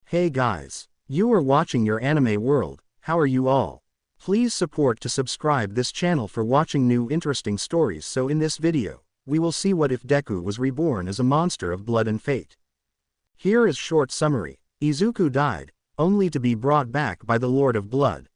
Hey guys. You are watching your anime world, how are you all? Please support to subscribe this channel for watching new interesting stories. So in this video, we will see what if Deku was reborn as a monster of blood and fate. Here is short summary. Izuku died, only to be brought back by the Lord of Blood.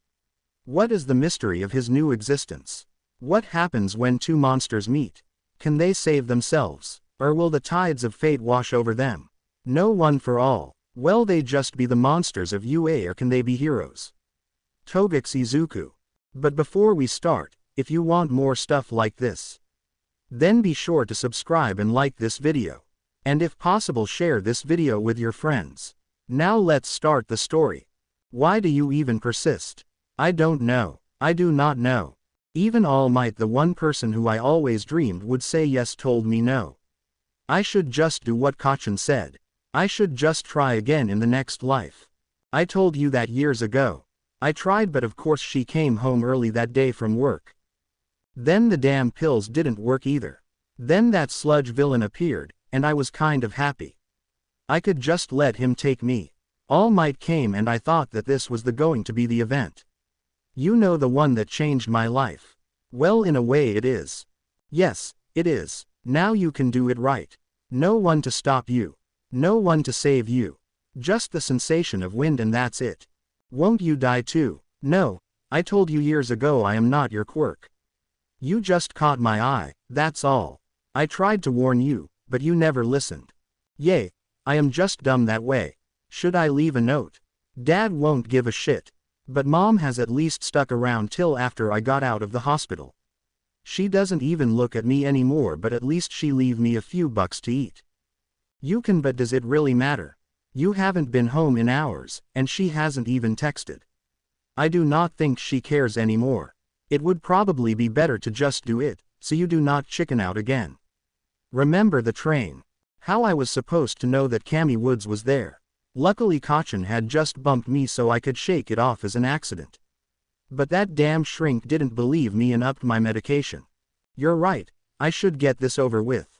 What is the mystery of his new existence? What happens when two monsters meet? Can they save themselves, or will the tides of fate wash over them? No one for all. Will they just be the monsters of U.A, or can they be heroes? TogaxIzuku. But before we start, if you want more stuff like this, then be sure to subscribe and like this video. And if possible, share this video with your friends. Now let's start the story. Why do you even persist? I don't know. I do not know. Even All Might, the one person who I always dreamed would say yes, told me no. I should just do what Kachan said. I should just try again in the next life. I told you that years ago. I tried, but of course she came home early that day from work. Then the damn pills didn't work either. Then that sludge villain appeared, and I was kind of happy. I could just let him take me. All Might came and I thought that this was going to be the event. You know, the one that changed my life. Well, in a way it is. Yes, it is. Now you can do it right. No one to stop you. No one to save you. Just the sensation of wind, and that's it. Won't you die too? No, I told you years ago I am not your quirk. You just caught my eye, that's all. I tried to warn you, but you never listened. Yay, I am just dumb that way. Should I leave a note? Dad won't give a shit. But Mom has at least stuck around till after I got out of the hospital. She doesn't even look at me anymore, but at least she leave me a few bucks to eat. You can, but does it really matter? You haven't been home in hours, and she hasn't even texted. I do not think she cares anymore. It would probably be better to just do it, so you do not chicken out again. Remember the train? How I was supposed to know that Cammy Woods was there? Luckily Kachan had just bumped me so I could shake it off as an accident. But that damn shrink didn't believe me and upped my medication. You're right, I should get this over with.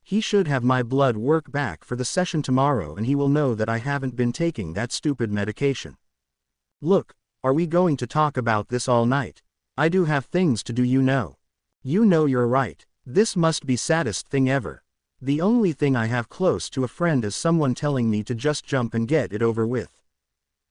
He should have my blood work back for the session tomorrow, and he will know that I haven't been taking that stupid medication. Look, are we going to talk about this all night? I do have things to do, you know. You know, you're right. This must be saddest thing ever. The only thing I have close to a friend is someone telling me to just jump and get it over with.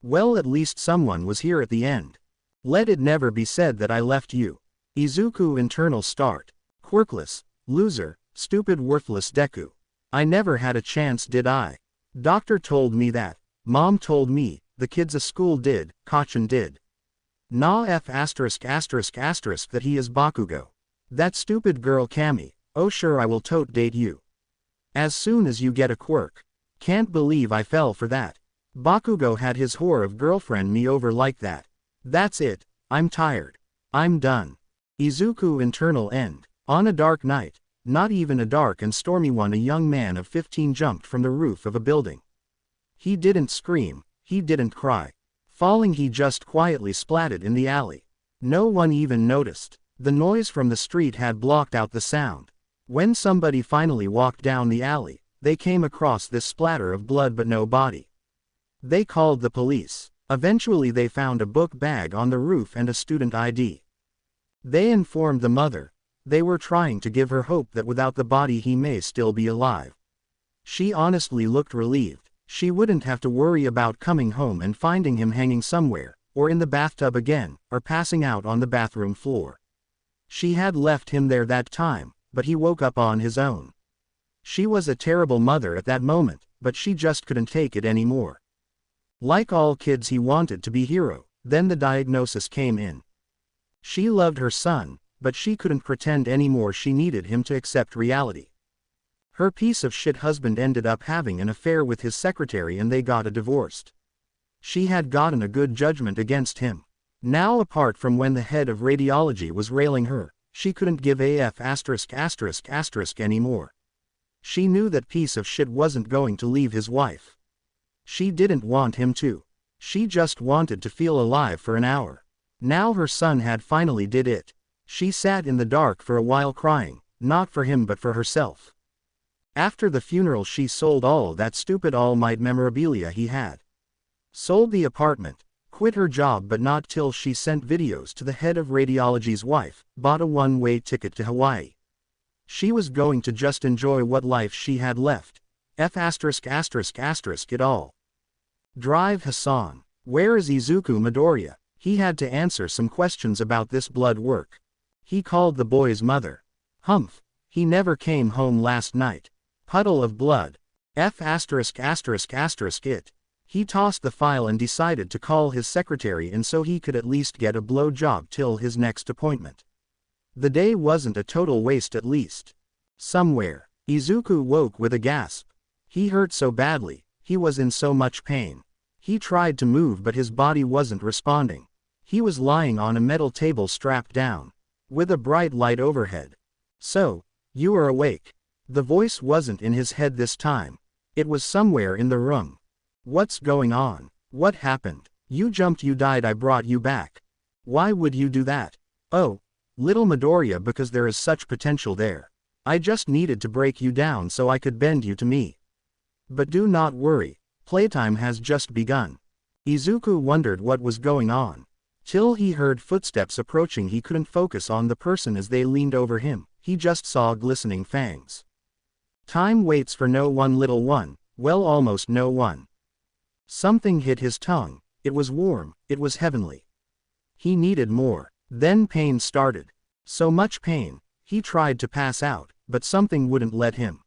Well, at least someone was here at the end. Let it never be said that I left you. Izuku internal start. Quirkless, loser, stupid, worthless Deku. I never had a chance, did I? Doctor told me that. Mom told me, the kids at school did, Kachan did. Nah, that he is Bakugo. That stupid girl Cammy. Oh sure, I will tote date you. As soon as you get a quirk. Can't believe I fell for that. Bakugo had his whore of girlfriend me over like that. That's it, I'm tired. I'm done. Izuku internal end. On a dark night. Not even a dark and stormy one, a young man of 15 jumped from the roof of a building. He didn't scream, he didn't cry. Falling, he just quietly splatted in the alley. No one even noticed. The noise from the street had blocked out the sound. When somebody finally walked down the alley, they came across this splatter of blood but no body. They called the police. Eventually they found a book bag on the roof and a student ID. They informed the mother. They were trying to give her hope that without the body he may still be alive. She honestly looked relieved. She wouldn't have to worry about coming home and finding him hanging somewhere, or in the bathtub again, or passing out on the bathroom floor. She had left him there that time, but he woke up on his own. She was a terrible mother at that moment, but she just couldn't take it anymore. Like all kids, he wanted to be hero. Then the diagnosis came in. She loved her son, but she couldn't pretend anymore. She needed him to accept reality. Her piece of shit husband ended up having an affair with his secretary and they got a divorced. She had gotten a good judgment against him. Now, apart from when the head of radiology was railing her, she couldn't give anymore. She knew that piece of shit wasn't going to leave his wife. She didn't want him to. She just wanted to feel alive for an hour. Now her son had finally did it. She sat in the dark for a while crying, not for him but for herself. After the funeral she sold all that stupid All Might memorabilia he had. Sold the apartment. Quit her job but not till she sent videos to the head of radiology's wife, bought a one-way ticket to Hawaii. She was going to just enjoy what life she had left. It all. Drive Hassan. Where is Izuku Midoriya? He had to answer some questions about this blood work. He called the boy's mother. Humph. He never came home last night. Puddle of blood. It. He tossed the file and decided to call his secretary in so he could at least get a blow job till his next appointment. The day wasn't a total waste at least. Somewhere. Izuku woke with a gasp. He hurt so badly, he was in so much pain. He tried to move but his body wasn't responding. He was lying on a metal table strapped down, with a bright light overhead. So, you are awake. The voice wasn't in his head this time. It was somewhere in the room. What's going on? What happened? You jumped, you died, I brought you back. Why would you do that? Oh, little Midoriya, because there is such potential there. I just needed to break you down so I could bend you to me. But do not worry, playtime has just begun. Izuku wondered what was going on. Till he heard footsteps approaching. He couldn't focus on the person as they leaned over him, he just saw glistening fangs. Time waits for no one, little one, well, almost no one. Something hit his tongue. It was warm, it was heavenly. He needed more. Then pain started. So much pain, he tried to pass out, but something wouldn't let him.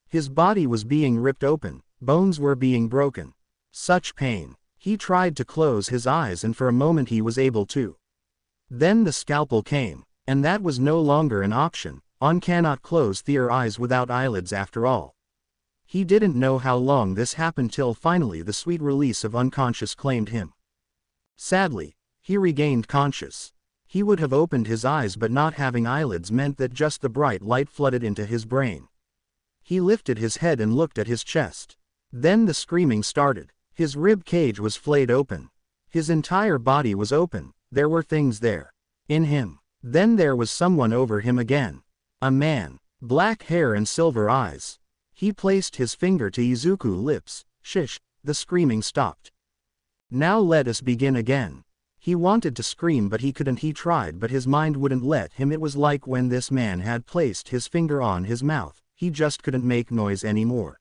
His body was being ripped open, bones were being broken. Such pain. He tried to close his eyes and for a moment he was able to. Then the scalpel came, and that was no longer an option. One cannot close their eyes without eyelids after all. He didn't know how long this happened till finally the sweet release of unconscious claimed him. Sadly, he regained conscious. He would have opened his eyes but not having eyelids meant that just the bright light flooded into his brain. He lifted his head and looked at his chest. Then the screaming started. His rib cage was flayed open. His entire body was open, there were things there. In him. Then there was someone over him again. A man. Black hair and silver eyes. He placed his finger to Izuku's lips. Shish, the screaming stopped. Now let us begin again. He wanted to scream but he couldn't. He tried but his mind wouldn't let him. It was like when this man had placed his finger on his mouth, he just couldn't make noise anymore.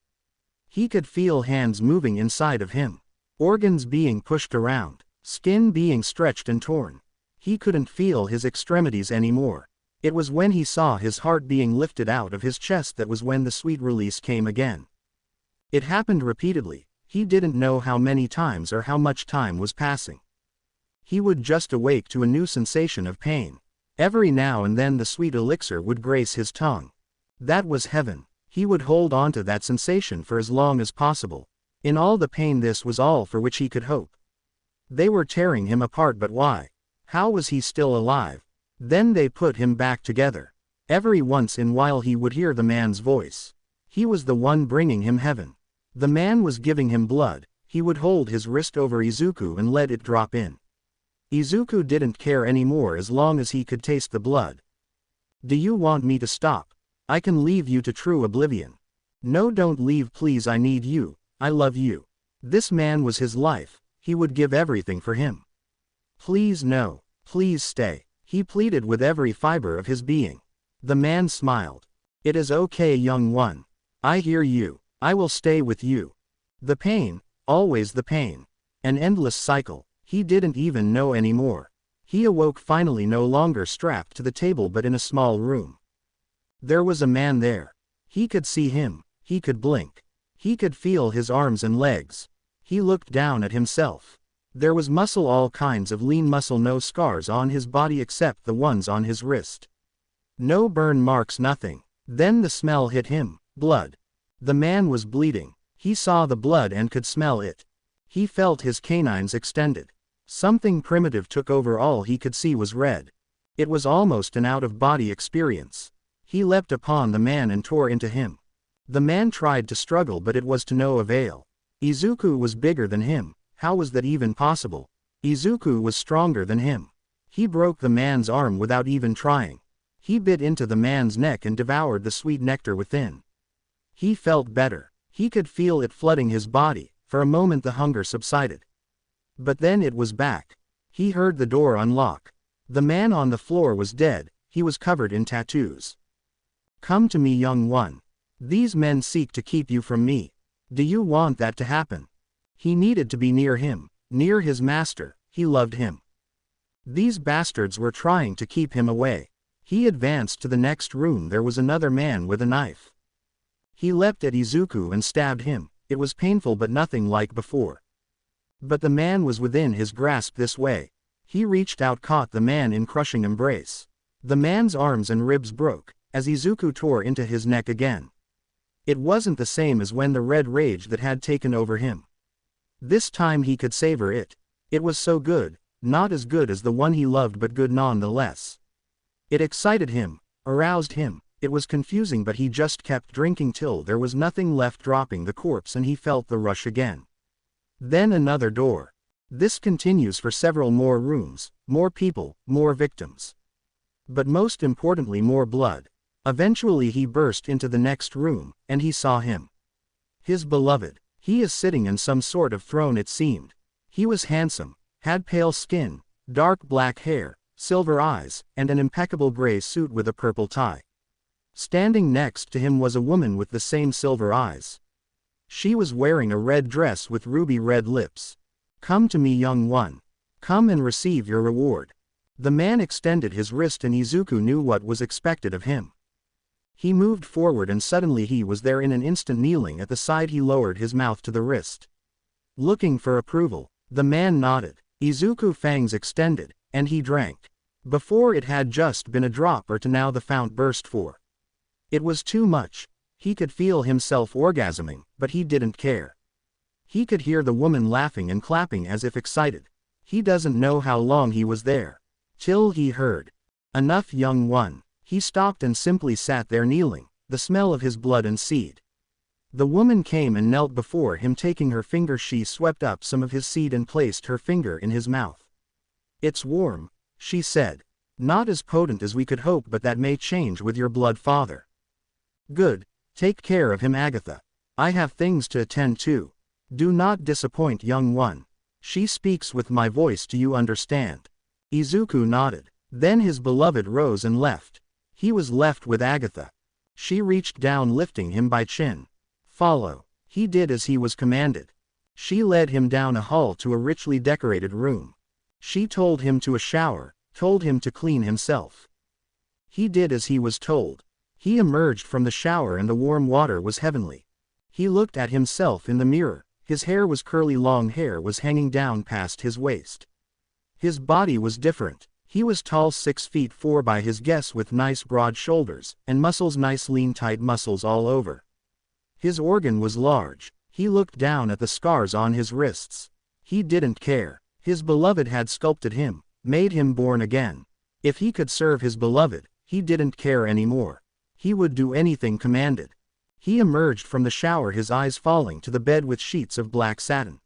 He could feel hands moving inside of him. Organs being pushed around. Skin being stretched and torn. He couldn't feel his extremities anymore. It was when he saw his heart being lifted out of his chest that was when the sweet release came again. It happened repeatedly. He didn't know how many times or how much time was passing. He would just awake to a new sensation of pain. Every now and then the sweet elixir would grace his tongue. That was heaven. He would hold on to that sensation for as long as possible. In all the pain, this was all for which he could hope. They were tearing him apart, but why? How was he still alive? Then they put him back together. Every once in a while he would hear the man's voice. He was the one bringing him heaven. The man was giving him blood. He would hold his wrist over Izuku and let it drop in. Izuku didn't care anymore as long as he could taste the blood. Do you want me to stop? I can leave you to true oblivion. No, don't leave please, I need you, I love you. This man was his life, he would give everything for him. Please no, please stay, he pleaded with every fiber of his being. The man smiled. It is okay, young one. I hear you, I will stay with you. The pain, always the pain. An endless cycle. He didn't even know anymore. He awoke finally, no longer strapped to the table but in a small room. There was a man there. He could see him, he could blink. He could feel his arms and legs. He looked down at himself. There was muscle, all kinds of lean muscle, no scars on his body except the ones on his wrist. No burn marks, nothing. Then the smell hit him, blood. The man was bleeding. He saw the blood and could smell it. He felt his canines extended. Something primitive took over, all he could see was red. It was almost an out-of-body experience. He leapt upon the man and tore into him. The man tried to struggle but it was to no avail. Izuku was bigger than him. How was that even possible? Izuku was stronger than him. He broke the man's arm without even trying. He bit into the man's neck and devoured the sweet nectar within. He felt better. He could feel it flooding his body. For a moment the hunger subsided. But then it was back. He heard the door unlock. The man on the floor was dead, he was covered in tattoos. Come to me, young one. These men seek to keep you from me. Do you want that to happen? He needed to be near him, near his master, he loved him. These bastards were trying to keep him away. He advanced to the next room. There was another man with a knife. He leapt at Izuku and stabbed him. It was painful but nothing like before. But the man was within his grasp this way. He reached out, caught the man in crushing embrace. The man's arms and ribs broke, as Izuku tore into his neck again. It wasn't the same as when the red rage that had taken over him. This time he could savor it. It was so good, not as good as the one he loved but good nonetheless. It excited him, aroused him. It was confusing but he just kept drinking till there was nothing left, dropping the corpse, and he felt the rush again. Then another door. This continues for several more rooms, more people, more victims. But most importantly, more blood. Eventually he burst into the next room, and he saw him. His beloved. He is sitting in some sort of throne, it seemed. He was handsome, had pale skin, dark black hair, silver eyes, and an impeccable gray suit with a purple tie. Standing next to him was a woman with the same silver eyes. She was wearing a red dress with ruby red lips. Come to me, young one. Come and receive your reward. The man extended his wrist and Izuku knew what was expected of him. He moved forward and suddenly he was there in an instant. Kneeling at the side, he lowered his mouth to the wrist. Looking for approval. The man nodded. Izuku fangs extended, and he drank. Before it had just been a drop or two, now the fount burst forth. It was too much. He could feel himself orgasming, but he didn't care. He could hear the woman laughing and clapping as if excited. He doesn't know how long he was there. Till he heard, "Enough, young one." He stopped and simply sat there kneeling, the smell of his blood and seed. The woman came and knelt before him, taking her finger. She swept up some of his seed and placed her finger in his mouth. "It's warm," she said. "Not as potent as we could hope, but that may change with your blood, father." "Good. Take care of him, Agatha. I have things to attend to. Do not disappoint, young one. She speaks with my voice, do you understand?" Izuku nodded. Then his beloved rose and left. He was left with Agatha. She reached down, lifting him by chin. "Follow." He did as he was commanded. She led him down a hall to a richly decorated room. She told him to a shower, told him to clean himself. He did as he was told. He emerged from the shower and the warm water was heavenly. He looked at himself in the mirror. His hair was curly, long hair was hanging down past his waist. His body was different. He was tall, 6'4" by his guess, with nice broad shoulders, and muscles, nice lean tight muscles all over. His organ was large. He looked down at the scars on his wrists. He didn't care. His beloved had sculpted him, made him born again. If he could serve his beloved, he didn't care anymore. He would do anything commanded. He emerged from the shower, his eyes falling to the bed with sheets of black satin.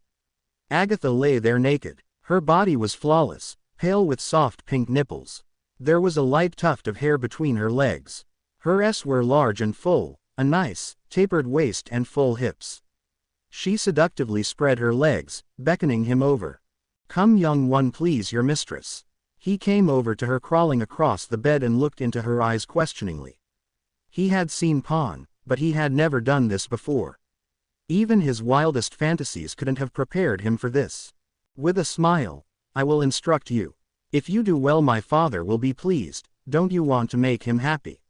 Agatha lay there naked. Her body was flawless, pale with soft pink nipples. There was a light tuft of hair between her legs. Her breasts were large and full, a nice, tapered waist and full hips. She seductively spread her legs, beckoning him over. "Come, young one, please, your mistress." He came over to her, crawling across the bed, and looked into her eyes questioningly. He had seen porn, but he had never done this before. Even his wildest fantasies couldn't have prepared him for this. With a smile, "I will instruct you. If you do well, my father will be pleased. Don't you want to make him happy?"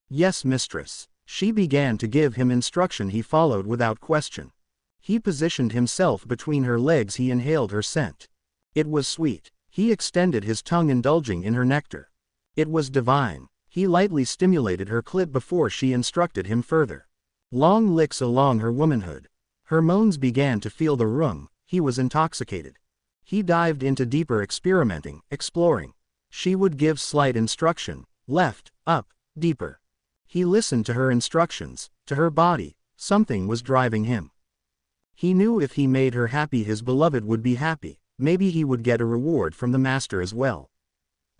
"Yes, mistress." She began to give him instruction. He followed without question. He positioned himself between her legs. He inhaled her scent. It was sweet. He extended his tongue, indulging in her nectar. It was divine. He lightly stimulated her clit before she instructed him further. Long licks along her womanhood. Her moans began to fill the room. He was intoxicated. He dived into deeper experimenting, exploring. She would give slight instruction, left, up, deeper. He listened to her instructions, to her body. Something was driving him. He knew if he made her happy, his beloved would be happy. Maybe he would get a reward from the master as well.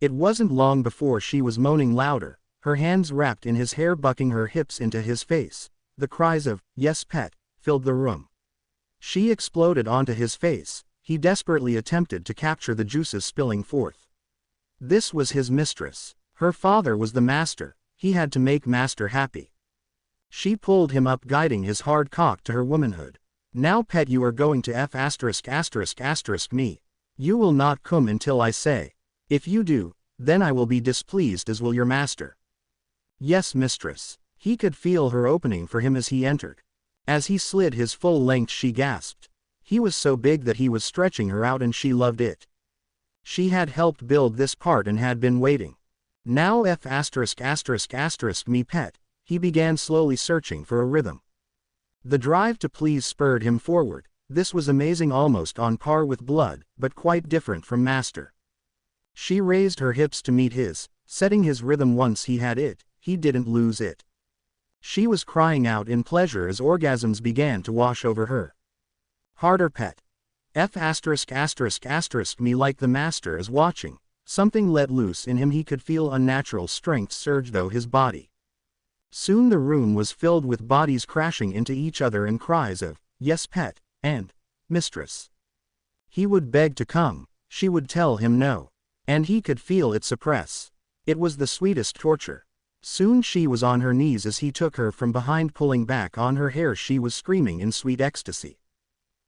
It wasn't long before she was moaning louder, her hands wrapped in his hair, bucking her hips into his face. The cries of, "Yes, pet," filled the room. She exploded onto his face. he desperately attempted to capture the juices spilling forth. This was his mistress. Her father was the master, he had to make master happy. She pulled him up, guiding his hard cock to her womanhood. Now pet, you are going to f*** me. You will not come until I say. If you do, then I will be displeased, as will your master. Yes, mistress. He could feel her opening for him as he entered. As he slid his full length, she gasped. He was so big that he was stretching her out, and she loved it. She had helped build this part and had been waiting. Now f*** me pet, he began slowly searching for a rhythm. The drive to please spurred him forward. This was amazing, almost on par with blood, but quite different from master. She raised her hips to meet his, setting his rhythm. Once he had it, he didn't lose it. She was crying out in pleasure as orgasms began to wash over her. Harder pet. F*** me. Like the master is watching, something let loose in him. He could feel unnatural strength surge through his body. Soon the room was filled with bodies crashing into each other and cries of, yes pet, and, mistress. He would beg to come, she would tell him no. And he could feel it suppress. It was the sweetest torture. Soon she was on her knees as he took her from behind, pulling back on her hair. She was screaming in sweet ecstasy.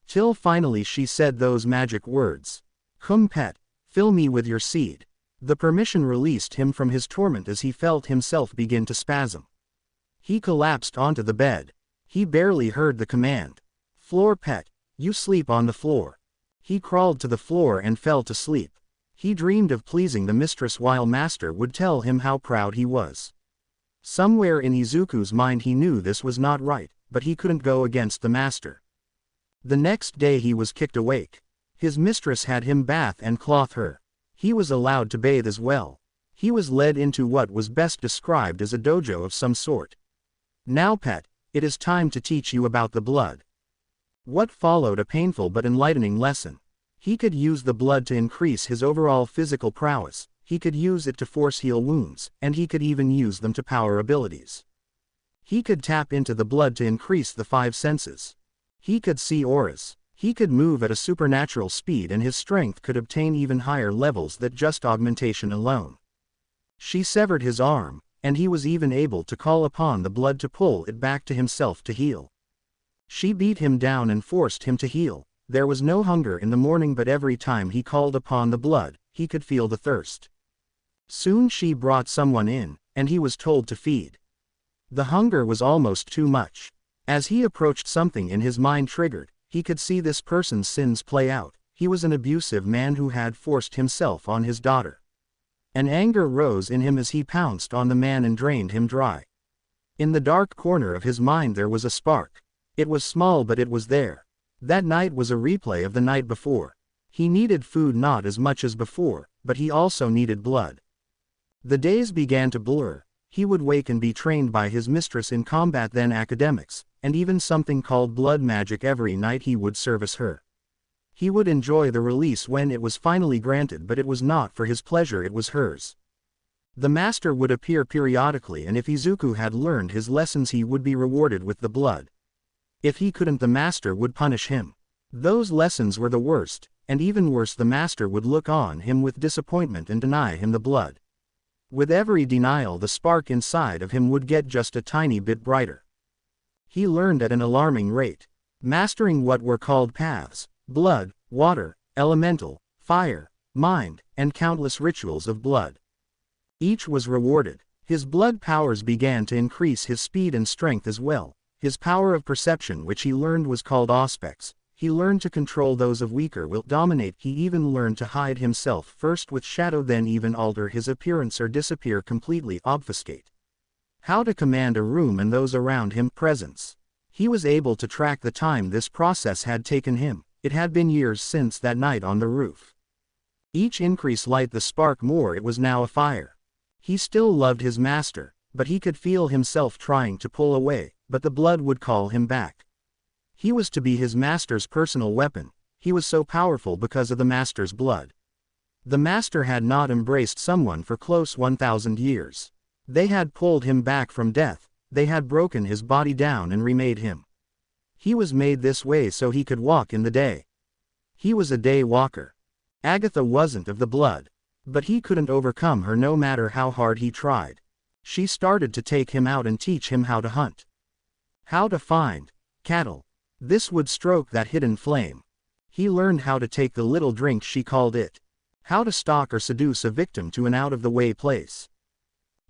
Till finally she said those magic words. Come pet, fill me with your seed. The permission released him from his torment as he felt himself begin to spasm. He collapsed onto the bed. He barely heard the command. Floor pet, you sleep on the floor. He crawled to the floor and fell to sleep. He dreamed of pleasing the mistress while master would tell him how proud he was. Somewhere in Izuku's mind he knew this was not right, but he couldn't go against the master. The next day he was kicked awake. His mistress had him bath and cloth her. He was allowed to bathe as well. He was led into what was best described as a dojo of some sort. Now pet, it is time to teach you about the blood. What followed a painful but enlightening lesson. He could use the blood to increase his overall physical prowess, he could use it to force heal wounds, and he could even use them to power abilities. He could tap into the blood to increase the 5 senses. He could see auras. He could move at a supernatural speed, and his strength could obtain even higher levels than just augmentation alone. She severed his arm, and he was even able to call upon the blood to pull it back to himself to heal. She beat him down and forced him to heal. There was no hunger in the morning, but every time he called upon the blood, he could feel the thirst. Soon she brought someone in, and he was told to feed. The hunger was almost too much. As he approached, something in his mind triggered. He could see this person's sins play out. He was an abusive man who had forced himself on his daughter. An anger rose in him as he pounced on the man and drained him dry. In the dark corner of his mind there was a spark. It was small, but it was there. That night was a replay of the night before. He needed food not as much as before, but he also needed blood. The days began to blur. He would wake and be trained by his mistress in combat, then academics, and even something called blood magic. Every night he would service her. He would enjoy the release when it was finally granted, but it was not for his pleasure, it was hers. The master would appear periodically, and if Izuku had learned his lessons he would be rewarded with the blood. If he couldn't, the master would punish him. Those lessons were the worst, and even worse, the master would look on him with disappointment and deny him the blood. With every denial, the spark inside of him would get just a tiny bit brighter. He learned at an alarming rate, mastering what were called paths: blood, water, elemental, fire, mind, and countless rituals of blood. Each was rewarded. His blood powers began to increase, his speed and strength as well. His power of perception, which he learned, was called aspects. He learned to control those of weaker will, dominate. He even learned to hide himself, first with shadow, then even alter his appearance or disappear completely, obfuscate. How to command a room and those around him, presence. He was able to track the time this process had taken him. It had been years since that night on the roof. Each increase light the spark more, it was now a fire. He still loved his master, but he could feel himself trying to pull away, but the blood would call him back. He was to be his master's personal weapon. He was so powerful because of the master's blood. The master had not embraced someone for close 1,000 years. They had pulled him back from death. They had broken his body down and remade him. He was made this way so he could walk in the day. He was a day walker. Agatha wasn't of the blood. But he couldn't overcome her no matter how hard he tried. She started to take him out and teach him how to hunt. How to find cattle. This would stroke that hidden flame. He learned how to take the little drink she called it. How to stalk or seduce a victim to an out-of-the-way place.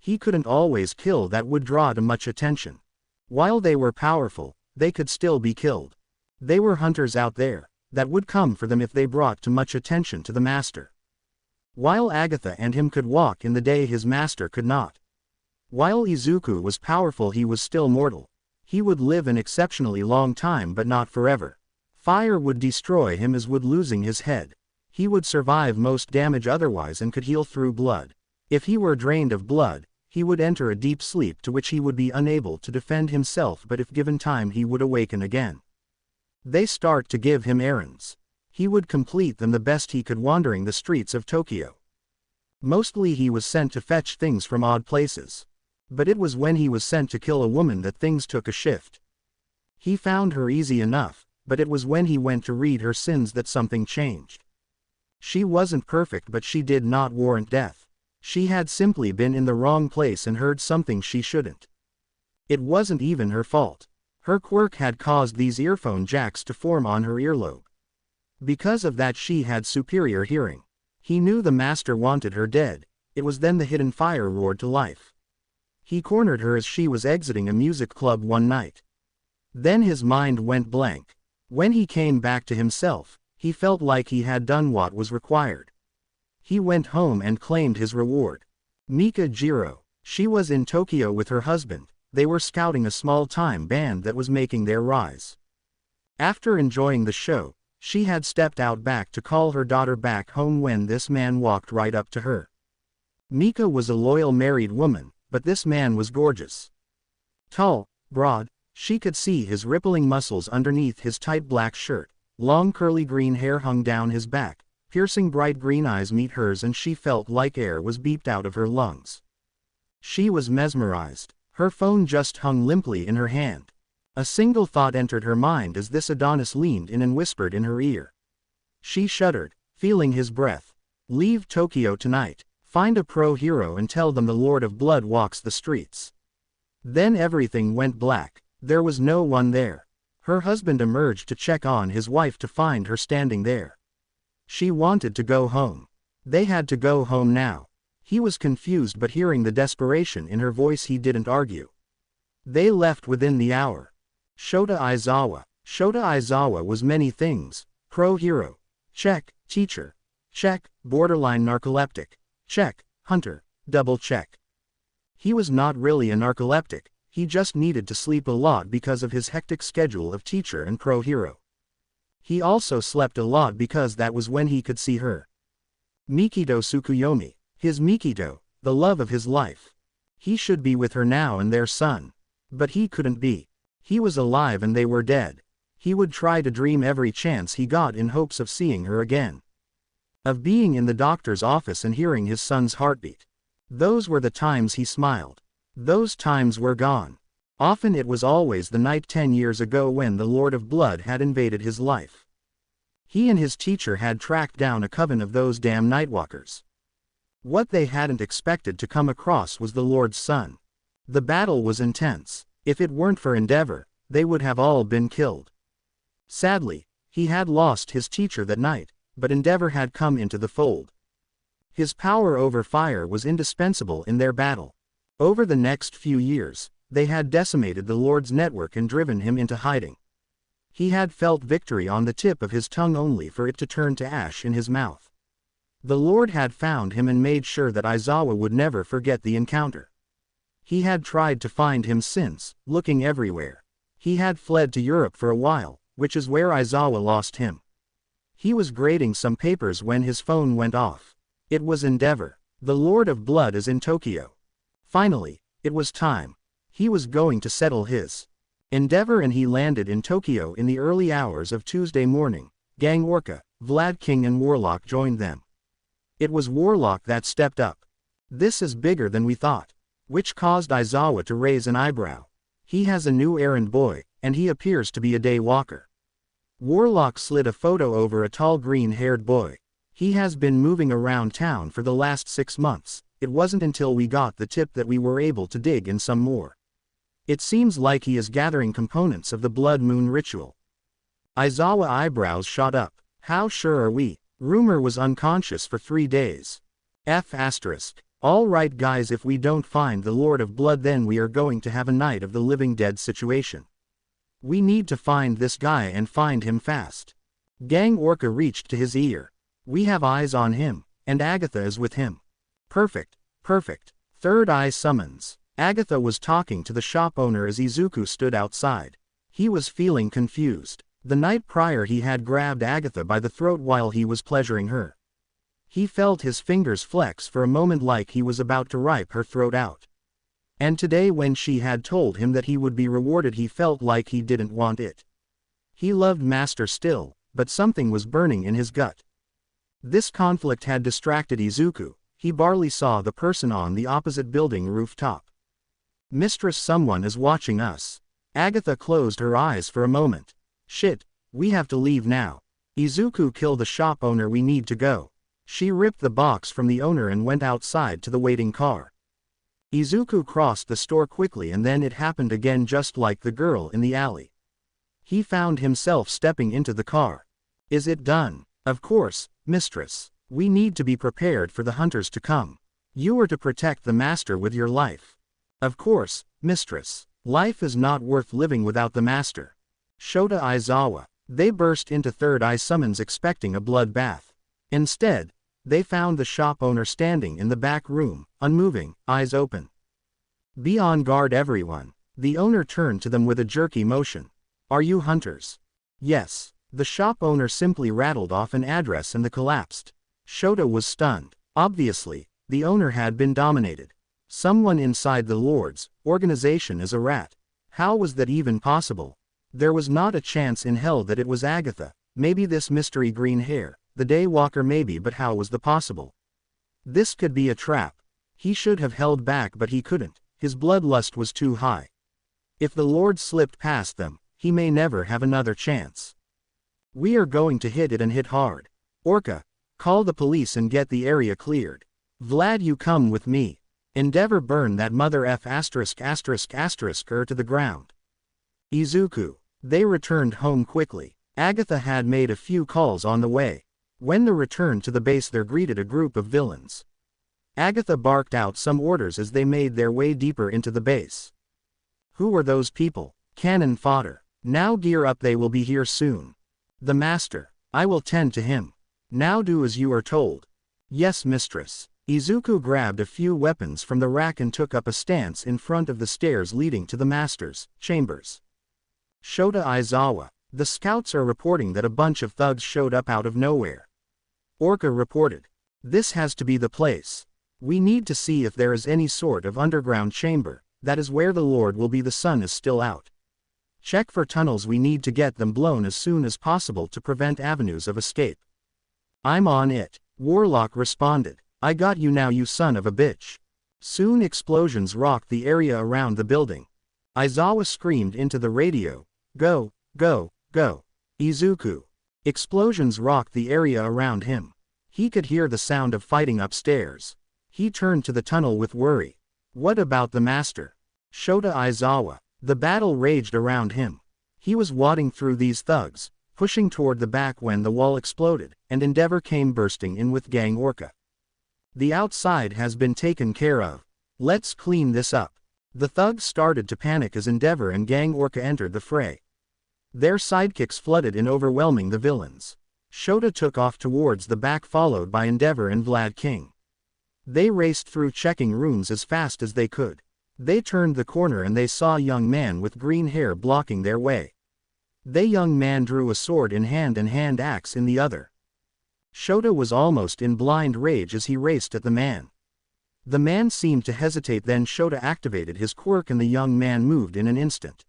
He couldn't always kill that would draw too much attention. While they were powerful, they could still be killed. They were hunters out there that would come for them if they brought too much attention to the master. While Agatha and him could walk in the day his master could not. While Izuku was powerful he was still mortal. He would live an exceptionally long time but not forever. Fire would destroy him as would losing his head. He would survive most damage otherwise and could heal through blood. If he were drained of blood, he would enter a deep sleep to which he would be unable to defend himself, but if given time he would awaken again. They start to give him errands. He would complete them the best he could wandering the streets of Tokyo. Mostly he was sent to fetch things from odd places. But it was when he was sent to kill a woman that things took a shift. He found her easy enough, but it was when he went to read her sins that something changed. She wasn't perfect but she did not warrant death. She had simply been in the wrong place and heard something she shouldn't. It wasn't even her fault. Her quirk had caused these earphone jacks to form on her earlobe. Because of that she had superior hearing. He knew the master wanted her dead. It was then the hidden fire roared to life. He cornered her as she was exiting a music club one night. Then his mind went blank. When he came back to himself, he felt like he had done what was required. He went home and claimed his reward. Mika Jiro. She was in Tokyo with her husband. They were scouting a small-time band that was making their rise. After enjoying the show, she had stepped out back to call her daughter back home when this man walked right up to her. Mika was a loyal married woman, but this man was gorgeous. Tall, broad, she could see his rippling muscles underneath his tight black shirt. Long curly green hair hung down his back, piercing bright green eyes meet hers and she felt like air was beeped out of her lungs. She was mesmerized. Her phone just hung limply in her hand. A single thought entered her mind as this Adonis leaned in and whispered in her ear. She shuddered, feeling his breath. Leave Tokyo tonight. Find a pro hero and tell them the Lord of Blood walks the streets. Then everything went black. There was no one there. Her husband emerged to check on his wife to find her standing there. She wanted to go home. They had to go home now. He was confused but hearing the desperation in her voice he didn't argue. They left within the hour. Shota Aizawa. Shota Aizawa was many things. Pro hero. Check. Teacher. Check. Borderline narcoleptic. Check. Hunter. Double check. He was not really a narcoleptic, he just needed to sleep a lot because of his hectic schedule of teacher and pro hero. He also slept a lot because that was when he could see her. Mikito Tsukuyomi. His Mikito, the love of his life. He should be with her now and their son. But he couldn't be. He was alive and they were dead. He would try to dream every chance he got in hopes of seeing her again. Of being in the doctor's office and hearing his son's heartbeat. Those were the times he smiled. Those times were gone. Often it was always the night 10 years ago when the Lord of Blood had invaded his life. He and his teacher had tracked down a coven of those damn Nightwalkers. What they hadn't expected to come across was the Lord's son. The battle was intense. If it weren't for Endeavor, they would have all been killed. Sadly, he had lost his teacher that night, but Endeavor had come into the fold. His power over fire was indispensable in their battle. Over the next few years, they had decimated the Lord's network and driven him into hiding. He had felt victory on the tip of his tongue only for it to turn to ash in his mouth. The Lord had found him and made sure that Aizawa would never forget the encounter. He had tried to find him since, looking everywhere. He had fled to Europe for a while, which is where Aizawa lost him. He was grading some papers when his phone went off. It was Endeavor. The Lord of Blood is in Tokyo. Finally, it was time. He was going to settle his. Endeavor and he landed in Tokyo in the early hours of Tuesday morning. Gang Orca, Vlad King and Warlock joined them. It was Warlock that stepped up. This is bigger than we thought. Which caused Aizawa to raise an eyebrow. He has a new errand boy, and he appears to be a day walker. Warlock slid a photo over a tall green-haired boy. He has been moving around town for the last 6 months. It wasn't until we got the tip that we were able to dig in some more. It seems like he is gathering components of the Blood Moon ritual. Aizawa eyebrows shot up. How sure are we? Rumor was unconscious for 3 days. All right guys, if we don't find the Lord of Blood then we are going to have a Night of the Living Dead situation. We need to find this guy and find him fast. Gang Orca reached to his ear. We have eyes on him, and Agatha is with him. Perfect. Third Eye summons. Agatha was talking to the shop owner as Izuku stood outside. He was feeling confused. The night prior he had grabbed Agatha by the throat while he was pleasuring her. He felt his fingers flex for a moment like he was about to rip her throat out. And today when she had told him that he would be rewarded he felt like he didn't want it. He loved Master still, but something was burning in his gut. This conflict had distracted Izuku. He barely saw the person on the opposite building rooftop. Mistress, someone is watching us. Agatha closed her eyes for a moment. Shit, we have to leave now. Izuku, kill the shop owner, we need to go. She ripped the box from the owner and went outside to the waiting car. Izuku crossed the store quickly and then it happened again just like the girl in the alley. He found himself stepping into the car. Is it done? Of course, mistress. We need to be prepared for the hunters to come. You are to protect the master with your life. Of course, mistress. Life is not worth living without the master. Shota Aizawa. They burst into Third Eye summons expecting a bloodbath. Instead, they found the shop owner standing in the back room, unmoving, eyes open. Be on guard everyone. The owner turned to them with a jerky motion. Are you hunters? Yes. The shop owner simply rattled off an address and they collapsed. Shota was stunned. Obviously, the owner had been dominated. Someone inside the Lord's organization is a rat. How was that even possible? There was not a chance in hell that it was Agatha, maybe this mystery green hair, the Daywalker maybe, but how was that possible? This could be a trap. He should have held back but he couldn't, his bloodlust was too high. If the Lord slipped past them, he may never have another chance. We are going to hit it and hit hard. Orca, call the police and get the area cleared. Vlad, you come with me. Endeavor burn that mother F*** her to the ground. Izuku. They returned home quickly. Agatha had made a few calls on the way. When they returned to the base there greeted a group of villains. Agatha barked out some orders as they made their way deeper into the base. Who are those people? Cannon fodder. Now gear up, they will be here soon. The master. I will tend to him. Now do as you are told. Yes, mistress. Izuku grabbed a few weapons from the rack and took up a stance in front of the stairs leading to the master's chambers. Shota Aizawa. The scouts are reporting that a bunch of thugs showed up out of nowhere. Orca reported. This has to be the place. We need to see if there is any sort of underground chamber, that is where the Lord will be. The sun is still out. Check for tunnels, we need to get them blown as soon as possible to prevent avenues of escape. I'm on it. Warlock responded. I got you now, you son of a bitch. Soon explosions rocked the area around the building. Aizawa screamed into the radio. Go, go, go. Izuku. Explosions rocked the area around him. He could hear the sound of fighting upstairs. He turned to the tunnel with worry. What about the master? Shota Aizawa. The battle raged around him. He was wadding through these thugs, pushing toward the back when the wall exploded, and Endeavor came bursting in with Gang Orca. The outside has been taken care of. Let's clean this up. The thugs started to panic as Endeavor and Gang Orca entered the fray. Their sidekicks flooded in, overwhelming the villains. Shota took off towards the back followed by Endeavor and Vlad King. They raced through checking rooms as fast as they could. They turned the corner and they saw a young man with green hair blocking their way. The young man drew a sword in hand and hand axe in the other. Shota was almost in blind rage as he raced at the man. The man seemed to hesitate, then Shota activated his quirk and the young man moved in an instant.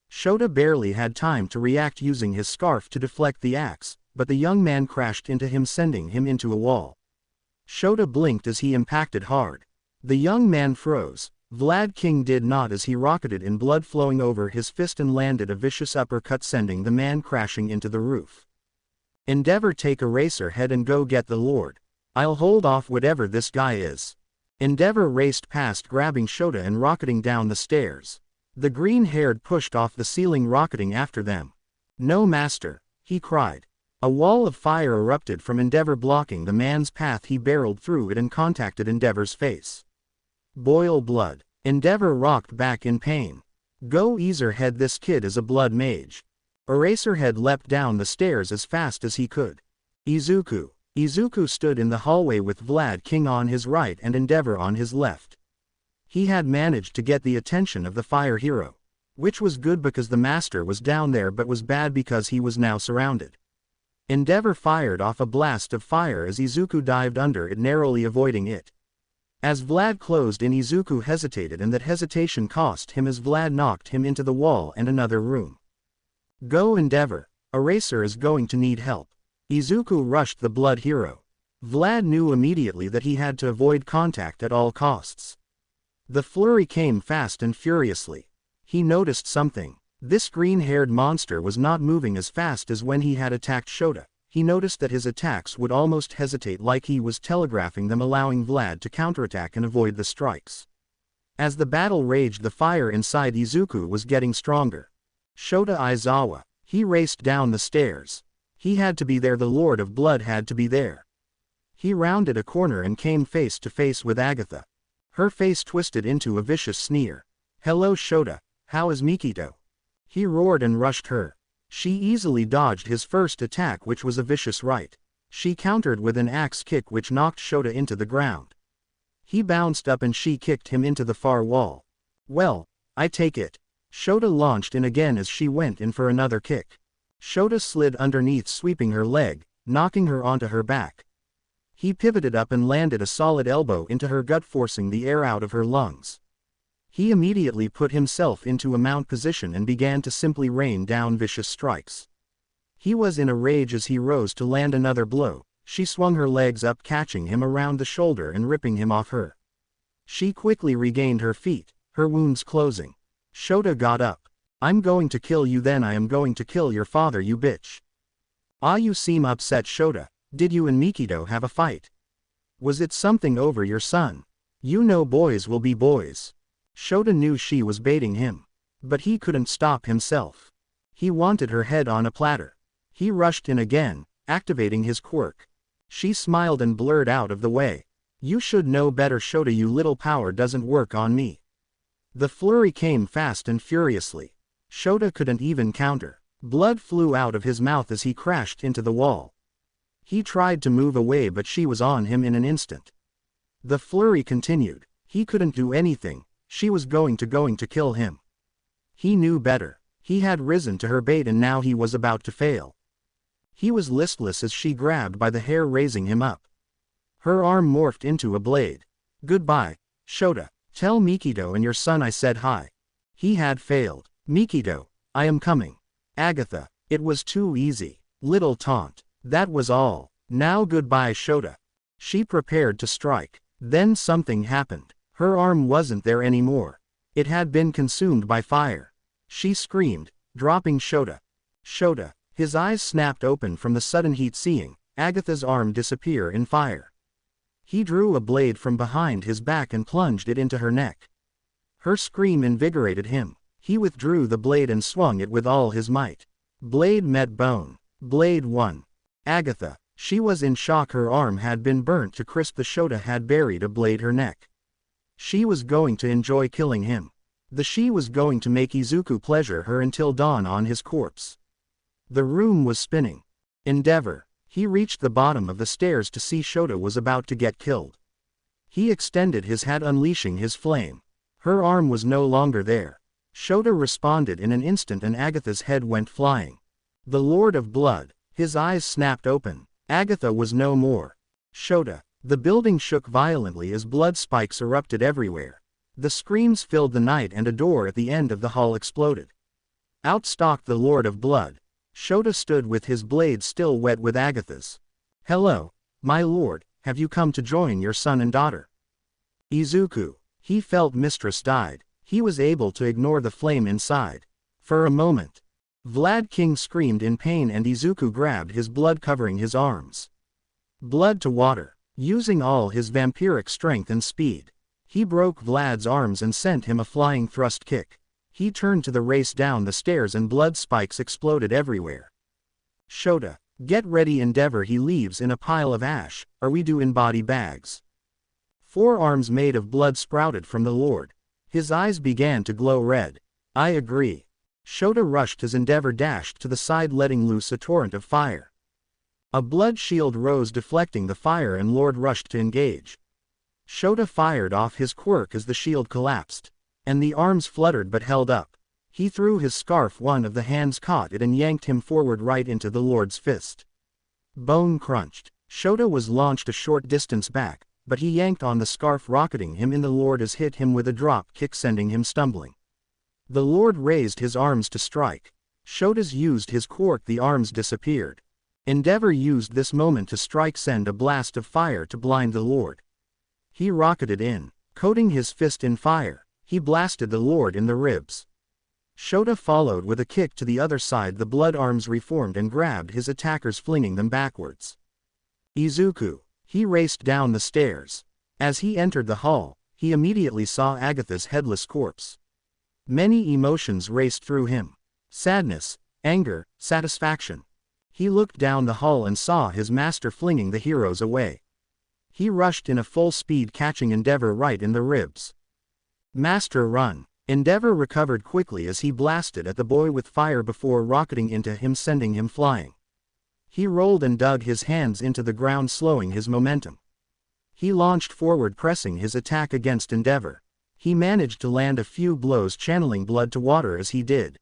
Shota barely had time to react, using his scarf to deflect the axe, but the young man crashed into him, sending him into a wall. Shota blinked as he impacted hard. The young man froze. Vlad King did not as he rocketed in blood flowing over his fist and landed a vicious uppercut sending the man crashing into the roof. Endeavor take Eraserhead and go get the Lord. I'll hold off whatever this guy is. Endeavor raced past grabbing Shota and rocketing down the stairs. The green-haired pushed off the ceiling rocketing after them. No master, he cried. A wall of fire erupted from Endeavor blocking the man's path. He barreled through it and contacted Endeavor's face. Boil blood. Endeavor rocked back in pain. Go Eraserhead, this kid is a blood mage. Eraserhead leapt down the stairs as fast as he could. Izuku. Izuku stood in the hallway with Vlad King on his right and Endeavor on his left. He had managed to get the attention of the fire hero. Which was good because the master was down there, but was bad because he was now surrounded. Endeavor fired off a blast of fire as Izuku dived under it, narrowly avoiding it. As Vlad closed in, Izuku hesitated, and that hesitation cost him as Vlad knocked him into the wall and another room. Go Endeavor. Eraser is going to need help. Izuku rushed the blood hero. Vlad knew immediately that he had to avoid contact at all costs. The flurry came fast and furiously. He noticed something. This green-haired monster was not moving as fast as when he had attacked Shota. He noticed that his attacks would almost hesitate, like he was telegraphing them, allowing Vlad to counterattack and avoid the strikes. As the battle raged, the fire inside Izuku was getting stronger. Shota Aizawa. He raced down the stairs. He had to be there, the Lord of Blood had to be there. He rounded a corner and came face to face with Agatha. Her face twisted into a vicious sneer. Hello Shota, how is Mikito? He roared and rushed her. She easily dodged his first attack, which was a vicious right. She countered with an axe kick which knocked Shota into the ground. He bounced up and she kicked him into the far wall. Well, I take it. Shota launched in again as she went in for another kick. Shota slid underneath, sweeping her leg, knocking her onto her back. He pivoted up and landed a solid elbow into her gut, forcing the air out of her lungs. He immediately put himself into a mount position and began to simply rain down vicious strikes. He was in a rage as he rose to land another blow. She swung her legs up, catching him around the shoulder and ripping him off her. She quickly regained her feet, her wounds closing. Shota got up. I'm going to kill you, then I am going to kill your father, you bitch. Ah, you seem upset, Shota. Did you and Mikito have a fight? Was it something over your son? You know boys will be boys. Shota knew she was baiting him. But he couldn't stop himself. He wanted her head on a platter. He rushed in again, activating his quirk. She smiled and blurred out of the way. You should know better, Shota, you little power doesn't work on me. The flurry came fast and furiously. Shota couldn't even counter. Blood flew out of his mouth as he crashed into the wall. He tried to move away, but she was on him in an instant. The flurry continued. He couldn't do anything. She was going to kill him. He knew better. He had risen to her bait and now he was about to fail. He was listless as she grabbed by the hair, raising him up. Her arm morphed into a blade. Goodbye, Shota. Tell Mikito and your son I said hi. He had failed. Mikito, I am coming. Agatha, it was too easy. Little taunt. That was all. Now goodbye, Shota. She prepared to strike. Then something happened. Her arm wasn't there anymore. It had been consumed by fire. She screamed, dropping Shota. Shota. His eyes snapped open from the sudden heat, seeing Agatha's arm disappear in fire. He drew a blade from behind his back and plunged it into her neck. Her scream invigorated him. He withdrew the blade and swung it with all his might. Blade met bone. Blade won. Agatha. She was in shock. Her arm had been burnt to crisp. The Shota had buried a blade her neck. She was going to enjoy killing him. She was going to make Izuku pleasure her until dawn on his corpse. The room was spinning. Endeavor. He reached the bottom of the stairs to see Shota was about to get killed. He extended his hand, unleashing his flame. Her arm was no longer there. Shota responded in an instant and Agatha's head went flying. The Lord of Blood. His eyes snapped open. Agatha was no more. Shota. The building shook violently as blood spikes erupted everywhere. The screams filled the night and a door at the end of the hall exploded. Out stalked the Lord of Blood. Shota stood with his blade still wet with Agatha's. Hello, my lord, have you come to join your son and daughter? Izuku. He felt Mistress died. He was able to ignore the flame inside. For a moment, Vlad King screamed in pain and Izuku grabbed his blood covering his arms. Blood to water. Using all his vampiric strength and speed, he broke Vlad's arms and sent him a flying thrust kick. He turned to the race down the stairs and blood spikes exploded everywhere. Shota, get ready Endeavor he leaves in a pile of ash, or we do in body bags. 4 arms made of blood sprouted from the Lord. His eyes began to glow red. I agree. Shota rushed as Endeavor dashed to the side letting loose a torrent of fire. A blood shield rose deflecting the fire and Lord rushed to engage. Shota fired off his quirk as the shield collapsed. And the arms fluttered but held up. He threw his scarf, one of the hands caught it and yanked him forward right into the Lord's fist. Bone crunched. Shota was launched a short distance back, but he yanked on the scarf rocketing him in the Lord as hit him with a drop kick sending him stumbling. The Lord raised his arms to strike. Shota's used his quirk, the arms disappeared. Endeavor used this moment to strike, send a blast of fire to blind the Lord. He rocketed in, coating his fist in fire. He blasted the Lord in the ribs. Shota followed with a kick to the other side. The blood arms reformed and grabbed his attackers, flinging them backwards. Izuku. He raced down the stairs. As he entered the hall, he immediately saw Agatha's headless corpse. Many emotions raced through him. Sadness, anger, satisfaction. He looked down the hall and saw his master flinging the heroes away. He rushed in a full speed, catching Endeavor right in the ribs. Master, run! Endeavor recovered quickly as he blasted at the boy with fire before rocketing into him, sending him flying. He rolled and dug his hands into the ground, slowing his momentum. He launched forward, pressing his attack against Endeavor. He managed to land a few blows, channeling blood to water as he did.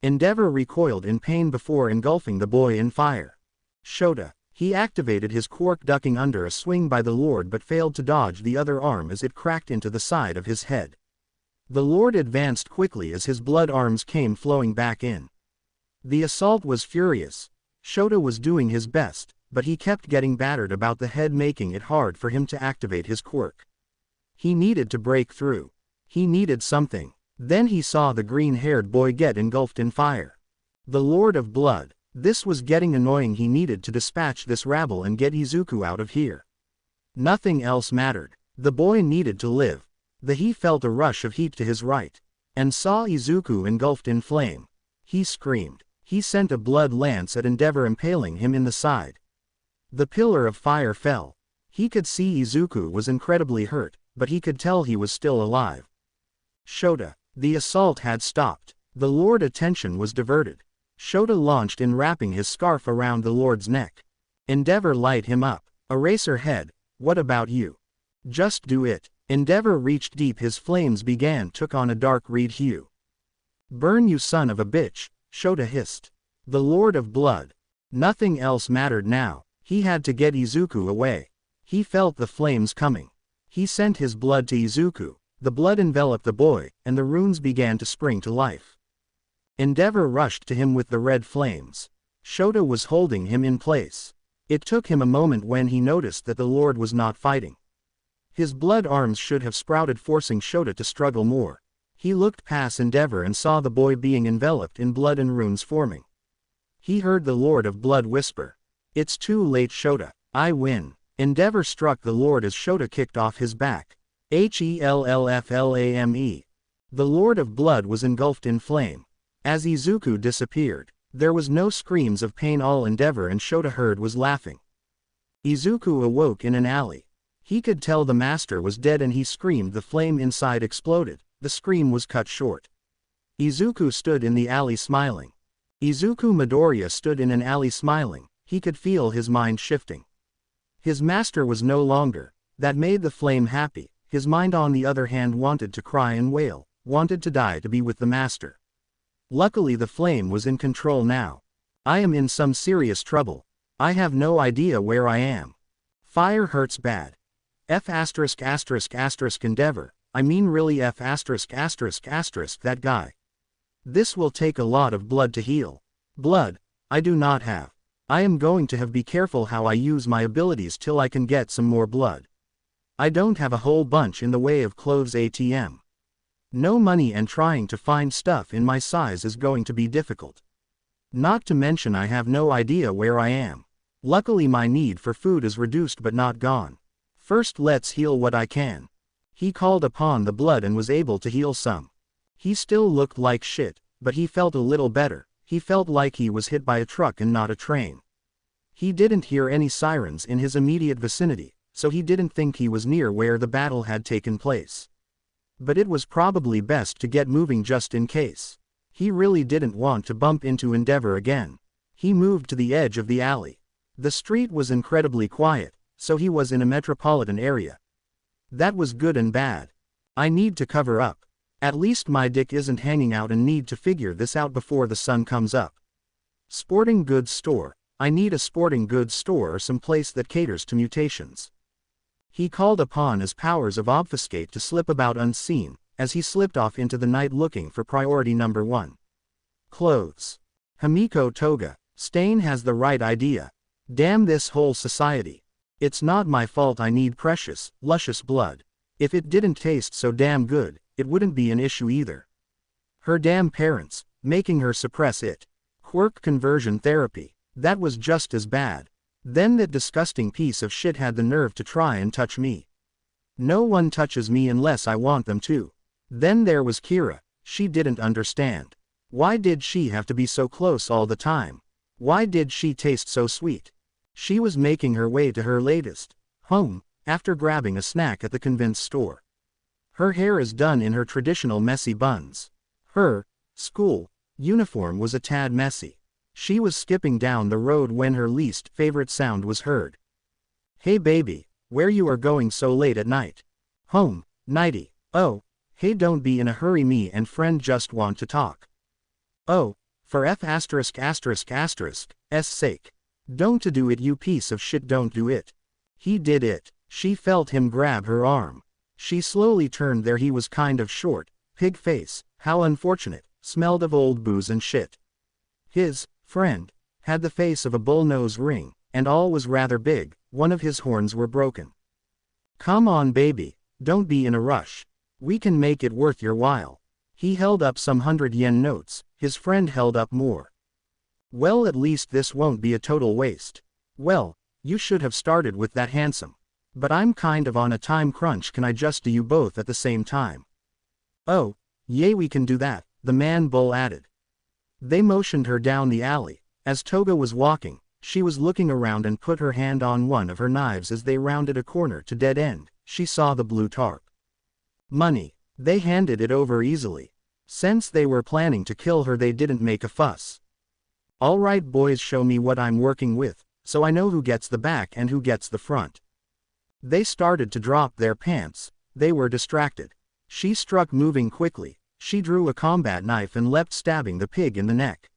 Endeavor recoiled in pain before engulfing the boy in fire. Shota. He activated his quirk, ducking under a swing by the Lord but failed to dodge the other arm as it cracked into the side of his head. The Lord advanced quickly as his blood arms came flowing back in. The assault was furious. Shota was doing his best, but he kept getting battered about the head, making it hard for him to activate his quirk. He needed to break through. He needed something. Then he saw the green-haired boy get engulfed in fire. The Lord of Blood. This was getting annoying. He needed to dispatch this rabble and get Izuku out of here. Nothing else mattered. The boy needed to live. He felt a rush of heat to his right, and saw Izuku engulfed in flame. He screamed. He sent a blood lance at Endeavor, impaling him in the side. The pillar of fire fell. He could see Izuku was incredibly hurt, but he could tell he was still alive. Shota. The assault had stopped. The Lord's attention was diverted. Shota launched in, wrapping his scarf around the Lord's neck. Endeavor light him up. Eraserhead, what about you? Just do it. Endeavor reached deep. His flames took on a dark red hue. Burn, you son of a bitch, Shota hissed. The Lord of Blood. Nothing else mattered now. He had to get Izuku away. He felt the flames coming. He sent his blood to Izuku. The blood enveloped the boy, and the runes began to spring to life. Endeavor rushed to him with the red flames. Shota was holding him in place. It took him a moment when he noticed that the Lord was not fighting. His blood arms should have sprouted, forcing Shota to struggle more. He looked past Endeavor and saw the boy being enveloped in blood and runes forming. He heard the Lord of Blood whisper, "It's too late, Shota. I win." Endeavor struck the Lord as Shota kicked off his back. Hellflame. The Lord of Blood was engulfed in flame. As Izuku disappeared, there was no screams of pain. All Endeavor and Shota heard was laughing. Izuku awoke in an alley. He could tell the master was dead and he screamed. The flame inside exploded. The scream was cut short. Izuku stood in the alley smiling. Izuku Midoriya stood in an alley smiling. He could feel his mind shifting. His master was no longer. That made the flame happy. His mind, on the other hand, wanted to cry and wail, wanted to die to be with the master. Luckily the flame was in control now. I am in some serious trouble. I have no idea where I am. Fire hurts bad. Endeavor. I mean really that guy. This will take a lot of blood to heal. Blood, I do not have. I am going to have be careful how I use my abilities till I can get some more blood. I don't have a whole bunch in the way of clothes ATM. No money and trying to find stuff in my size is going to be difficult. Not to mention I have no idea where I am. Luckily my need for food is reduced but not gone. First let's heal what I can. He called upon the blood and was able to heal some. He still looked like shit, but he felt a little better. He felt like he was hit by a truck and not a train. He didn't hear any sirens in his immediate vicinity, so he didn't think he was near where the battle had taken place. But it was probably best to get moving just in case. He really didn't want to bump into Endeavor again. He moved to the edge of the alley. The street was incredibly quiet, so he was in a metropolitan area. That was good and bad. I need to cover up. At least my dick isn't hanging out and need to figure this out before the sun comes up. Sporting goods store. I need a sporting goods store or some place that caters to mutations. He called upon his powers of obfuscate to slip about unseen, as he slipped off into the night looking for priority number 1. Clothes. Himiko Toga. Stain has the right idea. Damn this whole society. It's not my fault I need precious, luscious blood. If it didn't taste so damn good, it wouldn't be an issue either. Her damn parents, making her suppress it. Quirk conversion therapy. That was just as bad. Then that disgusting piece of shit had the nerve to try and touch me. No one touches me unless I want them to. Then there was Kira. She didn't understand. Why did she have to be so close all the time? Why did she taste so sweet? She was making her way to her latest home, after grabbing a snack at the convenience store. Her hair is done in her traditional messy buns. Her school uniform was a tad messy. She was skipping down the road when her least favorite sound was heard. Hey baby, where you are going so late at night? Home, nighty. Oh, hey don't be in a hurry, me and friend just want to talk. Oh, for F******'s sake. Don't to do it, you piece of shit, don't do it. He did it. She felt him grab her arm. She slowly turned there. He was kind of short, pig face, how unfortunate, smelled of old booze and shit. His friend had the face of a bull-nose ring, and all was rather big. One of his horns were broken. Come on baby, don't be in a rush. We can make it worth your while. He held up some 100-yen notes, his friend held up more. Well, at least this won't be a total waste. Well, you should have started with that handsome. But I'm kind of on a time crunch, can I just do you both at the same time? Oh, yeah, we can do that, the man bull added. They motioned her down the alley. As Toga was walking, she was looking around and put her hand on one of her knives. As they rounded a corner to dead end, she saw the blue tarp. Money. They handed it over easily. Since they were planning to kill her, they didn't make a fuss. Alright boys, show me what I'm working with, so I know who gets the back and who gets the front. They started to drop their pants. They were distracted. She struck, moving quickly. She drew a combat knife and leapt, stabbing the pig in the neck.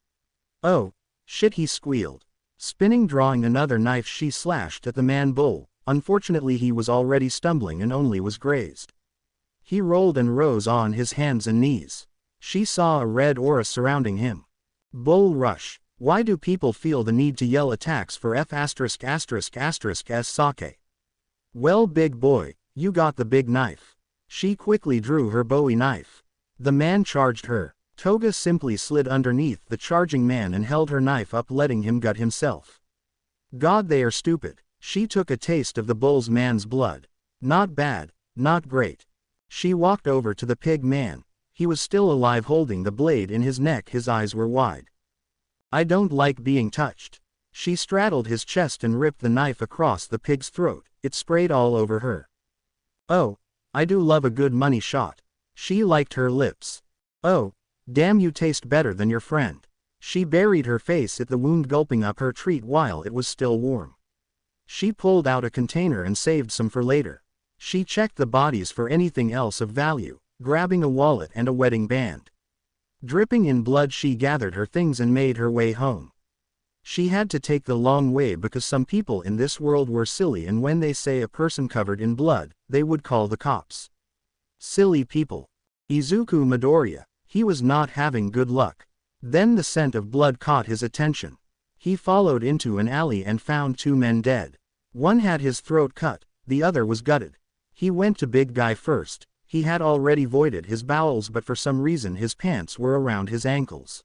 Oh, shit, he squealed. Spinning, drawing another knife, she slashed at the man bull. Unfortunately he was already stumbling and only was grazed. He rolled and rose on his hands and knees. She saw a red aura surrounding him. Bull rush. Why do people feel the need to yell attacks for F*******s sake? Well big boy, you got the big knife. She quickly drew her Bowie knife. The man charged her. Toga simply slid underneath the charging man and held her knife up, letting him gut himself. God, they are stupid. She took a taste of the bull's man's blood. Not bad, not great. She walked over to the pig man. He was still alive, holding the blade in his neck. His eyes were wide. I don't like being touched. She straddled his chest and ripped the knife across the pig's throat. It sprayed all over her. Oh, I do love a good money shot. She liked her lips. Oh, damn, you taste better than your friend. She buried her face at the wound, gulping up her treat while it was still warm. She pulled out a container and saved some for later. She checked the bodies for anything else of value, grabbing a wallet and a wedding band. Dripping in blood, she gathered her things and made her way home. She had to take the long way because some people in this world were silly, and when they say a person covered in blood, they would call the cops. Silly people. Izuku Midoriya. He was not having good luck. Then the scent of blood caught his attention. He followed into an alley and found two men dead. One had his throat cut, the other was gutted. He went to big guy first. He had already voided his bowels, but for some reason his pants were around his ankles.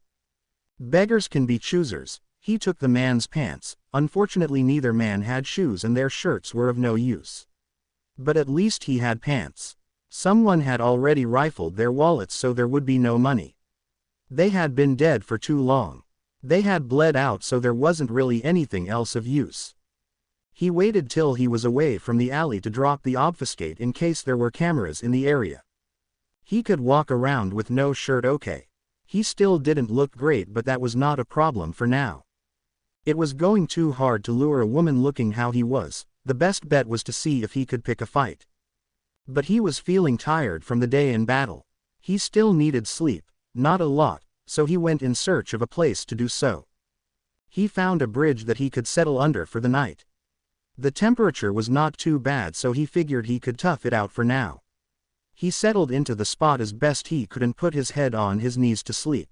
Beggars can be choosers. He took the man's pants. Unfortunately neither man had shoes and their shirts were of no use. But at least he had pants. Someone had already rifled their wallets, so there would be no money. They had been dead for too long. They had bled out, so there wasn't really anything else of use. He waited till he was away from the alley to drop the obfuscate in case there were cameras in the area. He could walk around with no shirt, okay. He still didn't look great, but that was not a problem for now. It was going too hard to lure a woman looking how he was. The best bet was to see if he could pick a fight. But he was feeling tired from the day in battle. He still needed sleep, not a lot, so he went in search of a place to do so. He found a bridge that he could settle under for the night. The temperature was not too bad, so he figured he could tough it out for now. He settled into the spot as best he could and put his head on his knees to sleep.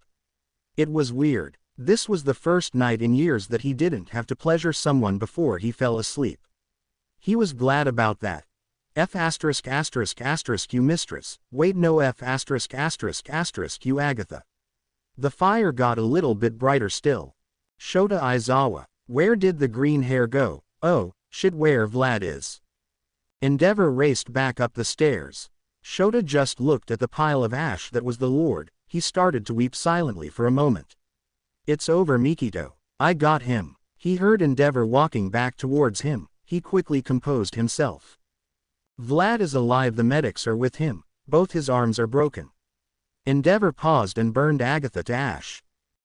It was weird. This was the first night in years that he didn't have to pleasure someone before he fell asleep. He was glad about that. You mistress. Wait, no, you Agatha. The fire got a little bit brighter still. Shota Aizawa. Where did the green hair go? Oh, shit, where Vlad is. Endeavor raced back up the stairs. Shota just looked at the pile of ash that was the Lord. He started to weep silently for a moment. It's over, Mikito. I got him. He heard Endeavor walking back towards him. He quickly composed himself. Vlad is alive, the medics are with him. Both his arms are broken. Endeavor paused and burned Agatha to ash.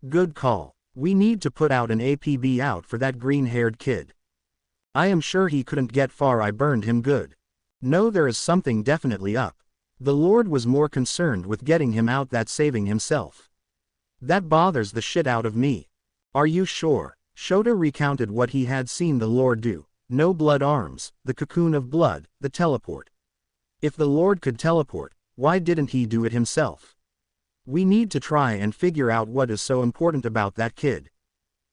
Good call. We need to put out an APB out for that green-haired kid. I am sure he couldn't get far. I burned him good. No, there is something definitely up. The Lord was more concerned with getting him out than saving himself. That bothers the shit out of me. Are you sure? Shota recounted what he had seen the Lord do. No blood arms, the cocoon of blood, the teleport. If the Lord could teleport, why didn't he do it himself? We need to try and figure out what is so important about that kid.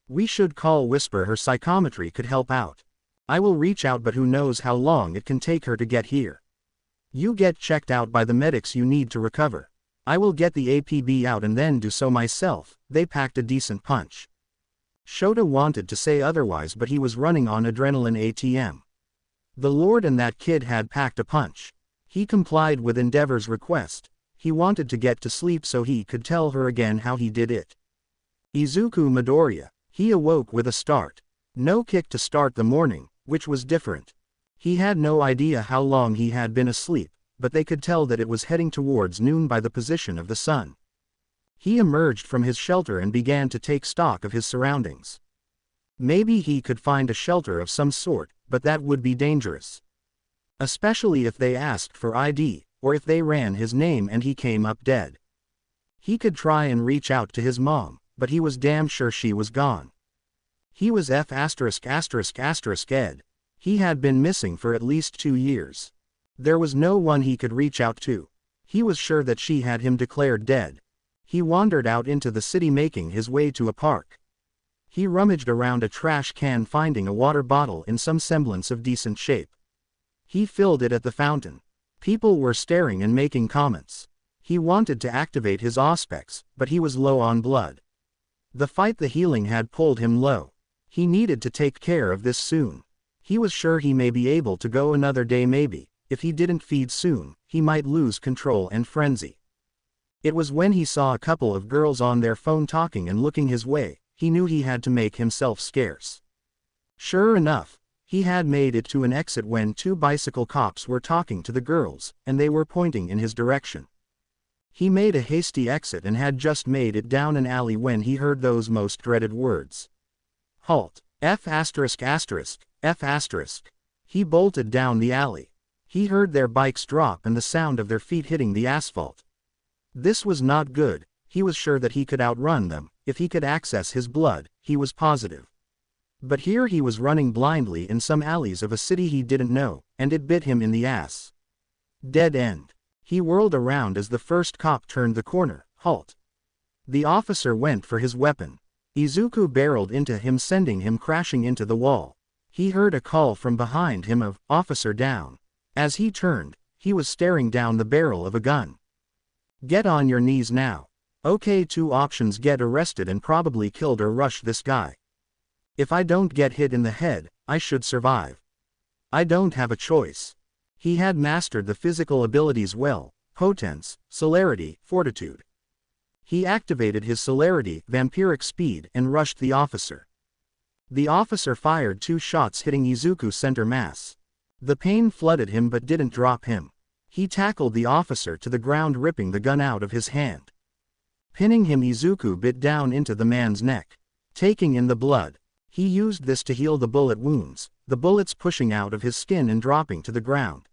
We should call Whisper, her psychometry could help out. I will reach out, but who knows how long it can take her to get here. You get checked out by the medics you need to recover. I will get the APB out and then do so myself. They packed a decent punch. Shota wanted to say otherwise, but he was running on adrenaline ATM. The Lord and that kid had packed a punch. He complied with Endeavor's request. He wanted to get to sleep so he could tell her again how he did it. Izuku Midoriya. He awoke with a start. No kick to start the morning, which was different. He had no idea how long he had been asleep, but they could tell that it was heading towards noon by the position of the sun. He emerged from his shelter and began to take stock of his surroundings. Maybe he could find a shelter of some sort, but that would be dangerous. Especially if they asked for ID, or if they ran his name and he came up dead. He could try and reach out to his mom, but he was damn sure she was gone. He was Ed. He had been missing for at least 2 years. There was no one he could reach out to. He was sure that she had him declared dead. He wandered out into the city, making his way to a park. He rummaged around a trash can, finding a water bottle in some semblance of decent shape. He filled it at the fountain. People were staring and making comments. He wanted to activate his auspex, but he was low on blood. The fight, the healing had pulled him low. He needed to take care of this soon. He was sure he may be able to go another day, maybe. If he didn't feed soon, he might lose control and frenzy. It was when he saw a couple of girls on their phone talking and looking his way, he knew he had to make himself scarce. Sure enough, he had made it to an exit when 2 bicycle cops were talking to the girls, and they were pointing in his direction. He made a hasty exit and had just made it down an alley when he heard those most dreaded words. Halt. F***. He bolted down the alley. He heard their bikes drop and the sound of their feet hitting the asphalt. This was not good. He was sure that he could outrun them. If he could access his blood, he was positive. But here he was running blindly in some alleys of a city he didn't know, and it bit him in the ass. Dead end. He whirled around as the first cop turned the corner. Halt. The officer went for his weapon. Izuku barreled into him, sending him crashing into the wall. He heard a call from behind him of, "Officer down." As he turned, he was staring down the barrel of a gun. Get on your knees now. Okay, two options: get arrested and probably killed, or rush this guy. If I don't get hit in the head, I should survive. I don't have a choice. He had mastered the physical abilities well: potence, celerity, fortitude. He activated his celerity, vampiric speed, and rushed the officer. The officer fired 2 shots, hitting Izuku's center mass. The pain flooded him but didn't drop him. He tackled the officer to the ground, ripping the gun out of his hand. Pinning him, Izuku bit down into the man's neck, taking in the blood. He used this to heal the bullet wounds, the bullets pushing out of his skin and dropping to the ground.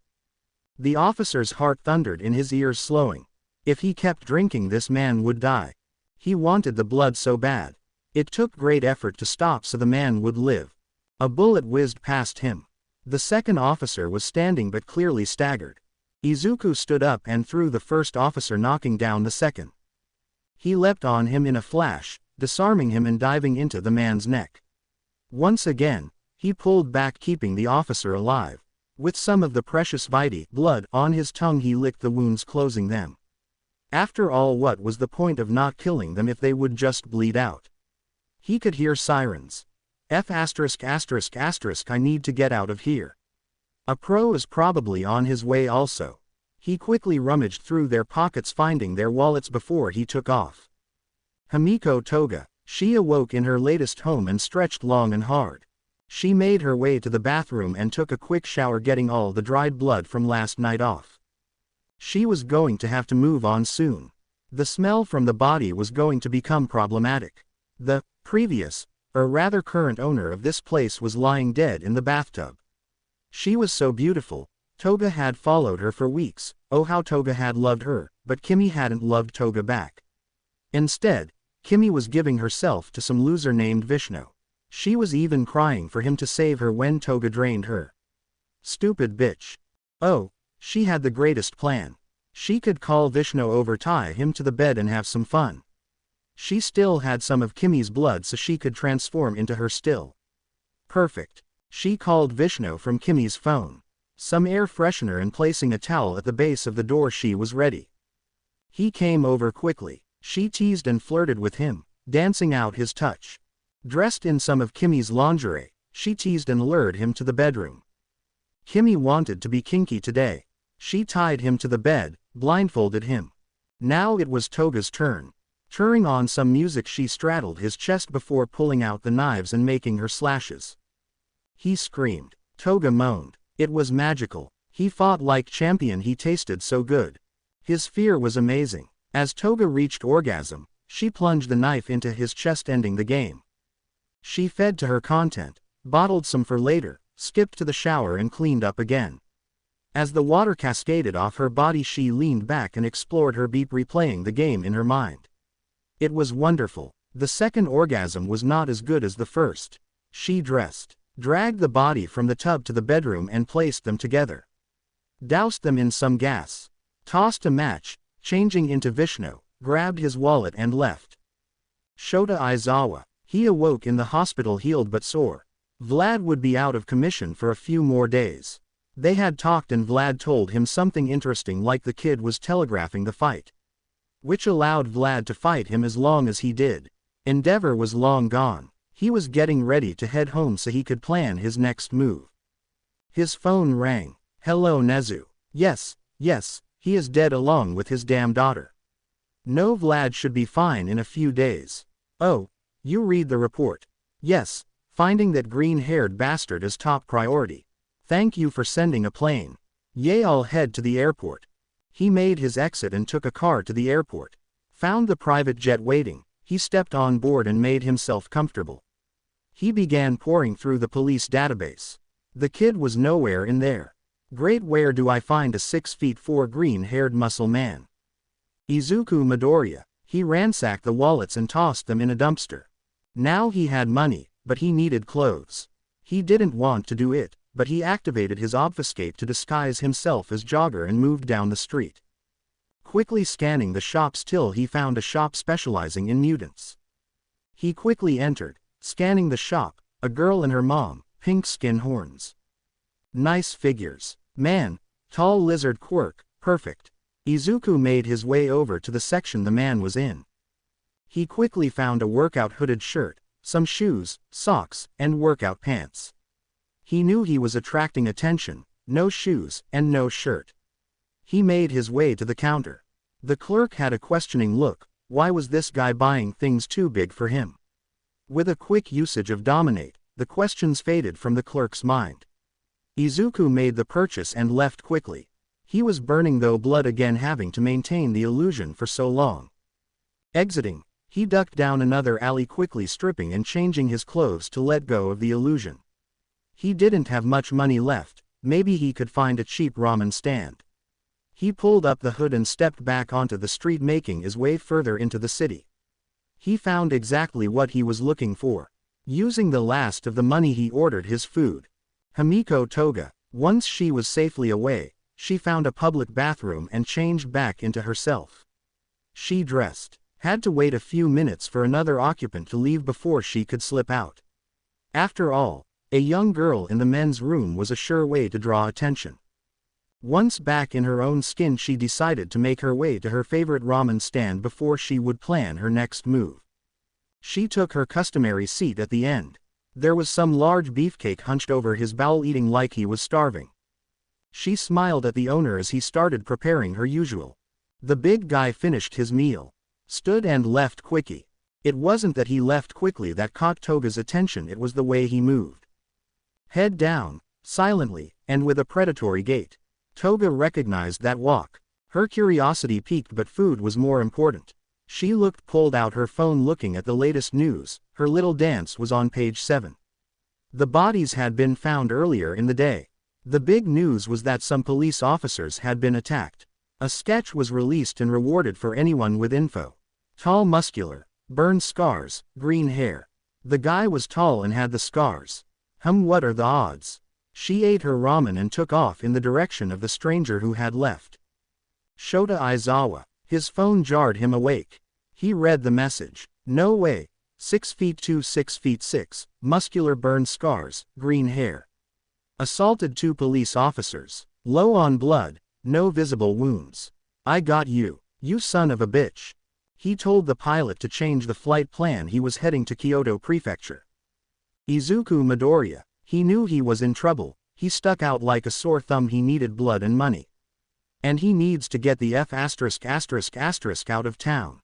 The officer's heart thundered in his ears, slowing. If he kept drinking, this man would die. He wanted the blood so bad. It took great effort to stop so the man would live. A bullet whizzed past him. The second officer was standing but clearly staggered. Izuku stood up and threw the first officer, knocking down the second. He leapt on him in a flash, disarming him and diving into the man's neck. Once again, he pulled back, keeping the officer alive. With some of the precious vitae, blood, on his tongue, he licked the wounds, closing them. After all, what was the point of not killing them if they would just bleed out? He could hear sirens. I need to get out of here. A pro is probably on his way also. He quickly rummaged through their pockets, finding their wallets before he took off. Himiko Toga. She awoke in her latest home and stretched long and hard. She made her way to the bathroom and took a quick shower, getting all the dried blood from last night off. She was going to have to move on soon. The smell from the body was going to become problematic. The previous, or rather current owner of this place was lying dead in the bathtub. She was so beautiful. Toga had followed her for weeks. Oh, how Toga had loved her, but Kimi hadn't loved Toga back. Instead, Kimi was giving herself to some loser named Vishnu. She was even crying for him to save her when Toga drained her. Stupid bitch. Oh, she had the greatest plan. She could call Vishnu over, tie him to the bed and have some fun. She still had some of Kimi's blood, so she could transform into her still. Perfect. She called Vishnu from Kimi's phone. Some air freshener and placing a towel at the base of the door, she was ready. He came over quickly. She teased and flirted with him, dancing out his touch. Dressed in some of Kimi's lingerie, she teased and lured him to the bedroom. Kimi wanted to be kinky today. She tied him to the bed, blindfolded him. Now it was Toga's turn. Turning on some music, she straddled his chest before pulling out the knives and making her slashes. He screamed. Toga moaned. It was magical. He fought like champion. He tasted so good. His fear was amazing. As Toga reached orgasm, she plunged the knife into his chest, ending the game. She fed to her content, bottled some for later, skipped to the shower and cleaned up again. As the water cascaded off her body, she leaned back and explored her beep, replaying the game in her mind. It was wonderful. The second orgasm was not as good as the first. She dressed, dragged the body from the tub to the bedroom and placed them together. Doused them in some gas. Tossed a match, changing into Vishnu, grabbed his wallet and left. Shota Aizawa. He awoke in the hospital, healed but sore. Vlad would be out of commission for a few more days. They had talked and Vlad told him something interesting, like the kid was telegraphing the fight, which allowed Vlad to fight him as long as he did. Endeavor was long gone. He was getting ready to head home so he could plan his next move. His phone rang. Hello, Nezu. Yes, he is dead along with his damn daughter. No, Vlad should be fine in a few days. Oh, you read the report? Yes, finding that green-haired bastard is top priority. Thank you for sending a plane. Yay, I'll head to the airport. He made his exit and took a car to the airport. Found the private jet waiting. He stepped on board and made himself comfortable. He began pouring through the police database. The kid was nowhere in there. Great, where do I find a 6'4" green-haired muscle man? Izuku Midoriya. He ransacked the wallets and tossed them in a dumpster. Now he had money, but he needed clothes. He didn't want to do it, but he activated his obfuscate to disguise himself as Jogger and moved down the street, quickly scanning the shops till he found a shop specializing in mutants. He quickly entered, scanning the shop, a girl and her mom, pink skin horns. Nice figures. Man, Tall lizard quirk, perfect. Izuku made his way over to the section the man was in. He quickly found a workout hooded shirt, some shoes, socks, and workout pants. He knew he was attracting attention, no shoes, and no shirt. He made his way to the counter. The clerk had a questioning look. Why was this guy buying things too big for him? With a quick usage of dominate, the questions faded from the clerk's mind. Izuku made the purchase and left quickly. He was burning though blood again, having to maintain the illusion for so long. Exiting, he ducked down another alley, quickly stripping and changing his clothes to let go of the illusion. He didn't have much money left. Maybe he could find a cheap ramen stand. He pulled up the hood and stepped back onto the street, making his way further into the city. He found exactly what he was looking for. Using the last of the money, he ordered his food. Himiko Toga. Once she was safely away, she found a public bathroom and changed back into herself. She dressed. Had to wait a few minutes for another occupant to leave before she could slip out. After all, a young girl in the men's room was a sure way to draw attention. Once back in her own skin, she decided to make her way to her favorite ramen stand before she would plan her next move. She took her customary seat at the end. There was some large beefcake hunched over his bowl, eating like he was starving. She smiled at the owner as he started preparing her usual. The big guy finished his meal, stood and left quickly. It wasn't that he left quickly that caught Toga's attention, it was the way he moved. Head down, silently, and with a predatory gait. Toga recognized that walk. Her curiosity piqued, but food was more important. She looked, pulled out her phone, looking at the latest news. Her little dance was on page 7. The bodies had been found earlier in the day. The big news was that some police officers had been attacked. A sketch was released and rewarded for anyone with info. Tall, muscular, burned scars, green hair. The guy was tall and had the scars. What are the odds? She ate her ramen and took off in the direction of the stranger who had left. Shota Aizawa. His phone jarred him awake. He read the message. No way. 6'2", 6'6", muscular, burned scars, green hair. Assaulted 2 police officers. Low on blood, no visible wounds. I got you, you son of a bitch. He told the pilot to change the flight plan. He was heading to Kyoto Prefecture. Izuku Midoriya. He knew he was in trouble. He stuck out like a sore thumb. He needed blood and money. And he needs to get the F*** out of town.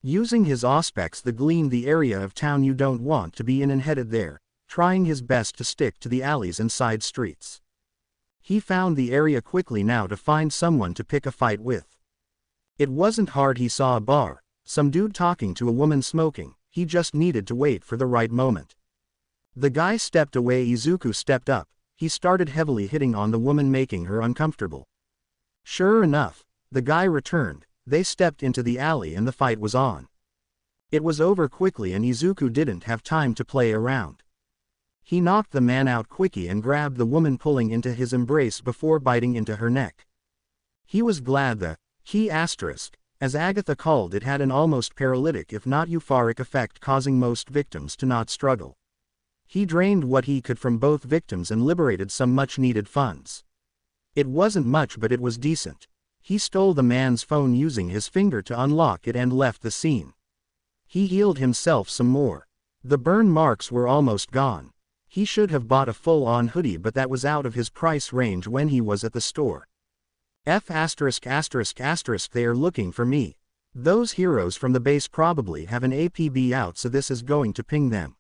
Using his auspex, the gleam, the area of town you don't want to be in, and headed there, trying his best to stick to the alleys and side streets. He found the area quickly now to find someone to pick a fight with. It wasn't hard. He saw a bar, some dude talking to a woman smoking. He just needed to wait for the right moment. The guy stepped away. Izuku stepped up. He started heavily hitting on the woman, making her uncomfortable. Sure enough, the guy returned. They stepped into the alley and the fight was on. It was over quickly and Izuku didn't have time to play around. He knocked the man out quickly and grabbed the woman, pulling into his embrace before biting into her neck. He was glad the key asterisk, as Agatha called it, had an almost paralytic if not euphoric effect, causing most victims to not struggle. He drained what he could from both victims and liberated some much-needed funds. It wasn't much, but it was decent. He stole the man's phone using his finger to unlock it and left the scene. He healed himself some more. The burn marks were almost gone. He should have bought a full-on hoodie, but that was out of his price range when he was at the store. They are looking for me. Those heroes from the base probably have an APB out, so this is going to ping them.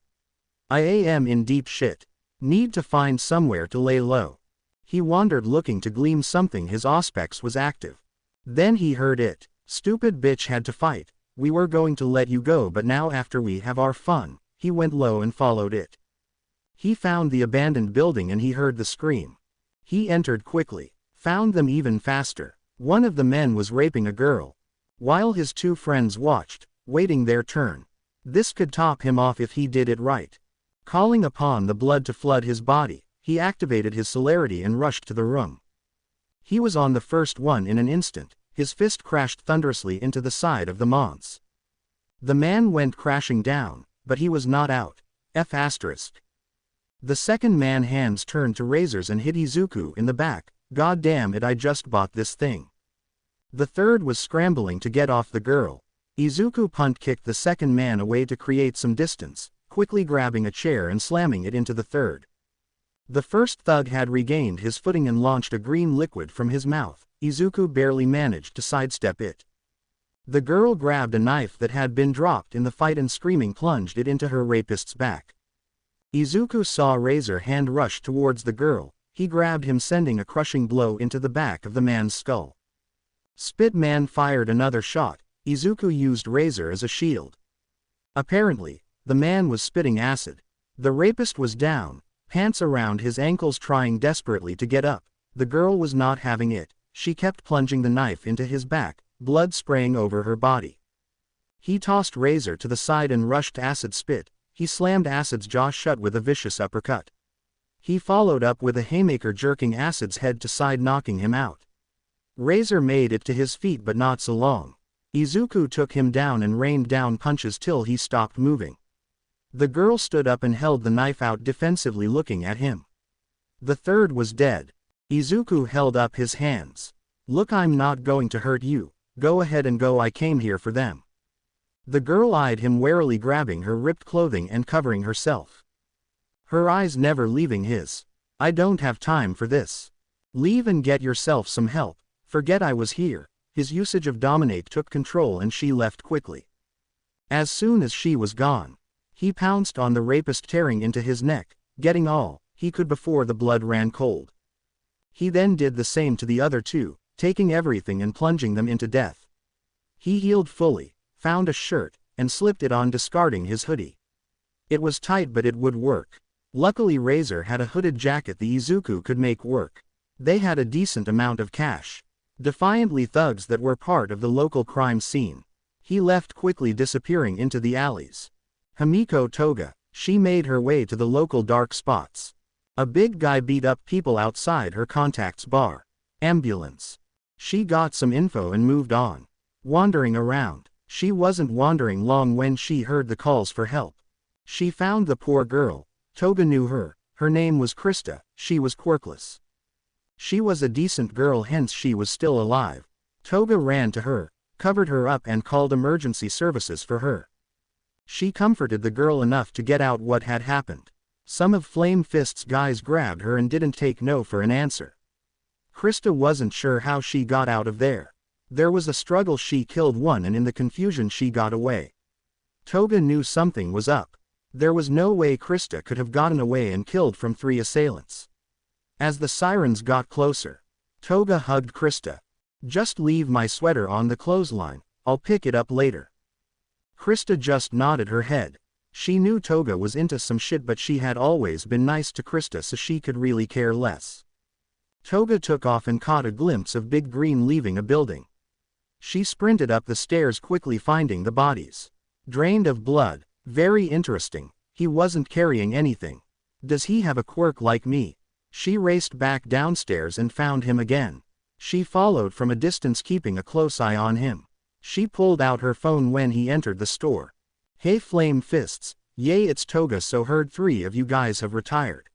I am in deep shit. Need to find somewhere to lay low. He wandered looking to glean something. His auspex was active. Then he heard it. Stupid bitch had to fight. We were going to let you go, but now after we have our fun. He went low and followed it. He found the abandoned building and he heard the scream. He entered quickly. Found them even faster. One of the men was raping a girl, while his 2 friends watched, waiting their turn. This could top him off if he did it right. Calling upon the blood to flood his body, he activated his celerity and rushed to the room. He was on the first one in an instant. His fist crashed thunderously into the side of the Mons. The man went crashing down, but he was not out. The second man hands turned to razors and hit Izuku in the back, God damn it, I just bought this thing. The third was scrambling to get off the girl. Izuku punt-kicked the second man away to create some distance, quickly grabbing a chair and slamming it into the third. The first thug had regained his footing and launched a green liquid from his mouth. Izuku barely managed to sidestep it. The girl grabbed a knife that had been dropped in the fight and screaming plunged it into her rapist's back. Izuku saw Razor Hand rush towards the girl. He grabbed him, sending a crushing blow into the back of the man's skull. Spit Man fired another shot. Izuku used Razor as a shield. Apparently, the man was spitting acid. The rapist was down, pants around his ankles, trying desperately to get up. The girl was not having it. She kept plunging the knife into his back, blood spraying over her body. He tossed Razor to the side and rushed Acid Spit. He slammed Acid's jaw shut with a vicious uppercut. He followed up with a haymaker, jerking Acid's head to side, knocking him out. Razor made it to his feet, but not so long. Izuku took him down and rained down punches till he stopped moving. The girl stood up and held the knife out defensively, looking at him. The third was dead. Izuku held up his hands. Look, I'm not going to hurt you. Go ahead and go, I came here for them. The girl eyed him warily, grabbing her ripped clothing and covering herself. Her eyes never leaving his. I don't have time for this. Leave and get yourself some help. Forget I was here. His usage of dominate took control and she left quickly. As soon as she was gone, he pounced on the rapist, tearing into his neck, getting all he could before the blood ran cold. He then did the same to the other two, taking everything and plunging them into death. He healed fully, found a shirt, and slipped it on, discarding his hoodie. It was tight, but it would work. Luckily Razor had a hooded jacket the Izuku could make work. They had a decent amount of cash. Defiantly thugs that were part of the local crime scene. He left quickly, disappearing into the alleys. Himiko Toga, she made her way to the local dark spots. A big guy beat up people outside her contact's bar. Ambulance. She got some info and moved on. Wandering around. She wasn't wandering long when she heard the calls for help. She found the poor girl. Toga knew her. Her name was Krista. She was quirkless. She was a decent girl, hence she was still alive. Toga ran to her, covered her up and called emergency services for her. She comforted the girl enough to get out what had happened. Some of Flame Fist's guys grabbed her and didn't take no for an answer. Krista wasn't sure how she got out of there. There was a struggle, she killed one and in the confusion she got away. Toga knew something was up. There was no way Krista could have gotten away and killed from 3 assailants. As the sirens got closer, Toga hugged Krista. Just leave my sweater on the clothesline, I'll pick it up later. Krista just nodded her head. She knew Toga was into some shit, but she had always been nice to Krista, so she could really care less. Toga took off and caught a glimpse of Big Green leaving a building. She sprinted up the stairs, quickly finding the bodies. Drained of blood. Very interesting. He wasn't carrying anything. Does he have a quirk like me? She raced back downstairs and found him again. She followed from a distance, keeping a close eye on him. She pulled out her phone when he entered the store. Hey Flame Fists, yay, it's Toga. So heard 3 of you guys have retired.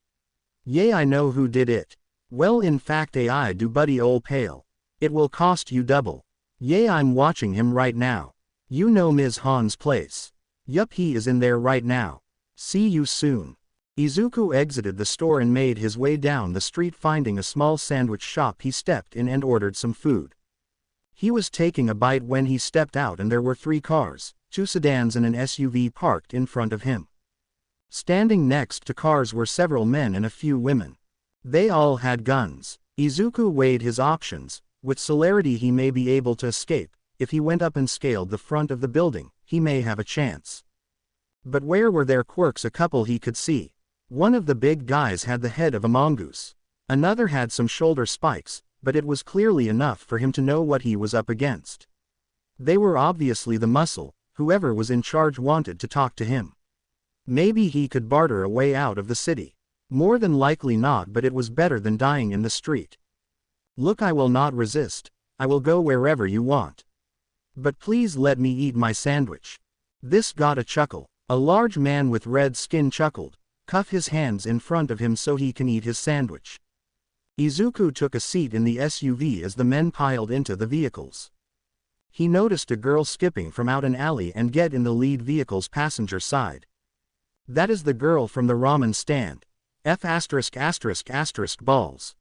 Yay, I know who did it. Well, in fact I do, buddy, ol' pale. It will cost you double. Yay, I'm watching him right now. You know Ms. Han's place. Yup, he is in there right now. See you soon. Izuku exited the store and made his way down the street, finding a small sandwich shop. He stepped in and ordered some food. He was taking a bite when he stepped out and there were 3 cars, 2 sedans and an SUV parked in front of him. Standing next to cars were several men and a few women. They all had guns. Izuku weighed his options. With celerity he may be able to escape. If he went up and scaled the front of the building, he may have a chance. But where were their quirks? A couple he could see. One of the big guys had the head of a mongoose. Another had some shoulder spikes, but it was clearly enough for him to know what he was up against. They were obviously the muscle. Whoever was in charge wanted to talk to him. Maybe he could barter a way out of the city. More than likely not, but it was better than dying in the street. Look, I will not resist. I will go wherever you want. But please let me eat my sandwich. This got a chuckle. A large man with red skin chuckled. Cuff his hands in front of him so he can eat his sandwich. Izuku took a seat in the SUV as the men piled into the vehicles. He noticed a girl skipping from out an alley and get in the lead vehicle's passenger side. That is the girl from the ramen stand. Balls.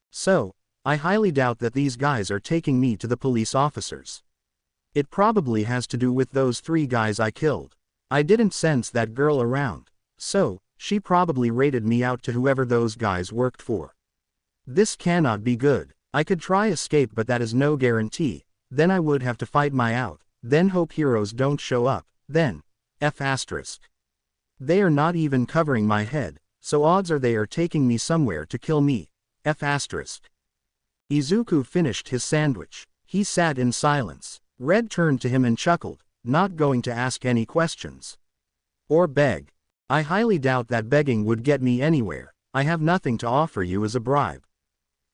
So, I highly doubt that these guys are taking me to the police officers. It probably has to do with those 3 guys I killed. I didn't sense that girl around. So, she probably rated me out to whoever those guys worked for. This cannot be good. I could try escape, but that is no guarantee. Then I would have to fight my out, then hope heroes don't show up, then They are not even covering my head, so odds are they are taking me somewhere to kill me. Izuku finished his sandwich. He sat in silence. Red turned to him and chuckled, not going to ask any questions. Or beg. I highly doubt that begging would get me anywhere. I have nothing to offer you as a bribe.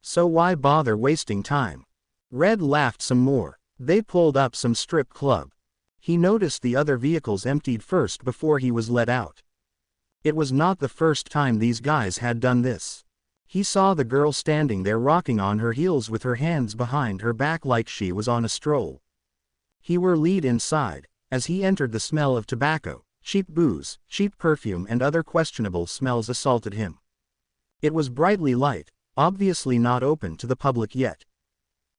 So why bother wasting time? Red laughed some more. They pulled up some strip club. He noticed the other vehicles emptied first before he was let out. It was not the first time these guys had done this. He saw the girl standing there rocking on her heels with her hands behind her back like she was on a stroll. He were lead inside. As he entered, the smell of tobacco, cheap booze, cheap perfume and other questionable smells assaulted him. It was brightly light, obviously not open to the public yet.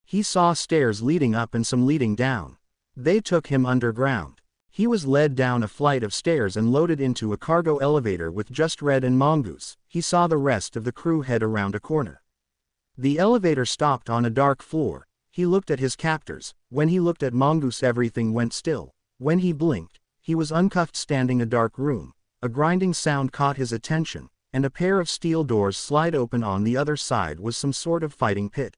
He saw stairs leading up and some leading down. They took him underground. He was led down a flight of stairs and loaded into a cargo elevator with just Red and Mongoose. He saw the rest of the crew head around a corner. The elevator stopped on a dark floor. He looked at his captors. When he looked at Mongoose, everything went still. When he blinked, he was uncuffed, standing in a dark room. A grinding sound caught his attention, and a pair of steel doors slide open. On the other side was some sort of fighting pit.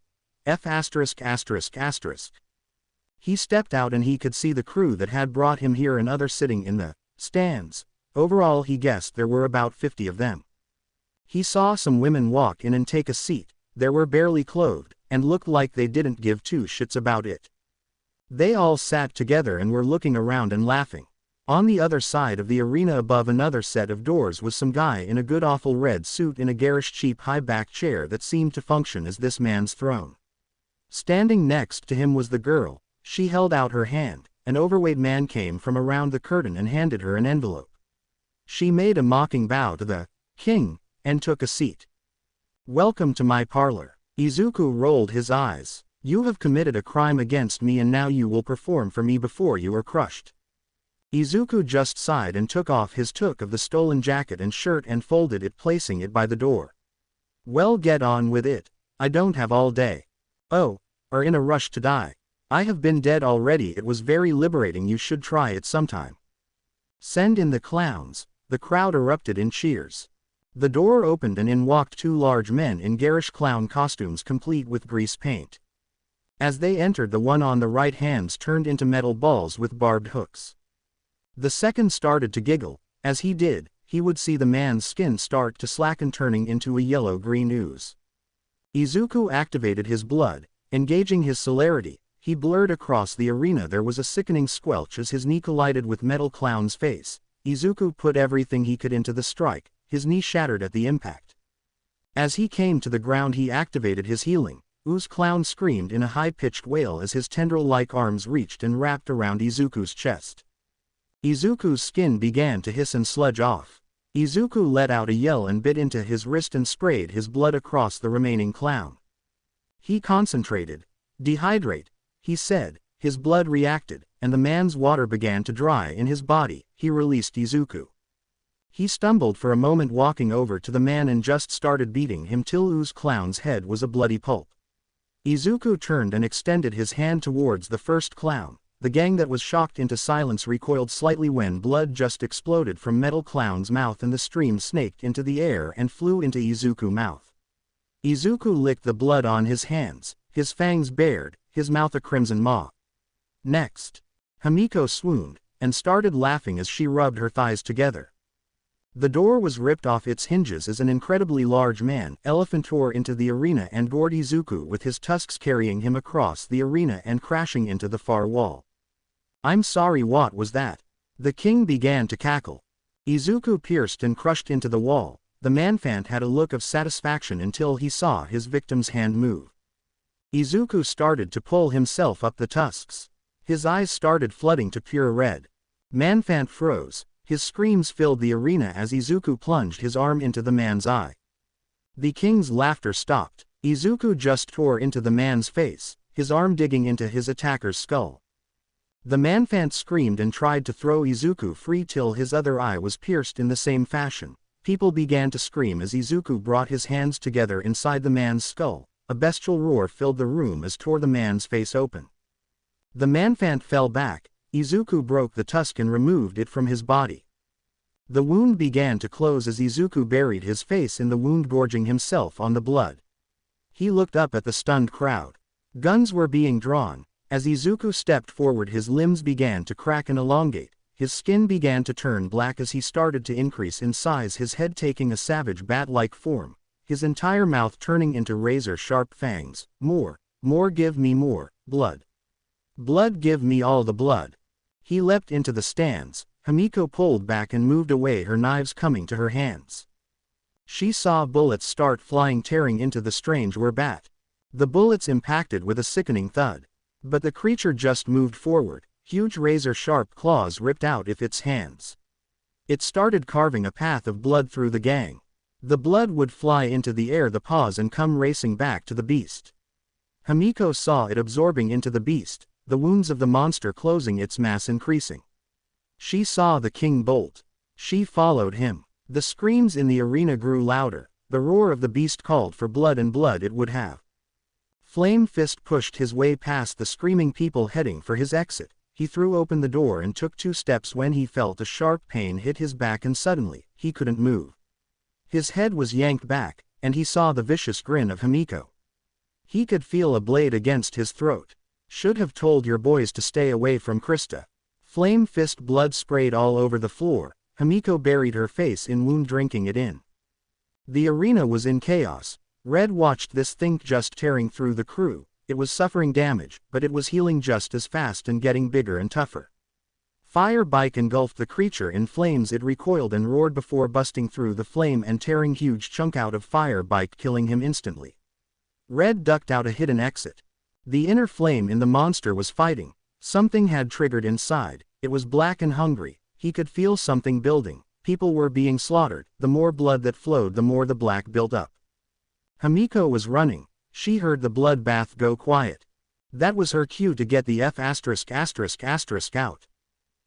He stepped out and he could see the crew that had brought him here and others sitting in the stands. Overall, he guessed there were about 50 of them. He saw some women walk in and take a seat. They were barely clothed, and looked like they didn't give 2 shits about it. They all sat together and were looking around and laughing. On the other side of the arena, above another set of doors, was some guy in a good awful red suit in a garish cheap high-back chair that seemed to function as this man's throne. Standing next to him was the girl. She held out her hand. An overweight man came from around the curtain and handed her an envelope. She made a mocking bow to the king, and took a seat. "Welcome to my parlor." Izuku rolled his eyes. "You have committed a crime against me and now you will perform for me before you are crushed." Izuku just sighed and took off his took of the stolen jacket and shirt and folded it, placing it by the door. "Well, get on with it. I don't have all day. Oh, are in a rush to die. I have been dead already. It was very liberating. You should try it sometime. Send in the clowns." The crowd erupted in cheers. The door opened and in walked 2 large men in garish clown costumes complete with grease paint. As they entered, the one on the right hands turned into metal balls with barbed hooks. The second started to giggle. As he did, he would see the man's skin start to slacken, turning into a yellow-green ooze. Izuku activated his blood, engaging his celerity. He blurred across the arena. There was a sickening squelch as his knee collided with metal clown's face. Izuku put everything he could into the strike. His knee shattered at the impact. As he came to the ground, he activated his healing. Ooze Clown screamed in a high-pitched wail as his tendril-like arms reached and wrapped around Izuku's chest. Izuku's skin began to hiss and sludge off. Izuku let out a yell and bit into his wrist and sprayed his blood across the remaining clown. He concentrated. "Dehydrate," he said. His blood reacted, and the man's water began to dry in his body. He released Izuku. He stumbled for a moment, walking over to the man and just started beating him till Ooze Clown's head was a bloody pulp. Izuku turned and extended his hand towards the first clown. The gang that was shocked into silence recoiled slightly when blood just exploded from Metal Clown's mouth and the stream snaked into the air and flew into Izuku's mouth. Izuku licked the blood on his hands, his fangs bared, his mouth a crimson maw. Next, Himiko swooned, and started laughing as she rubbed her thighs together. The door was ripped off its hinges as an incredibly large man, elephant, tore into the arena and gored Izuku with his tusks, carrying him across the arena and crashing into the far wall. "I'm sorry, what was that?" The king began to cackle. Izuku pierced and crushed into the wall. The manfant had a look of satisfaction until he saw his victim's hand move. Izuku started to pull himself up the tusks. His eyes started flooding to pure red. Manfant froze. His screams filled the arena as Izuku plunged his arm into the man's eye. The king's laughter stopped. Izuku just tore into the man's face, his arm digging into his attacker's skull. The manfant screamed and tried to throw Izuku free till his other eye was pierced in the same fashion. People began to scream as Izuku brought his hands together inside the man's skull. A bestial roar filled the room as tore the man's face open. The manfant fell back. Izuku broke the tusk and removed it from his body. The wound began to close as Izuku buried his face in the wound, gorging himself on the blood. He looked up at the stunned crowd. Guns were being drawn. As Izuku stepped forward, his limbs began to crack and elongate. His skin began to turn black as he started to increase in size, his head taking a savage bat-like form, his entire mouth turning into razor-sharp fangs. More, give me more, blood. Blood, give me all the blood. He leapt into the stands. Himiko pulled back and moved away, her knives coming to her hands. She saw bullets start flying, tearing into the strange bat. The bullets impacted with a sickening thud. But the creature just moved forward. Huge razor-sharp claws ripped out of its hands. It started carving a path of blood through the gang. The blood would fly into the air, the paws, and come racing back to the beast. Himiko saw it absorbing into the beast, the wounds of the monster closing, its mass increasing. She saw the king bolt. She followed him. The screams in the arena grew louder. The roar of the beast called for blood, and blood it would have. Flame Fist pushed his way past the screaming people heading for his exit. He threw open the door and took 2 steps when he felt a sharp pain hit his back, and suddenly, he couldn't move. His head was yanked back, and he saw the vicious grin of Himiko. He could feel a blade against his throat. Should have told your boys to stay away from Krista. Flame Fist blood sprayed all over the floor. Himiko buried her face in wound, drinking it in. The arena was in chaos. Red watched this thing just tearing through the crew. It was suffering damage, but it was healing just as fast and getting bigger and tougher. Fire Bike engulfed the creature in flames. It recoiled and roared before busting through the flame and tearing huge chunk out of Fire Bike, killing him instantly. Red ducked out a hidden exit. The inner flame in the monster was fighting. Something had triggered inside. It was black and hungry. He could feel something building. People were being slaughtered. The more blood that flowed, the more the black built up. Himiko was running. She heard the bloodbath go quiet. That was her cue to get the F*** out.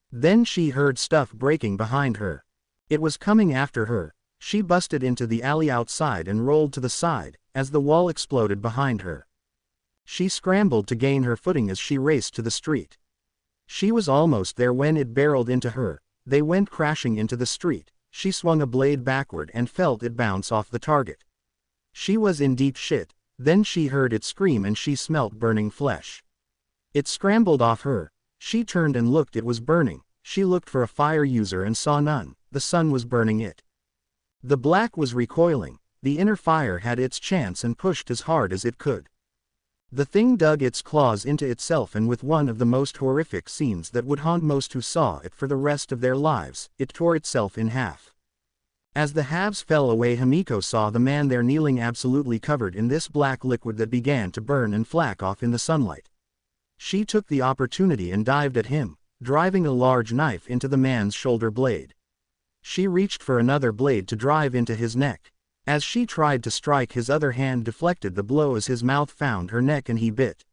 Then she heard stuff breaking behind her. It was coming after her. She busted into the alley outside and rolled to the side, as the wall exploded behind her. She scrambled to gain her footing as she raced to the street. She was almost there when it barreled into her. They went crashing into the street. She swung a blade backward and felt it bounce off the target. She was in deep shit. Then she heard it scream and she smelt burning flesh. It scrambled off her. She turned and looked. It was burning. She looked for a fire user and saw none. The sun was burning it. The black was recoiling. The inner fire had its chance and pushed as hard as it could. The thing dug its claws into itself, and with one of the most horrific scenes that would haunt most who saw it for the rest of their lives, it tore itself in half. As the halves fell away, Himiko saw the man there kneeling, absolutely covered in this black liquid that began to burn and flack off in the sunlight. She took the opportunity and dived at him, driving a large knife into the man's shoulder blade. She reached for another blade to drive into his neck. As she tried to strike, his other hand deflected the blow as his mouth found her neck and he bit.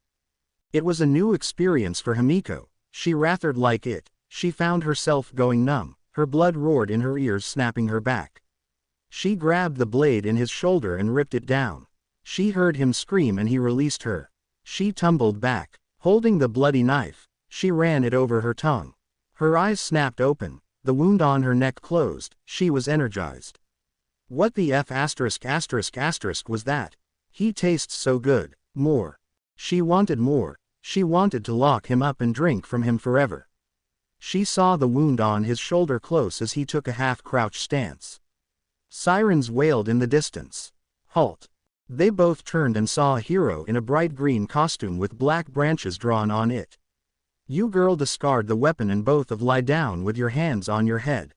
It was a new experience for Himiko. She writhed like it. She found herself going numb. Her blood roared in her ears, snapping her back. She grabbed the blade in his shoulder and ripped it down. She heard him scream and he released her. She tumbled back. Holding the bloody knife, she ran it over her tongue. Her eyes snapped open. The wound on her neck closed. She was energized. What the F*** was that? He tastes so good. More. She wanted more. She wanted to lock him up and drink from him forever. She saw the wound on his shoulder close as he took a half-crouch stance. Sirens wailed in the distance. Halt. They both turned and saw a hero in a bright green costume with black branches drawn on it. You girl, discard the weapon and both of lie down with your hands on your head.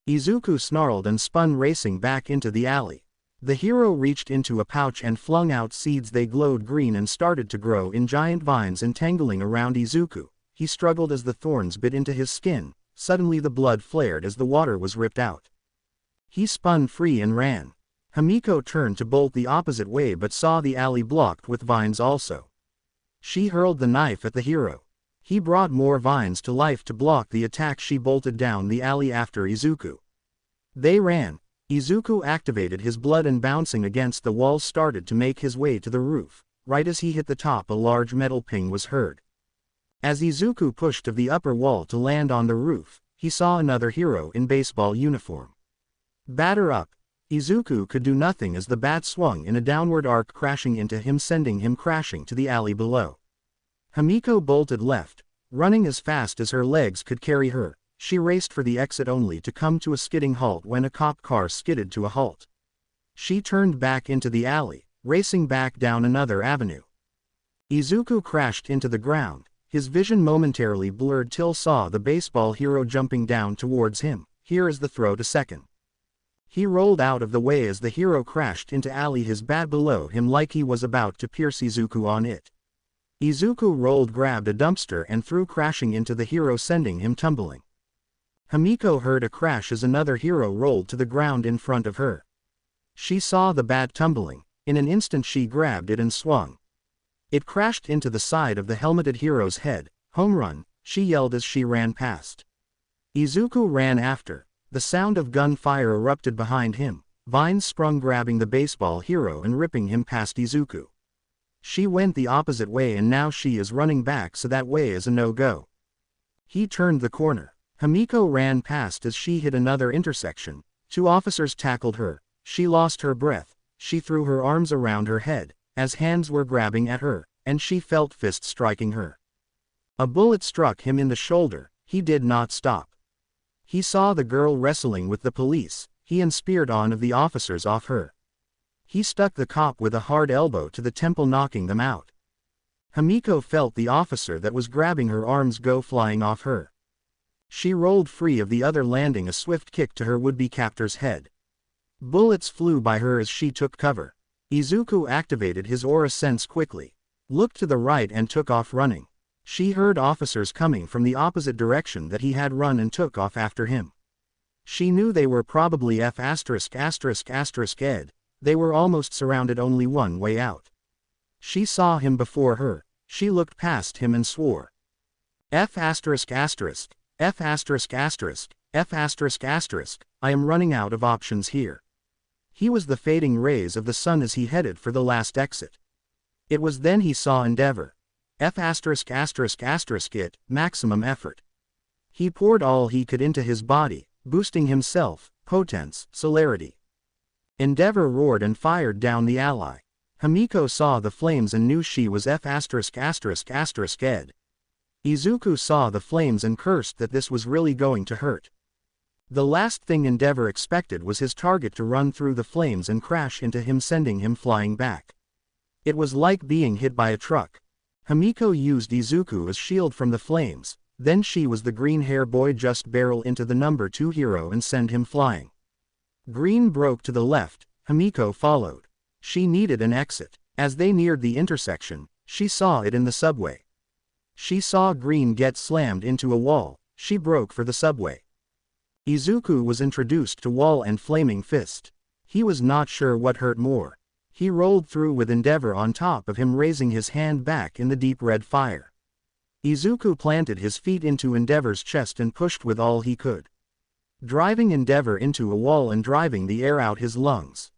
Izuku snarled and spun racing back into the alley. The hero reached into a pouch and flung out seeds. They glowed green and started to grow in giant vines entangling around Izuku. He struggled as the thorns bit into his skin. Suddenly the blood flared as the water was ripped out. He spun free and ran. Himiko turned to bolt the opposite way but saw the alley blocked with vines also. She hurled the knife at the hero. He brought more vines to life to block the attack. She bolted down the alley after Izuku. They ran. Izuku activated his blood and bouncing against the walls started to make his way to the roof. Right as he hit the top, a large metal ping was heard. As Izuku pushed to the upper wall to land on the roof, he saw another hero in baseball uniform. Batter up! Izuku could do nothing as the bat swung in a downward arc, crashing into him, sending him crashing to the alley below. Himiko bolted left, running as fast as her legs could carry her. She raced for the exit only to come to a skidding halt when a cop car skidded to a halt. She turned back into the alley, racing back down another avenue. Izuku crashed into the ground, his vision momentarily blurred till saw the baseball hero jumping down towards him. Here is the throw to second. He rolled out of the way as the hero crashed into alley, his bat below him like he was about to pierce Izuku on it. Izuku rolled, grabbed a dumpster and threw crashing into the hero, sending him tumbling. Himiko heard a crash as another hero rolled to the ground in front of her. She saw the bat tumbling. In an instant she grabbed it and swung. It crashed into the side of the helmeted hero's head. Home run, she yelled as she ran past. Izuku ran after. The sound of gunfire erupted behind him. Vines sprung, grabbing the baseball hero and ripping him past Izuku. She went the opposite way and now she is running back, so that way is a no-go. He turned the corner. Himiko ran past as she hit another intersection. Two officers tackled her. She lost her breath. She threw her arms around her head, as hands were grabbing at her, and she felt fists striking her. A bullet struck him in the shoulder. He did not stop. He saw the girl wrestling with the police. He speared one of the officers off her. He stuck the cop with a hard elbow to the temple, knocking them out. Himiko felt the officer that was grabbing her arms go flying off her. She rolled free of the other, landing a swift kick to her would-be captor's head. Bullets flew by her as she took cover. Izuku activated his aura sense quickly, looked to the right and took off running. She heard officers coming from the opposite direction that he had run and took off after him. She knew they were probably Ed. They were almost surrounded, only one way out. She saw him before her. She looked past him and swore. F***, I am running out of options here. He was the fading rays of the sun as he headed for the last exit. It was then he saw Endeavor. It, maximum effort. He poured all he could into his body, boosting himself, potence, celerity. Endeavor roared and fired down the ally. Himiko saw the flames and knew she was Ed. Izuku saw the flames and cursed that this was really going to hurt. The last thing Endeavor expected was his target to run through the flames and crash into him, sending him flying back. It was like being hit by a truck. Himiko used Izuku as shield from the flames, then she was the green hair boy, just barrel into the number 2 hero and send him flying. Green broke to the left, Himiko followed. She needed an exit. As they neared the intersection, she saw it in the subway. She saw Green get slammed into a wall. She broke for the subway. Izuku was introduced to Wall and Flaming Fist. He was not sure what hurt more. He rolled through with Endeavor on top of him, raising his hand back in the deep red fire. Izuku planted his feet into Endeavor's chest and pushed with all he could, driving Endeavor into a wall and driving the air out his lungs.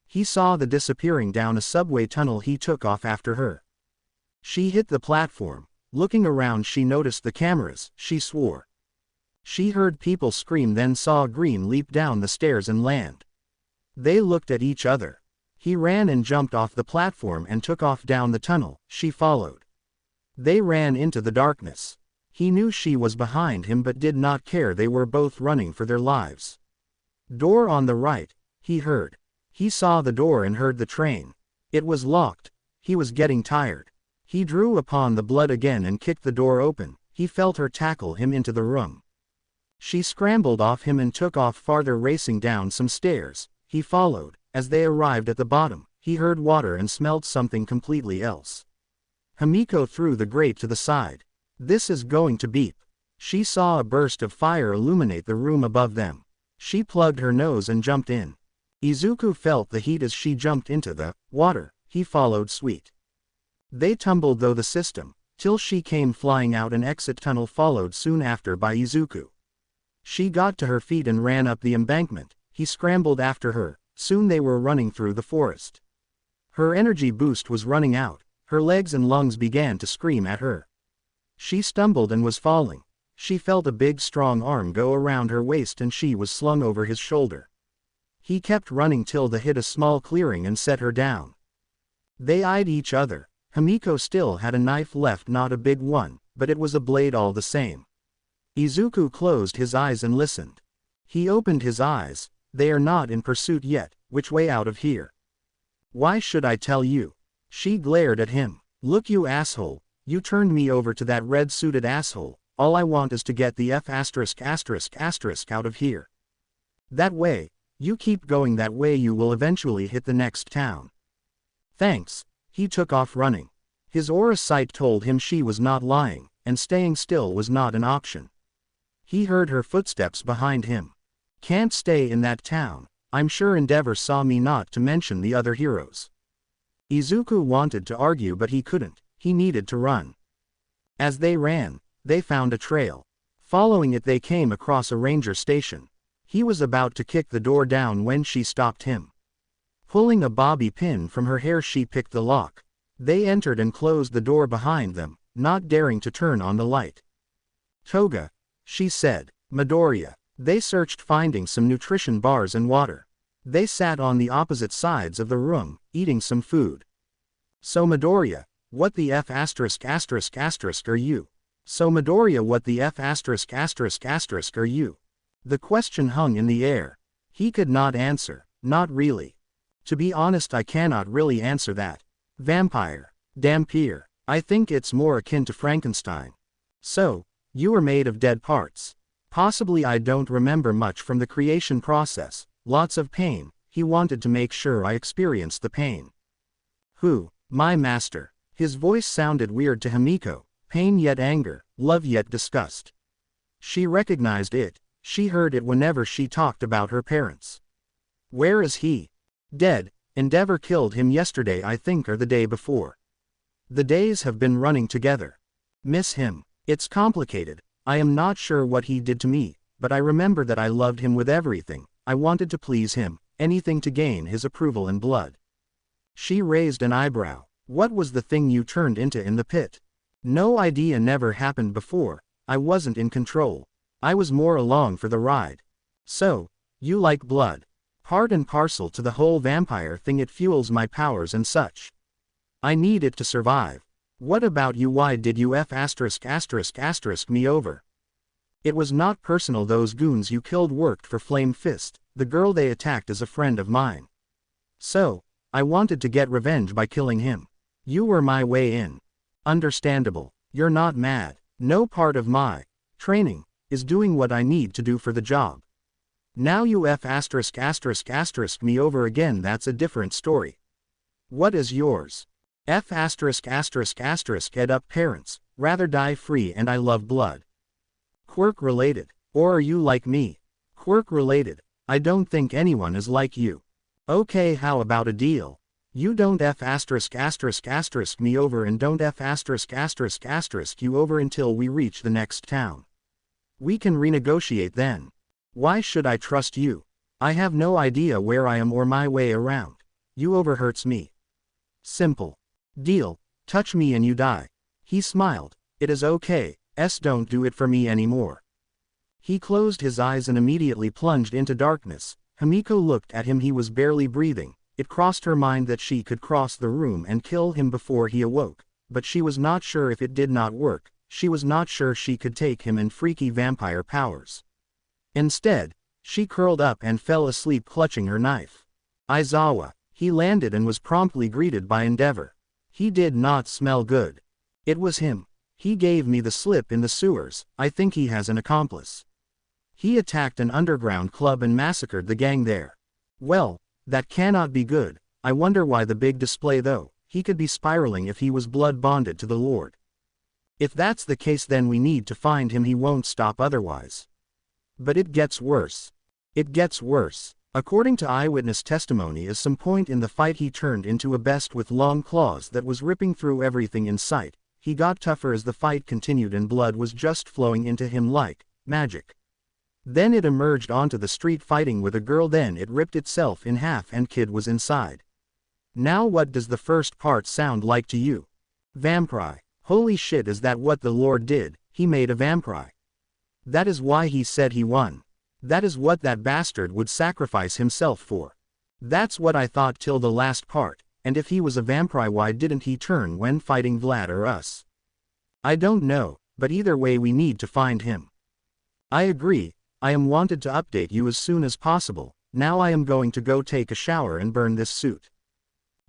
He saw the disappearing down a subway tunnel. He took off after her. She hit the platform. Looking around, she noticed the cameras. She swore. She heard people scream, then saw Green leap down the stairs and land. They looked at each other. He ran and jumped off the platform and took off down the tunnel. She followed. They ran into the darkness. He knew she was behind him but did not care. They were both running for their lives. Door on the right, he heard. He saw the door and heard the train. It was locked. He was getting tired. He drew upon the blood again and kicked the door open. He felt her tackle him into the room. She scrambled off him and took off farther, racing down some stairs. He followed. As they arrived at the bottom, he heard water and smelled something completely else. Himiko threw the grate to the side. This is going to beep. She saw a burst of fire illuminate the room above them. She plugged her nose and jumped in. Izuku felt the heat as she jumped into the water. He followed suit. They tumbled through the system, till she came flying out. An exit tunnel followed soon after by Izuku. She got to her feet and ran up the embankment. He scrambled after her. Soon they were running through the forest. Her energy boost was running out. Her legs and lungs began to scream at her. She stumbled and was falling. She felt a big strong arm go around her waist and she was slung over his shoulder. He kept running till they hit a small clearing and set her down. They eyed each other. Himiko still had a knife left, not a big one, but it was a blade all the same. Izuku closed his eyes and listened. He opened his eyes. They are not in pursuit yet. Which way out of here? Why should I tell you? She glared at him. Look, you asshole, you turned me over to that red-suited asshole. All I want is to get the F*** out of here. That way. You keep going that way, you will eventually hit the next town. Thanks. He took off running. His aura sight told him she was not lying, and staying still was not an option. He heard her footsteps behind him. Can't stay in that town. I'm sure Endeavor saw me, not to mention the other heroes. Izuku wanted to argue but he couldn't. He needed to run. As they ran, they found a trail. Following it, they came across a ranger station. He was about to kick the door down when she stopped him. Pulling a bobby pin from her hair, she picked the lock. They entered and closed the door behind them, not daring to turn on the light. Toga, she said. Midoriya. They searched, finding some nutrition bars and water. They sat on the opposite sides of the room, eating some food. So Midoriya, what the F*** are you? So Midoriya, what the F*** are you? The question hung in the air. He could not answer. Not really. To be honest, I cannot really answer that. Vampire. Dampier. I think it's more akin to Frankenstein. So, you are made of dead parts. Possibly. I don't remember much from the creation process. Lots of pain. He wanted to make sure I experienced the pain. Who? My master. His voice sounded weird to Himiko. Pain yet anger, love yet disgust. She recognized it. She heard it whenever she talked about her parents. Where is he? Dead. Endeavor killed him yesterday, I think, or the day before. The days have been running together. Miss him. It's complicated. I am not sure what he did to me, but I remember that I loved him with everything. I wanted to please him, anything to gain his approval and blood. She raised an eyebrow. What was the thing you turned into in the pit? No idea, never happened before. I wasn't in control. I was more along for the ride. So, you like blood? Part and parcel to the whole vampire thing, it fuels my powers and such. I need it to survive. What about you? Why did you F*** me over? It was not personal. Those goons you killed worked for Flame Fist. The girl they attacked is a friend of mine. So, I wanted to get revenge by killing him. You were my way in. Understandable. You're not mad. No part of my training is doing what I need to do for the job. Now you F*** me over again. That's a different story. What is yours? F*** head up parents, rather die free, and I love blood. Quirk related. Or are you like me? Quirk related. I don't think anyone is like you. Okay, how about a deal? You don't F*** me over and don't F*** you over until we reach the next town. We can renegotiate then. Why should I trust you? I have no idea where I am or my way around. You overhurts me. Simple. Deal. Touch me and you die. He smiled. It is okay. Don't do it for me anymore. He closed his eyes and immediately plunged into darkness. Himiko looked at him. He was barely breathing. It crossed her mind that she could cross the room and kill him before he awoke, but she was not sure if it did not work. She was not sure she could take him and freaky vampire powers. Instead, she curled up and fell asleep, clutching her knife. Aizawa. He landed and was promptly greeted by Endeavor. He did not smell good. It was him. He gave me the slip in the sewers. I think he has an accomplice. He attacked an underground club and massacred the gang there. Well, that cannot be good. I wonder why the big display though. He could be spiraling if he was blood bonded to the Lord. If that's the case, then we need to find him. He won't stop otherwise. But it gets worse. It gets worse. According to eyewitness testimony, at some point in the fight he turned into a beast with long claws that was ripping through everything in sight. He got tougher as the fight continued and blood was just flowing into him like magic. Then it emerged onto the street fighting with a girl, then it ripped itself in half and kid was inside. Now what does the first part sound like to you? Vampire. Holy shit, is that what the Lord did? He made a vampire. That is why he said he won. That is what that bastard would sacrifice himself for. That's what I thought till the last part. And if he was a vampire, why didn't he turn when fighting Vlad or us? I don't know, but either way we need to find him. I agree. I am wanted to update you as soon as possible. Now I am going to go take a shower and burn this suit.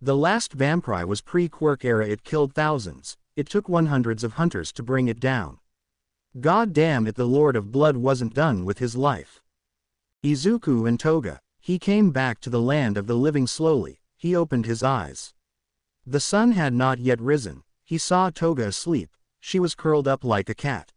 The last vampire was pre-quirk era. It killed thousands. It took hundreds of hunters to bring it down. God damn it, the Lord of Blood wasn't done with his life. Izuku and Toga. He came back to the land of the living slowly. He opened his eyes. The sun had not yet risen. He saw Toga asleep. She was curled up like a cat.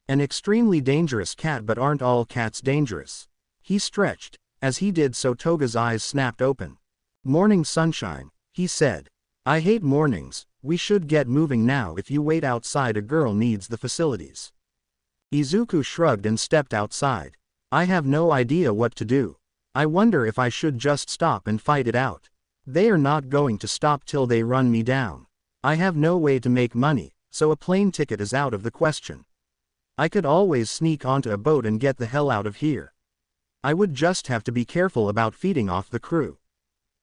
An extremely dangerous cat, but aren't all cats dangerous? He stretched. As he did so, Toga's eyes snapped open. Morning sunshine, he said. I hate mornings. We should get moving now. If you wait outside, a girl needs the facilities. Izuku shrugged and stepped outside. I have no idea what to do. I wonder if I should just stop and fight it out. They are not going to stop till they run me down. I have no way to make money, so a plane ticket is out of the question. I could always sneak onto a boat and get the hell out of here. I would just have to be careful about feeding off the crew.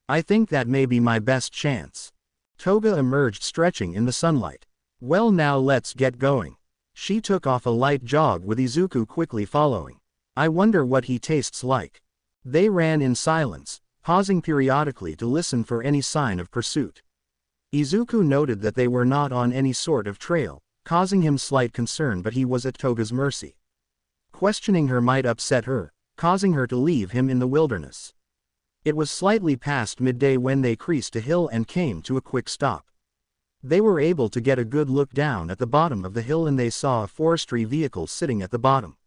I think that may be my best chance. Toga emerged stretching in the sunlight. Well, now let's get going. She took off a light jog with Izuku quickly following. I wonder what he tastes like. They ran in silence, pausing periodically to listen for any sign of pursuit. Izuku noted that they were not on any sort of trail, causing him slight concern, but he was at Toga's mercy. Questioning her might upset her, causing her to leave him in the wilderness. It was slightly past midday when they creased a hill and came to a quick stop. They were able to get a good look down at the bottom of the hill and they saw a forestry vehicle sitting at the bottom.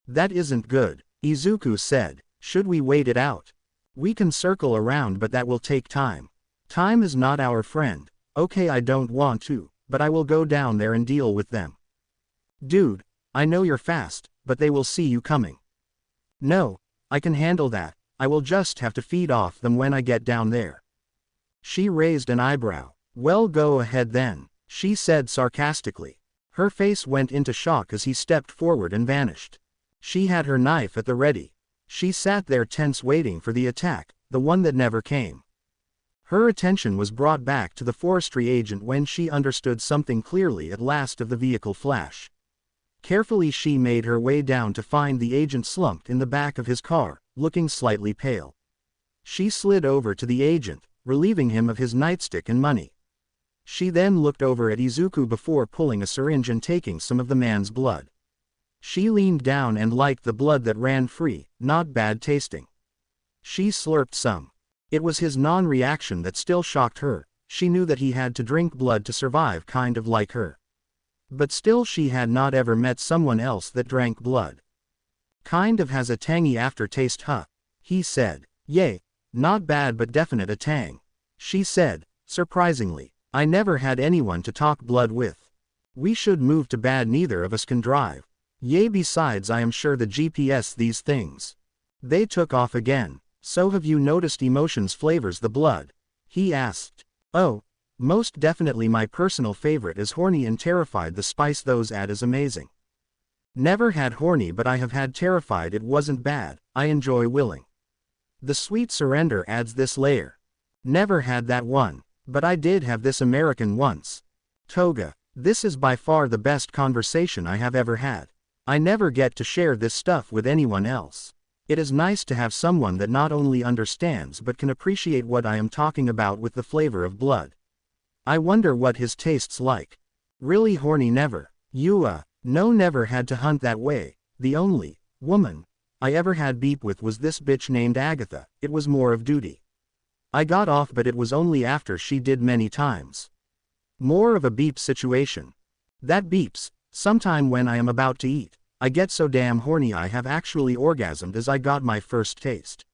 That isn't good, Izuku said. Should we wait it out? We can circle around, but that will take time. Time is not our friend. Okay, I don't want to, but I will go down there and deal with them. Dude, I know you're fast, but they will see you coming. No, I can handle that. I will just have to feed off them when I get down there. She raised an eyebrow. Well, go ahead then, she said sarcastically. Her face went into shock as he stepped forward and vanished. She had her knife at the ready. She sat there tense, waiting for the attack, the one that never came. Her attention was brought back to the forestry agent when she understood something clearly at last of the vehicle flash. Carefully she made her way down to find the agent slumped in the back of his car, looking slightly pale. She slid over to the agent, relieving him of his nightstick and money. She then looked over at Izuku before pulling a syringe and taking some of the man's blood. She leaned down and liked the blood that ran free, not bad tasting. She slurped some. It was his non-reaction that still shocked her. She knew that he had to drink blood to survive, kind of like her. But still, she had not ever met someone else that drank blood. Kind of has a tangy aftertaste, huh? He said. Yay. Not bad, but definite a tang. She said, surprisingly. I never had anyone to talk blood with. We should move to bed, neither of us can drive. Yay, besides I am sure the GPS these things. They took off again. So have you noticed emotions flavors the blood? He asked. Oh, most definitely. My personal favorite is horny and terrified. The spice those add is amazing. Never had horny, but I have had terrified. It wasn't bad. I enjoy willing. The sweet surrender adds this layer. Never had that one. But I did have this American once. Toga, this is by far the best conversation I have ever had. I never get to share this stuff with anyone else. It is nice to have someone that not only understands but can appreciate what I am talking about with the flavor of blood. I wonder what his tastes like. Really horny? Never. You, no, never had to hunt that way. The only Woman I ever had beef with was this bitch named Agatha. It was more of duty. I got off, but it was only after she did many times. More of a beep situation. That beeps. Sometime when I am about to eat, I get so damn horny I have actually orgasmed as I got my first taste.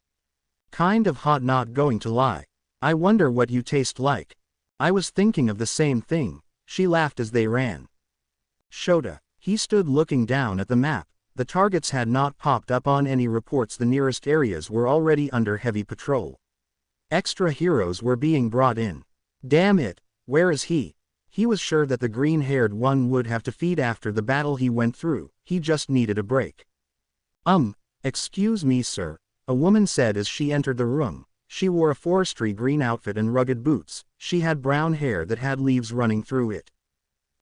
Kind of hot, not going to lie. I wonder what you taste like. I was thinking of the same thing, she laughed as they ran. Shota. He stood looking down at the map. The targets had not popped up on any reports. The nearest areas were already under heavy patrol. Extra heroes were being brought in. Damn it, where is he? He was sure that the green-haired one would have to feed after the battle he went through. He just needed a break. Excuse me, sir, a woman said as she entered the room. She wore a forestry green outfit and rugged boots. She had brown hair that had leaves running through it.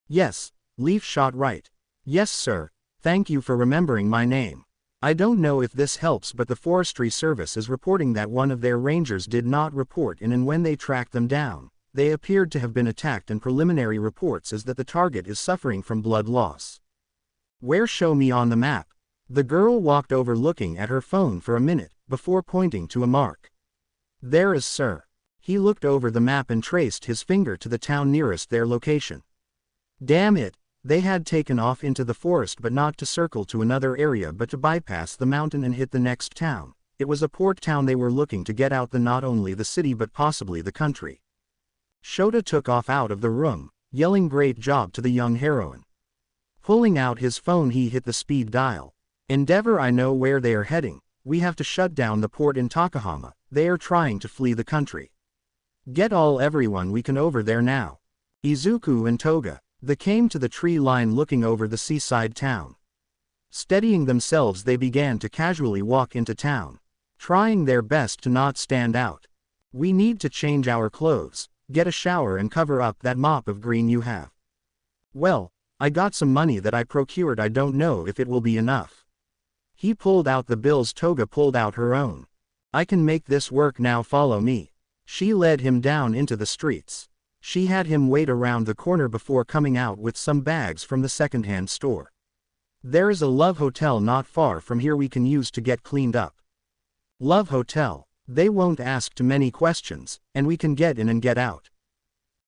Yes, Leaf shot right. Yes, sir. Thank you for remembering my name. I don't know if this helps, but the Forestry Service is reporting that one of their rangers did not report in, and when they tracked them down, they appeared to have been attacked, and preliminary reports is that the target is suffering from blood loss. Where? Show me on the map. The girl walked over, looking at her phone for a minute, before pointing to a mark. There is, sir. He looked over the map and traced his finger to the town nearest their location. Damn it. They had taken off into the forest, but not to circle to another area, but to bypass the mountain and hit the next town. It was a port town they were looking to get out, not only the city but possibly the country. Shota took off out of the room, yelling great job to the young heroine. Pulling out his phone, he hit the speed dial. Endeavor, I know where they are heading. We have to shut down the port in Takahama. They are trying to flee the country. Get everyone we can over there now. Izuku and Toga. They came to the tree line looking over the seaside town. Steadying themselves, they began to casually walk into town, trying their best to not stand out. We need to change our clothes, get a shower and cover up that mop of green you have. Well, I got some money that I procured. I don't know if it will be enough. He pulled out the bills. Toga pulled out her own. I can make this work now, follow me. She led him down into the streets. She had him wait around the corner before coming out with some bags from the second-hand store. There is a Love Hotel not far from here we can use to get cleaned up. Love Hotel. They won't ask too many questions, and we can get in and get out.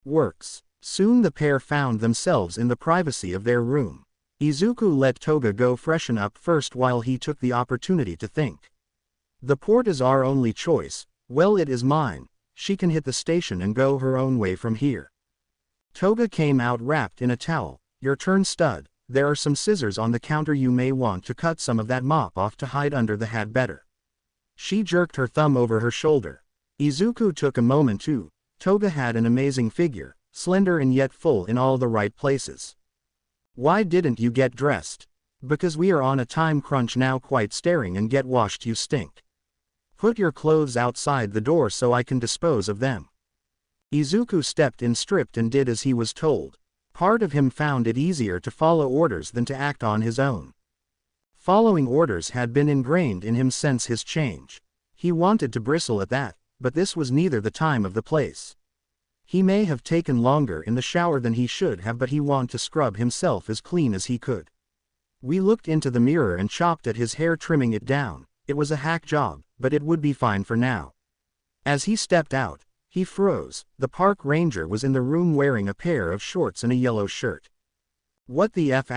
Works. Soon the pair found themselves in the privacy of their room. Izuku let Toga go freshen up first while he took the opportunity to think. The port is our only choice. Well, it is mine. She can hit the station and go her own way from here. Toga came out wrapped in a towel. Your turn, stud. There are some scissors on the counter. You may want to cut some of that mop off to hide under the hat better. She jerked her thumb over her shoulder. Izuku took a moment too. Toga had an amazing figure, slender and yet full in all the right places. Why didn't you get dressed? Because we are on a time crunch now. Quite staring and get washed, you stink. Put your clothes outside the door so I can dispose of them. Izuku stepped in, stripped, and did as he was told. Part of him found it easier to follow orders than to act on his own. Following orders had been ingrained in him since his change. He wanted to bristle at that, but this was neither the time or the place. He may have taken longer in the shower than he should have, but he wanted to scrub himself as clean as he could. We looked into the mirror and chopped at his hair, trimming it down. It was a hack job, but it would be fine for now. As he stepped out, he froze. The park ranger was in the room wearing a pair of shorts and a yellow shirt. What the F***?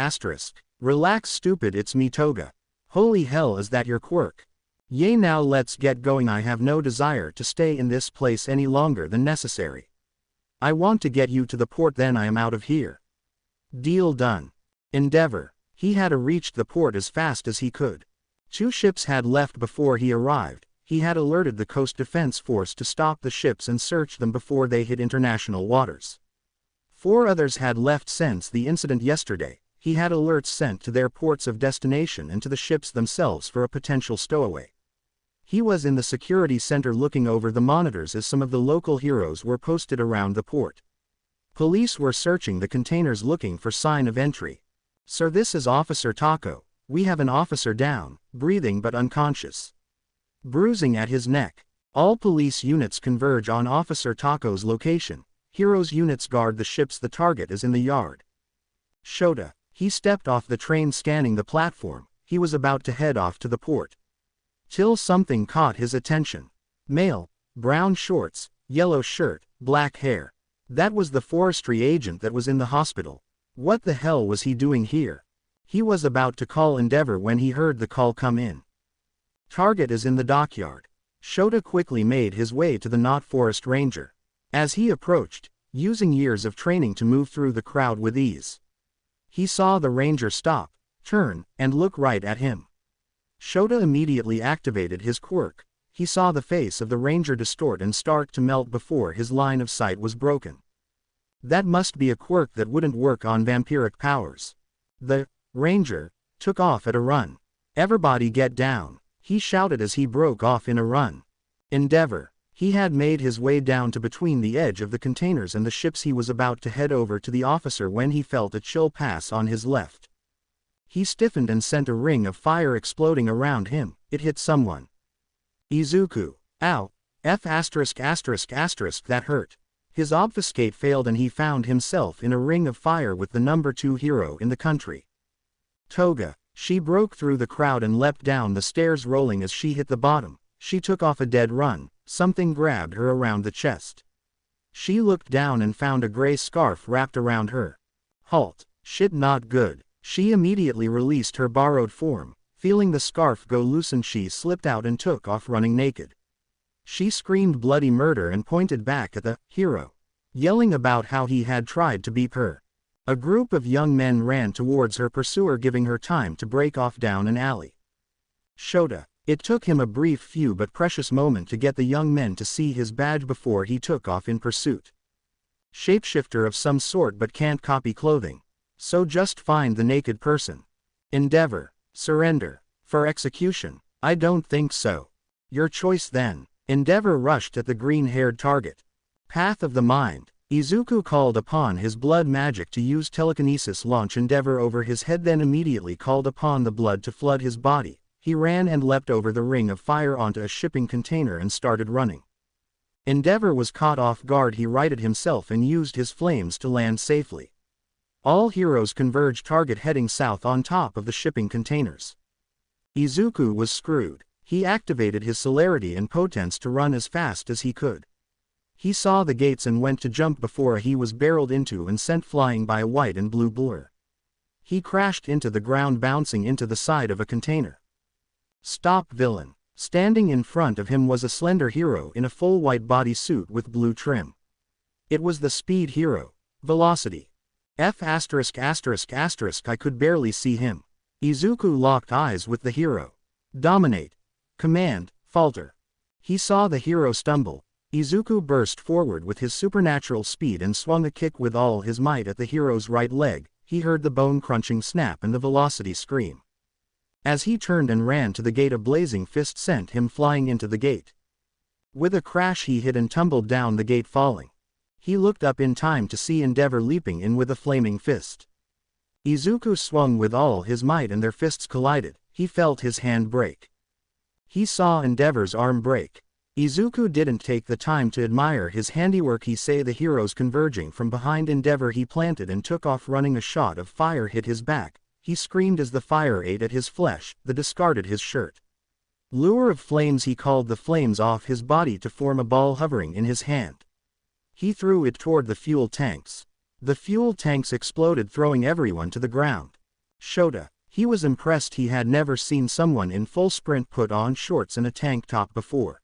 Relax, stupid, it's me, Toga. Holy hell, is that your quirk? Yay, now let's get going. I have no desire to stay in this place any longer than necessary. I want to get you to the port, then I am out of here. Deal done. Endeavor. He had reached the port as fast as he could. 2 ships had left before he arrived. He had alerted the Coast Defense Force to stop the ships and search them before they hit international waters. 4 others had left since the incident yesterday. He had alerts sent to their ports of destination and to the ships themselves for a potential stowaway. He was in the security center looking over the monitors as some of the local heroes were posted around the port. Police were searching the containers looking for sign of entry. Sir, this is Officer Taco. We have an officer down, breathing but unconscious. Bruising at his neck. All police units converge on Officer Taco's location. Heroes units guard the ships. The target is in the yard. Shota. He stepped off the train, scanning the platform. he was about to head off to the port. Till something caught his attention. Male, brown shorts, yellow shirt, black hair. That was the forestry agent that was in the hospital. What the hell was he doing here? He was about to call Endeavor when he heard the call come in. Target is in the dockyard. Shota quickly made his way to the not forest ranger. As he approached, using years of training to move through the crowd with ease, he saw the ranger stop, turn, and look right at him. Shota immediately activated his quirk. He saw the face of the ranger distort and start to melt before his line of sight was broken. That must be a quirk that wouldn't work on vampiric powers. The ranger took off at a run. "Everybody get down," he shouted as he broke off in a run. Endeavor. He had made his way down to between the edge of the containers and the ships. He was about to head over to the officer when he felt a chill pass on his left. He stiffened and sent a ring of fire exploding around him. It hit someone. Izuku. Ow. That hurt. His obfuscate failed and he found himself in a ring of fire with the number 2 hero in the country. Toga. She broke through the crowd and leapt down the stairs, rolling as she hit the bottom. She took off a dead run. Something grabbed her around the chest. She looked down and found a gray scarf wrapped around her. Halt. Shit, not good. She immediately released her borrowed form. Feeling the scarf go loose and she slipped out and took off running naked. She screamed bloody murder and pointed back at the hero, yelling about how he had tried to beat her. A group of young men ran towards her pursuer, giving her time to break off down an alley. Shota. It took him a brief few but precious moment to get the young men to see his badge before he took off in pursuit. Shapeshifter of some sort but can't copy clothing. So just find the naked person. Endeavor. Surrender. For execution. I don't think so. Your choice then. Endeavor rushed at the green-haired target. Path of the mind. Izuku called upon his blood magic to use telekinesis, launch Endeavor over his head, then immediately called upon the blood to flood his body. He ran and leapt over the ring of fire onto a shipping container and started running. Endeavor was caught off guard. He righted himself and used his flames to land safely. All heroes converge, target heading south on top of the shipping containers. Izuku was screwed. He activated his celerity and potence to run as fast as he could. He saw the gates and went to jump before he was barreled into and sent flying by a white and blue blur. He crashed into the ground, bouncing into the side of a container. Stop, villain. Standing in front of him was a slender hero in a full white bodysuit with blue trim. It was the speed hero, Velocity. I could barely see him. Izuku locked eyes with the hero. Dominate. Command, falter. He saw the hero stumble. Izuku burst forward with his supernatural speed and swung a kick with all his might at the hero's right leg. He heard the bone-crunching snap and the Velocity scream. As he turned and ran to the gate, a blazing fist sent him flying into the gate. With a crash he hit and tumbled down the gate, falling. He looked up in time to see Endeavor leaping in with a flaming fist. Izuku swung with all his might and their fists collided. He felt his hand break. He saw Endeavor's arm break. Izuku didn't take the time to admire his handiwork. He saw the heroes converging from behind Endeavor. He planted and took off running. A shot of fire hit his back. He screamed as the fire ate at his flesh, the discarded his shirt. Lure of flames. He called the flames off his body to form a ball hovering in his hand. He threw it toward the fuel tanks. The fuel tanks exploded, throwing everyone to the ground. Shota. He was impressed. He had never seen someone in full sprint put on shorts and a tank top before.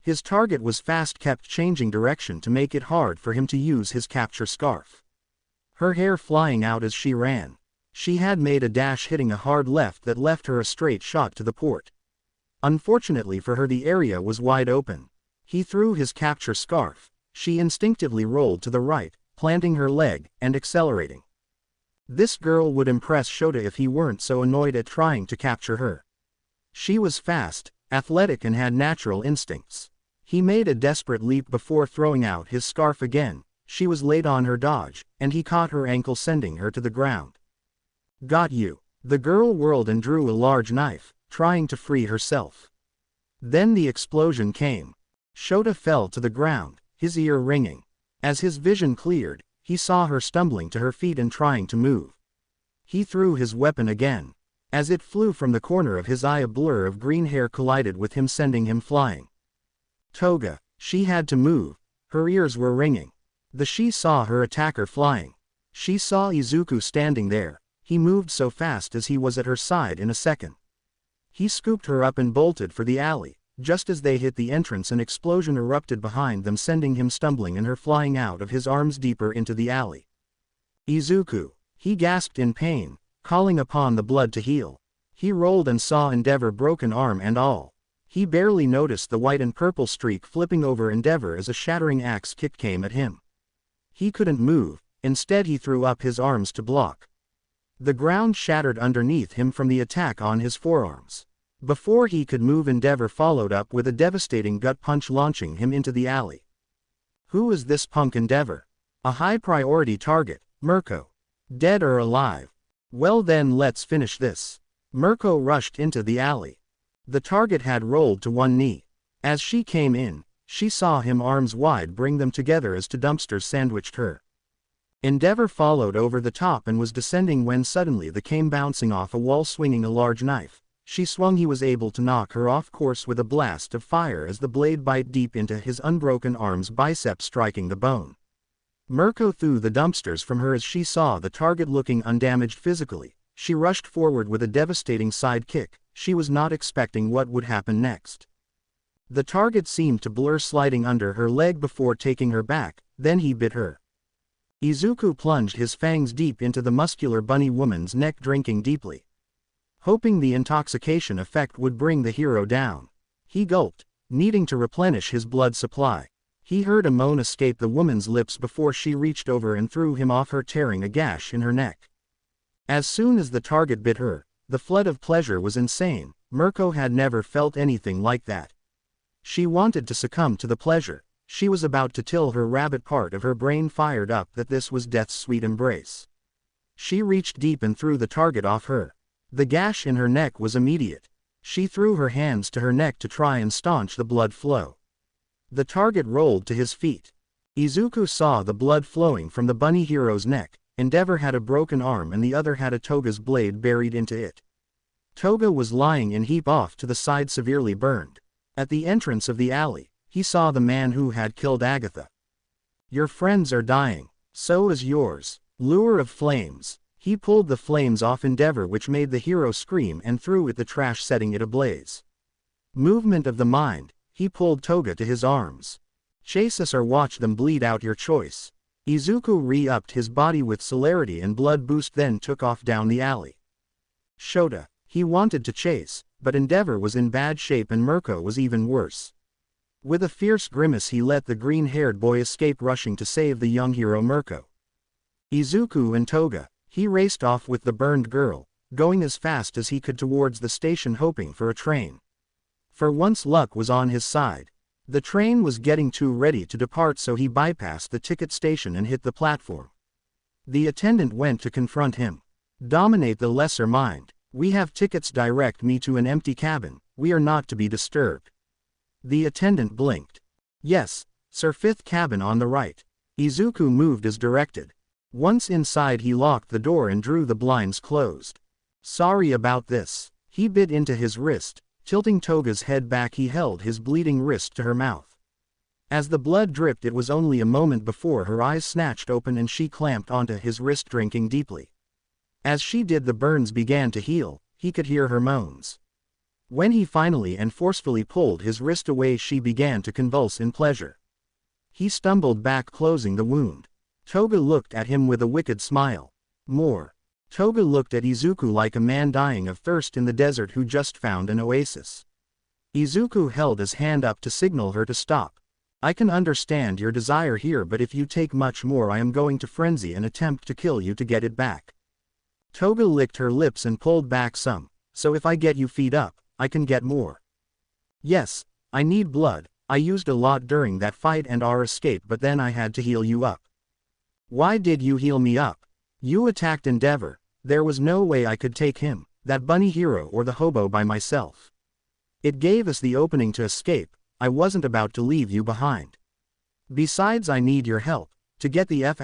His target was fast, kept changing direction to make it hard for him to use his capture scarf. Her hair flying out as she ran. She had made a dash, hitting a hard left that left her a straight shot to the port. Unfortunately for her, the area was wide open. He threw his capture scarf. She instinctively rolled to the right, planting her leg, and accelerating. This girl would impress Shota if he weren't so annoyed at trying to capture her. She was fast, athletic, and had natural instincts. He made a desperate leap before throwing out his scarf again. She was late on her dodge, and he caught her ankle, sending her to the ground. Got you. The girl whirled and drew a large knife, trying to free herself. Then the explosion came. Shota fell to the ground, his ear ringing. As his vision cleared, he saw her stumbling to her feet and trying to move. He threw his weapon again. As it flew from the corner of his eye, a blur of green hair collided with him, sending him flying. Toga. She had to move. Her ears were ringing. She saw her attacker flying. She saw Izuku standing there. He moved so fast as he was at her side in a second. He scooped her up and bolted for the alley. Just as they hit the entrance, an explosion erupted behind them, sending him stumbling and her flying out of his arms deeper into the alley. Izuku. He gasped in pain, calling upon the blood to heal. He rolled and saw Endeavor, broken arm and all. He barely noticed the white and purple streak flipping over Endeavor as a shattering axe kick came at him. He couldn't move. Instead, he threw up his arms to block. The ground shattered underneath him from the attack on his forearms. Before he could move, Endeavor followed up with a devastating gut punch, launching him into the alley. Who is this punk Endeavor? A high-priority target, Mirko. Dead or alive? Well then, let's finish this. Mirko rushed into the alley. The target had rolled to one knee. As she came in, she saw him, arms wide, bring them together as two dumpsters sandwiched her. Endeavor followed over the top and was descending when suddenly they came bouncing off a wall, swinging a large knife. She swung. He was able to knock her off course with a blast of fire as the blade bit deep into his unbroken arm's bicep, striking the bone. Mirko threw the dumpsters from her as she saw the target looking undamaged physically. She rushed forward with a devastating side kick. She was not expecting what would happen next. The target seemed to blur, sliding under her leg before taking her back. Then he bit her. Izuku plunged his fangs deep into the muscular bunny woman's neck, drinking deeply. Hoping the intoxication effect would bring the hero down. He gulped, needing to replenish his blood supply. He heard a moan escape the woman's lips before she reached over and threw him off her, tearing a gash in her neck. As soon as the target bit her, the flood of pleasure was insane. Mirko had never felt anything like that. She wanted to succumb to the pleasure. She was about to till her rabbit part of her brain fired up that this was death's sweet embrace. She reached deep and threw the target off her. The gash in her neck was immediate. She threw her hands to her neck to try and staunch the blood flow. The target rolled to his feet. Izuku saw the blood flowing from the bunny hero's neck. Endeavor had a broken arm and the other had a Toga's blade buried into it. Toga was lying in heap off to the side, severely burned. At the entrance of the alley, he saw the man who had killed Agatha. Your friends are dying. So is yours. Lure of flames. He pulled the flames off Endeavor, which made the hero scream, and threw it the trash, setting it ablaze. Movement of the mind. He pulled Toga to his arms. Chase us or watch them bleed out, your choice. Izuku re-upped his body with celerity and blood boost, then took off down the alley. Shota. He wanted to chase, but Endeavor was in bad shape and Mirko was even worse. With a fierce grimace, he let the green-haired boy escape, rushing to save the young hero Mirko. Izuku and Toga. He raced off with the burned girl, going as fast as he could towards the station, hoping for a train. For once luck was on his side. The train was getting too ready to depart, so he bypassed the ticket station and hit the platform. The attendant went to confront him. Dominate the lesser mind. We have tickets, direct me to an empty cabin. We are not to be disturbed. The attendant blinked. Yes, sir, 5th cabin on the right. Izuku moved as directed. Once inside, he locked the door and drew the blinds closed. Sorry about this. He bit into his wrist. Tilting Toga's head back, he held his bleeding wrist to her mouth. As the blood dripped, it was only a moment before her eyes snatched open and she clamped onto his wrist, drinking deeply. As she did, the burns began to heal. He could hear her moans. When he finally and forcefully pulled his wrist away, she began to convulse in pleasure. He stumbled back, closing the wound. Toga looked at him with a wicked smile. More. Toga looked at Izuku like a man dying of thirst in the desert who just found an oasis. Izuku held his hand up to signal her to stop. I can understand your desire here, but if you take much more, I am going to frenzy and attempt to kill you to get it back. Toga licked her lips and pulled back some. So if I get you feed up, I can get more. Yes, I need blood. I used a lot during that fight and our escape, but then I had to heal you up. Why did you heal me up? You attacked Endeavor. There was no way I could take him, that bunny hero or the hobo, by myself. It gave us the opening to escape. I wasn't about to leave you behind. Besides, I need your help to get the out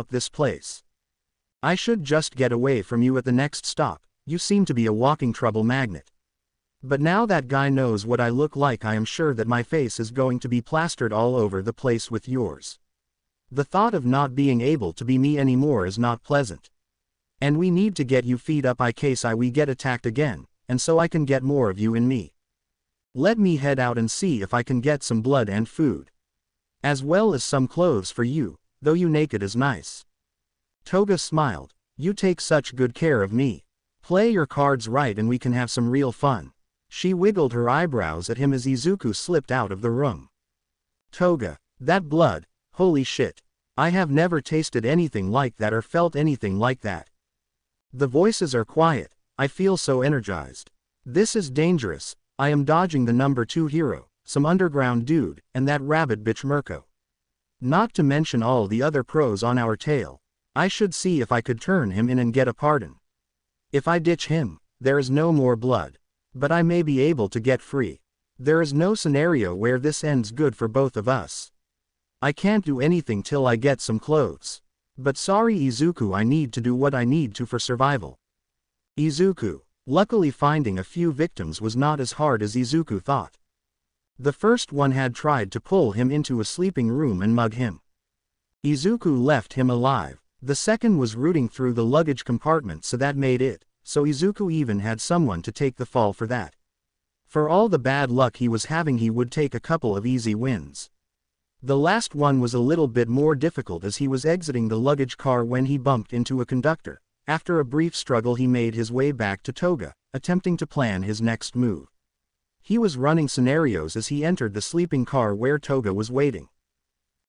this place. I should just get away from you at the next stop, you seem to be a walking trouble magnet. But now that guy knows what I look like, I am sure that my face is going to be plastered all over the place with yours. The thought of not being able to be me anymore is not pleasant. And we need to get you feed up in case we get attacked again, and so I can get more of you in me. Let me head out and see if I can get some blood and food. As well as some clothes for you, though you naked is nice. Toga smiled. You take such good care of me. Play your cards right and we can have some real fun. She wiggled her eyebrows at him as Izuku slipped out of the room. Toga, that blood, holy shit. I have never tasted anything like that or felt anything like that. The voices are quiet, I feel so energized. This is dangerous, I am dodging the number 2 hero, some underground dude, and that rabbit bitch Mirko. Not to mention all the other pros on our tail. I should see if I could turn him in and get a pardon. If I ditch him, there is no more blood. But I may be able to get free. There is no scenario where this ends good for both of us. I can't do anything till I get some clothes. But sorry Izuku, I need to do what I need to for survival. Izuku. Luckily finding a few victims was not as hard as Izuku thought. The first one had tried to pull him into a sleeping room and mug him. Izuku left him alive. The second was rooting through the luggage compartment, so that made it. So Izuku even had someone to take the fall for that. For all the bad luck he was having, he would take a couple of easy wins. The last one was a little bit more difficult as he was exiting the luggage car when he bumped into a conductor. After a brief struggle he made his way back to Toga, attempting to plan his next move. He was running scenarios as he entered the sleeping car where Toga was waiting.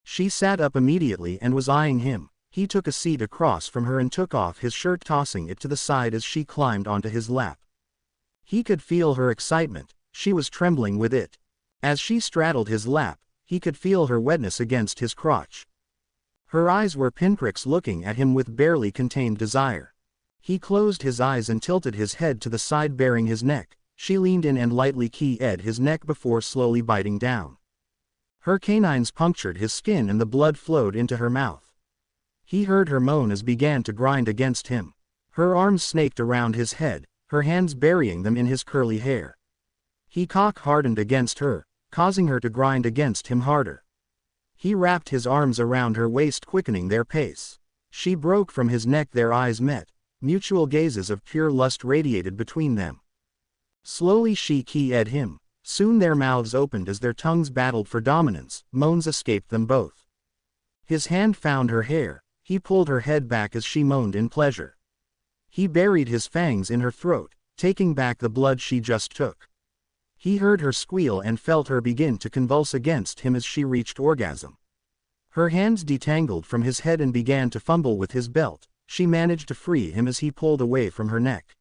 She sat up immediately and was eyeing him. He took a seat across from her and took off his shirt, tossing it to the side as she climbed onto his lap. He could feel her excitement, she was trembling with it. As she straddled his lap, he could feel her wetness against his crotch. Her eyes were pinpricks looking at him with barely contained desire. He closed his eyes and tilted his head to the side, baring his neck. She leaned in and lightly kissed his neck before slowly biting down. Her canines punctured his skin and the blood flowed into her mouth. He heard her moan as began to grind against him. Her arms snaked around his head, her hands burying them in his curly hair. He cock-hardened against her, causing her to grind against him harder. He wrapped his arms around her waist, quickening their pace. She broke from his neck, their eyes met. Mutual gazes of pure lust radiated between them. Slowly she kissed him. Soon their mouths opened as their tongues battled for dominance. Moans escaped them both. His hand found her hair. He pulled her head back as she moaned in pleasure. He buried his fangs in her throat, taking back the blood she just took. He heard her squeal and felt her begin to convulse against him as she reached orgasm. Her hands detangled from his head and began to fumble with his belt. She managed to free him as he pulled away from her neck.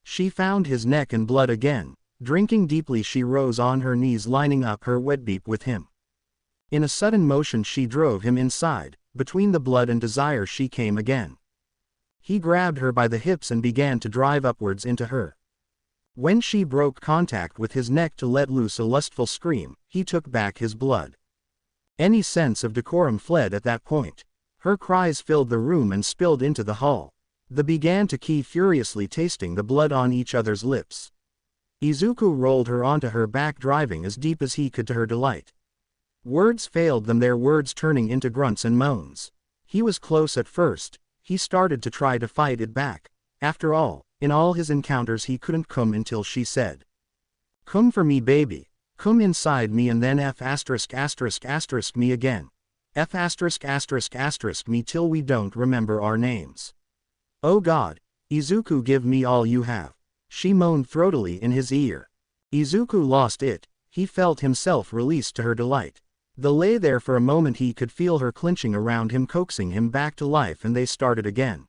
She found his neck and blood again. Drinking deeply, she rose on her knees, lining up her wet beep with him. In a sudden motion she drove him inside. Between the blood and desire she came again. He grabbed her by the hips and began to drive upwards into her. When she broke contact with his neck to let loose a lustful scream, he took back his blood. Any sense of decorum fled at that point. Her cries filled the room and spilled into the hall. They began to kiss furiously, tasting the blood on each other's lips. Izuku rolled her onto her back, driving as deep as he could to her delight. Words failed them, their words turning into grunts and moans. He was close at first. He started to try to fight it back. After all, in all his encounters he couldn't come until she said, "Come for me baby. Come inside me," and then F*** me again. F*** me till we don't remember our names. Oh God, Izuku, give me all you have. She moaned throatily in his ear. Izuku lost it. He felt himself released to her delight. They lay there for a moment. He could feel her clinching around him, coaxing him back to life, and they started again.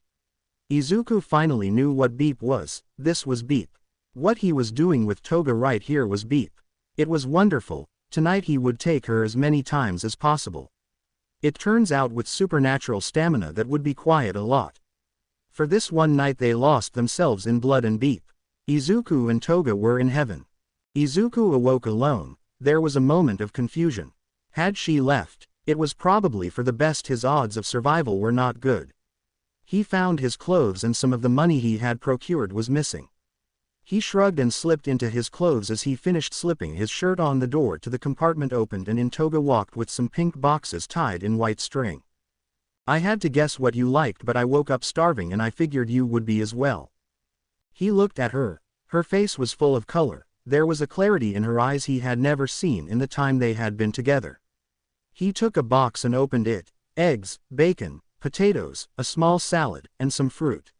Izuku finally knew what beep was. This was beep. What he was doing with Toga right here was beep. It was wonderful. Tonight he would take her as many times as possible. It turns out with supernatural stamina that would be quite a lot. For this one night they lost themselves in blood and beep. Izuku and Toga were in heaven. Izuku awoke alone. There was a moment of confusion. Had she left, it was probably for the best. His odds of survival were not good. He found his clothes and some of the money he had procured was missing. He shrugged and slipped into his clothes. As he finished slipping his shirt on, the door to the compartment opened and in Toga walked with some pink boxes tied in white string. I had to guess what you liked, but I woke up starving and I figured you would be as well. He looked at her. Her face was full of color. There was a clarity in her eyes he had never seen in the time they had been together. He took a box and opened it. Eggs, bacon, potatoes, a small salad, and some fruit.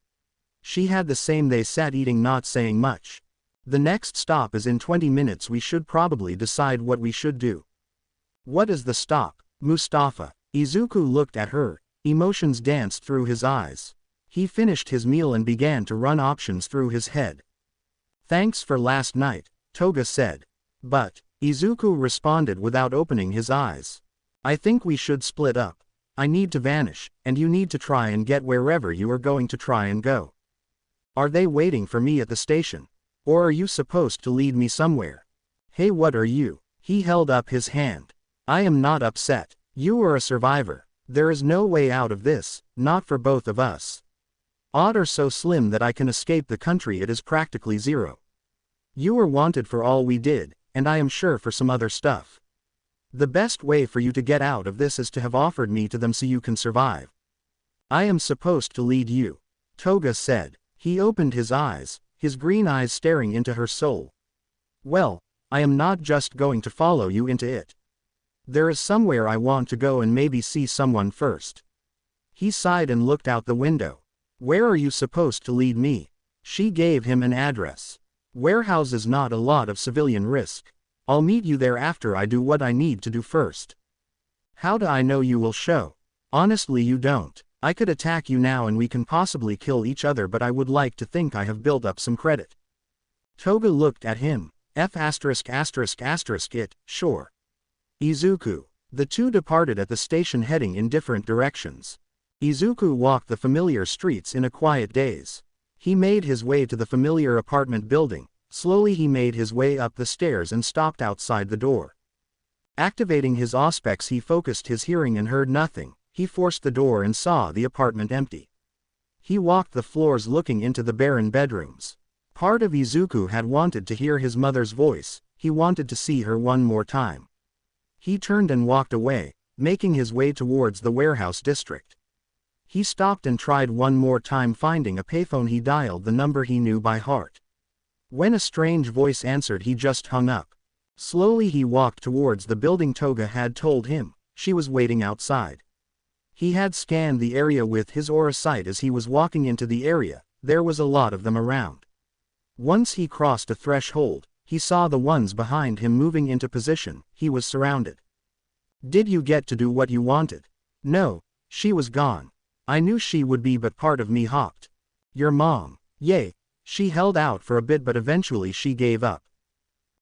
She had the same. They sat eating, not saying much. The next stop is in 20 minutes. We should probably decide what we should do. What is the stop, Mustafa? Izuku looked at her. Emotions danced through his eyes. He finished his meal and began to run options through his head. Thanks for last night, Toga said. But, Izuku responded without opening his eyes. I think we should split up. I need to vanish, and you need to try and get wherever you are going to try and go. Are they waiting for me at the station? Or are you supposed to lead me somewhere? Hey, what are you? He held up his hand. I am not upset. You are a survivor. There is no way out of this, not for both of us. Odds are so slim that I can escape the country. It is practically zero. You were wanted for all we did, and I am sure for some other stuff. The best way for you to get out of this is to have offered me to them so you can survive. I am supposed to lead you, Toga said. He opened his eyes, his green eyes staring into her soul. Well, I am not just going to follow you into it. There is somewhere I want to go and maybe see someone first. He sighed and looked out the window. Where are you supposed to lead me? She gave him an address. Warehouse is not a lot of civilian risk. I'll meet you there after I do what I need to do first. How do I know you will show? Honestly, you don't. I could attack you now and we can possibly kill each other, but I would like to think I have built up some credit. Toga looked at him. It, sure. Izuku. The two departed at the station, heading in different directions. Izuku walked the familiar streets in a quiet daze. He made his way to the familiar apartment building. Slowly he made his way up the stairs and stopped outside the door. Activating his auspex, he focused his hearing and heard nothing. He forced the door and saw the apartment empty. He walked the floors looking into the barren bedrooms. Part of Izuku had wanted to hear his mother's voice. He wanted to see her one more time. He turned and walked away, making his way towards the warehouse district. He stopped and tried one more time. Finding a payphone, he dialed the number he knew by heart. When a strange voice answered, he just hung up. Slowly he walked towards the building Toga had told him. She was waiting outside. He had scanned the area with his aura sight. As he was walking into the area, there was a lot of them around. Once he crossed a threshold, he saw the ones behind him moving into position. He was surrounded. Did you get to do what you wanted? No, she was gone. I knew she would be, but part of me hopped. Your mom. Yay. She held out for a bit, but eventually she gave up.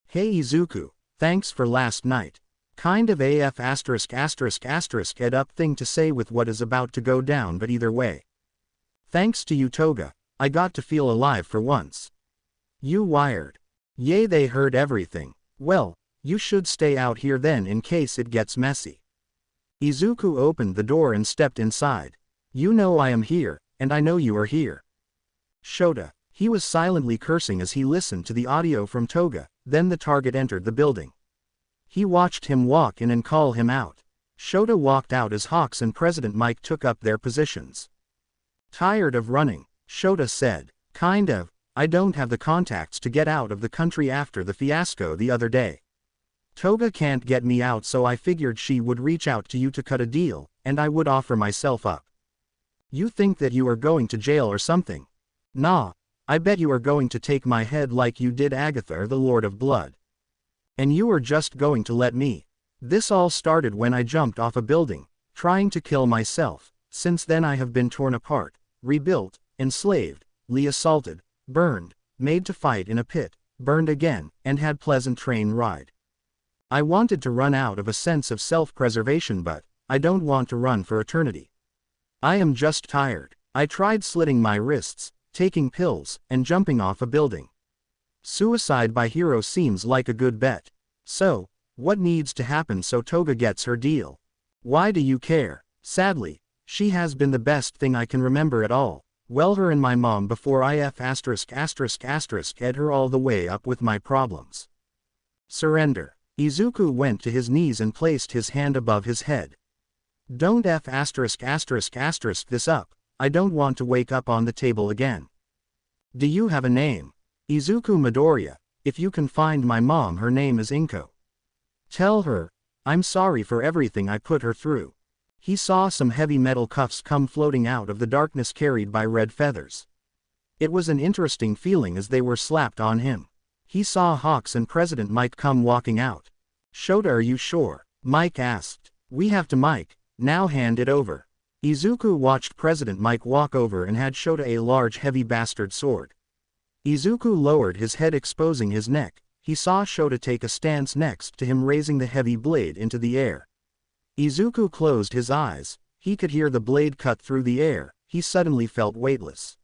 Hey Izuku, thanks for last night. Kind of AF head up thing to say with what is about to go down, but either way. Thanks to you, Toga. I got to feel alive for once. You wired. Yay, they heard everything. Well, you should stay out here then in case it gets messy. Izuku opened the door and stepped inside. You know I am here, and I know you are here. Shota. He was silently cursing as he listened to the audio from Toga. Then the target entered the building. He watched him walk in and call him out. Shota walked out as Hawks and President Mike took up their positions. Tired of running, Shota said. Kind of. I don't have the contacts to get out of the country after the fiasco the other day. Toga can't get me out, so I figured she would reach out to you to cut a deal, and I would offer myself up. You think that you are going to jail or something? Nah. I bet you are going to take my head like you did Agatha or the Lord of Blood. And you are just going to let me. This all started when I jumped off a building, trying to kill myself. Since then I have been torn apart, rebuilt, enslaved, assaulted, burned, made to fight in a pit, burned again, and had pleasant train ride. I wanted to run out of a sense of self-preservation, but I don't want to run for eternity. I am just tired. I tried slitting my wrists, taking pills, and jumping off a building. Suicide by hero seems like a good bet. So, what needs to happen so Toga gets her deal? Why do you care? Sadly, She has been the best thing I can remember at all. Well, her and my mom before IF ***** ed her all the way up with my problems. Surrender. Izuku went to his knees and placed his hand above his head. Don't ***** this up, I don't want to wake up on the table again. Do you have a name? Izuku Midoriya, if you can find my mom, her name is Inko. Tell her, I'm sorry for everything I put her through. He saw some heavy metal cuffs come floating out of the darkness carried by red feathers. It was an interesting feeling as they were slapped on him. He saw Hawks and President Mike come walking out. Shota, are you sure? Mike asked. We have to, Mike, now hand it over. Izuku watched President Mike walk over and had Shota a large heavy bastard sword. Izuku lowered his head exposing his neck. He saw Shota take a stance next to him raising the heavy blade into the air. Izuku closed his eyes. He could hear the blade cut through the air. He suddenly felt weightless.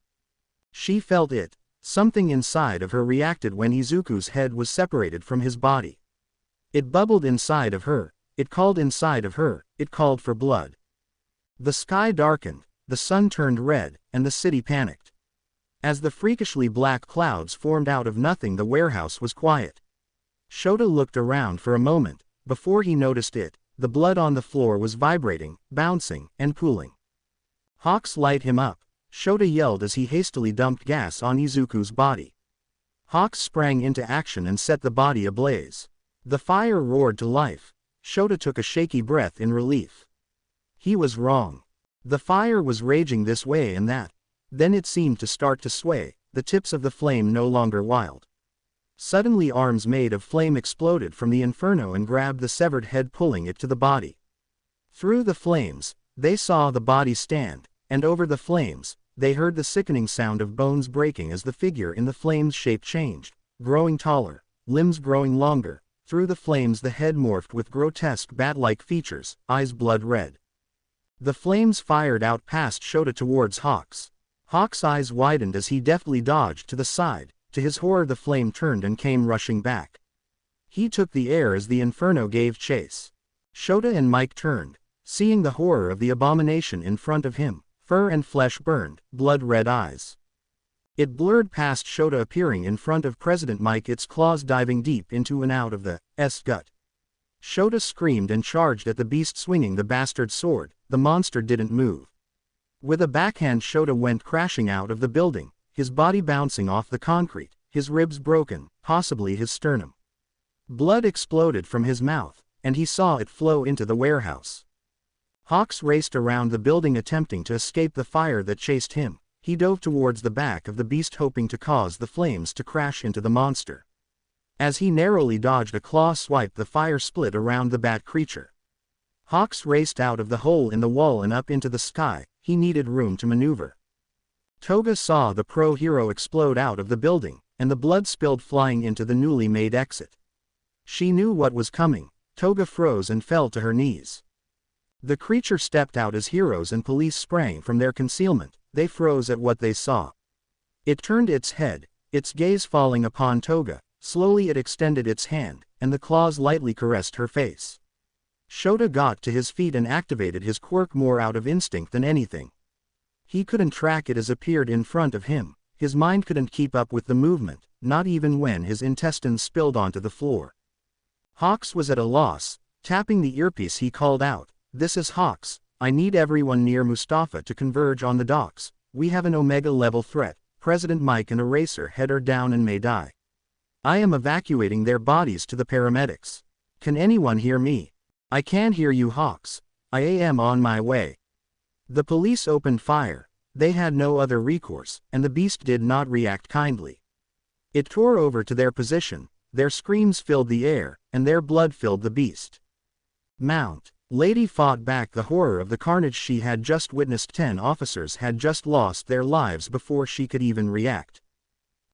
She felt it. Something inside of her reacted when Izuku's head was separated from his body. It bubbled inside of her. It called inside of her. It called for blood. The sky darkened, the sun turned red, and the city panicked. As the freakishly black clouds formed out of nothing, the warehouse was quiet. Shota looked around for a moment. Before he noticed it, the blood on the floor was vibrating, bouncing, and pooling. Hawks, light him up, Shota yelled as he hastily dumped gas on Izuku's body. Hawks sprang into action and set the body ablaze. The fire roared to life. Shota took a shaky breath in relief. He was wrong. The fire was raging this way and that. Then it seemed to start to sway, the tips of the flame no longer wild. Suddenly arms made of flame exploded from the inferno and grabbed the severed head, pulling it to the body. Through the flames, they saw the body stand, and over the flames, they heard the sickening sound of bones breaking as the figure in the flames' shape changed, growing taller, limbs growing longer. Through the flames the head morphed with grotesque bat-like features, eyes blood red. The flames fired out past Shota towards Hawks. Hawks' eyes widened as he deftly dodged to the side. To his horror the flame turned and came rushing back. He took the air as the inferno gave chase. Shota and Mike turned, seeing the horror of the abomination in front of him, fur and flesh burned, blood-red eyes. It blurred past Shota appearing in front of President Mike, its claws diving deep into and out of the gut. Shota screamed and charged at the beast swinging the bastard sword. The monster didn't move. With a backhand Shota went crashing out of the building, his body bouncing off the concrete, his ribs broken, possibly his sternum. Blood exploded from his mouth, and he saw it flow into the warehouse. Hawks raced around the building attempting to escape the fire that chased him. He dove towards the back of the beast hoping to cause the flames to crash into the monster. As he narrowly dodged a claw swipe, the fire split around the bat creature. Hawks raced out of the hole in the wall and up into the sky. He needed room to maneuver. Toga saw the pro-hero explode out of the building, and the blood spilled flying into the newly made exit. She knew what was coming. Toga froze and fell to her knees. The creature stepped out as heroes and police sprang from their concealment. They froze at what they saw. It turned its head, its gaze falling upon Toga. Slowly it extended its hand, and the claws lightly caressed her face. Shota got to his feet and activated his quirk more out of instinct than anything. He couldn't track it as appeared in front of him. His mind couldn't keep up with the movement, not even when his intestines spilled onto the floor. Hawks was at a loss. Tapping the earpiece he called out, "This is Hawks. I need everyone near Mustafa to converge on the docks. We have an Omega-level threat. President Mike and Eraser Head are down and may die. I am evacuating their bodies to the paramedics. Can anyone hear me? I can hear you, Hawks. I am on my way." The police opened fire. They had no other recourse, and the beast did not react kindly. It tore over to their position. Their screams filled the air, and their blood filled the beast. Mount. Lady fought back the horror of the carnage she had just witnessed. 10 officers had just lost their lives before she could even react.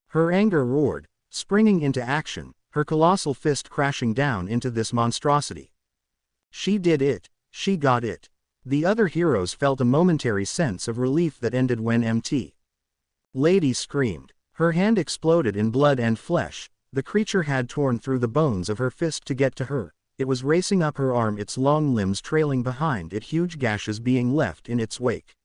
Her anger roared, springing into action, her colossal fist crashing down into this monstrosity. She did it. She got it. The other heroes felt a momentary sense of relief that ended when Mt. Lady screamed. Her hand exploded in blood and flesh. The creature had torn through the bones of her fist to get to her. it was racing up her arm, its long limbs trailing behind it, huge gashes being left in its wake.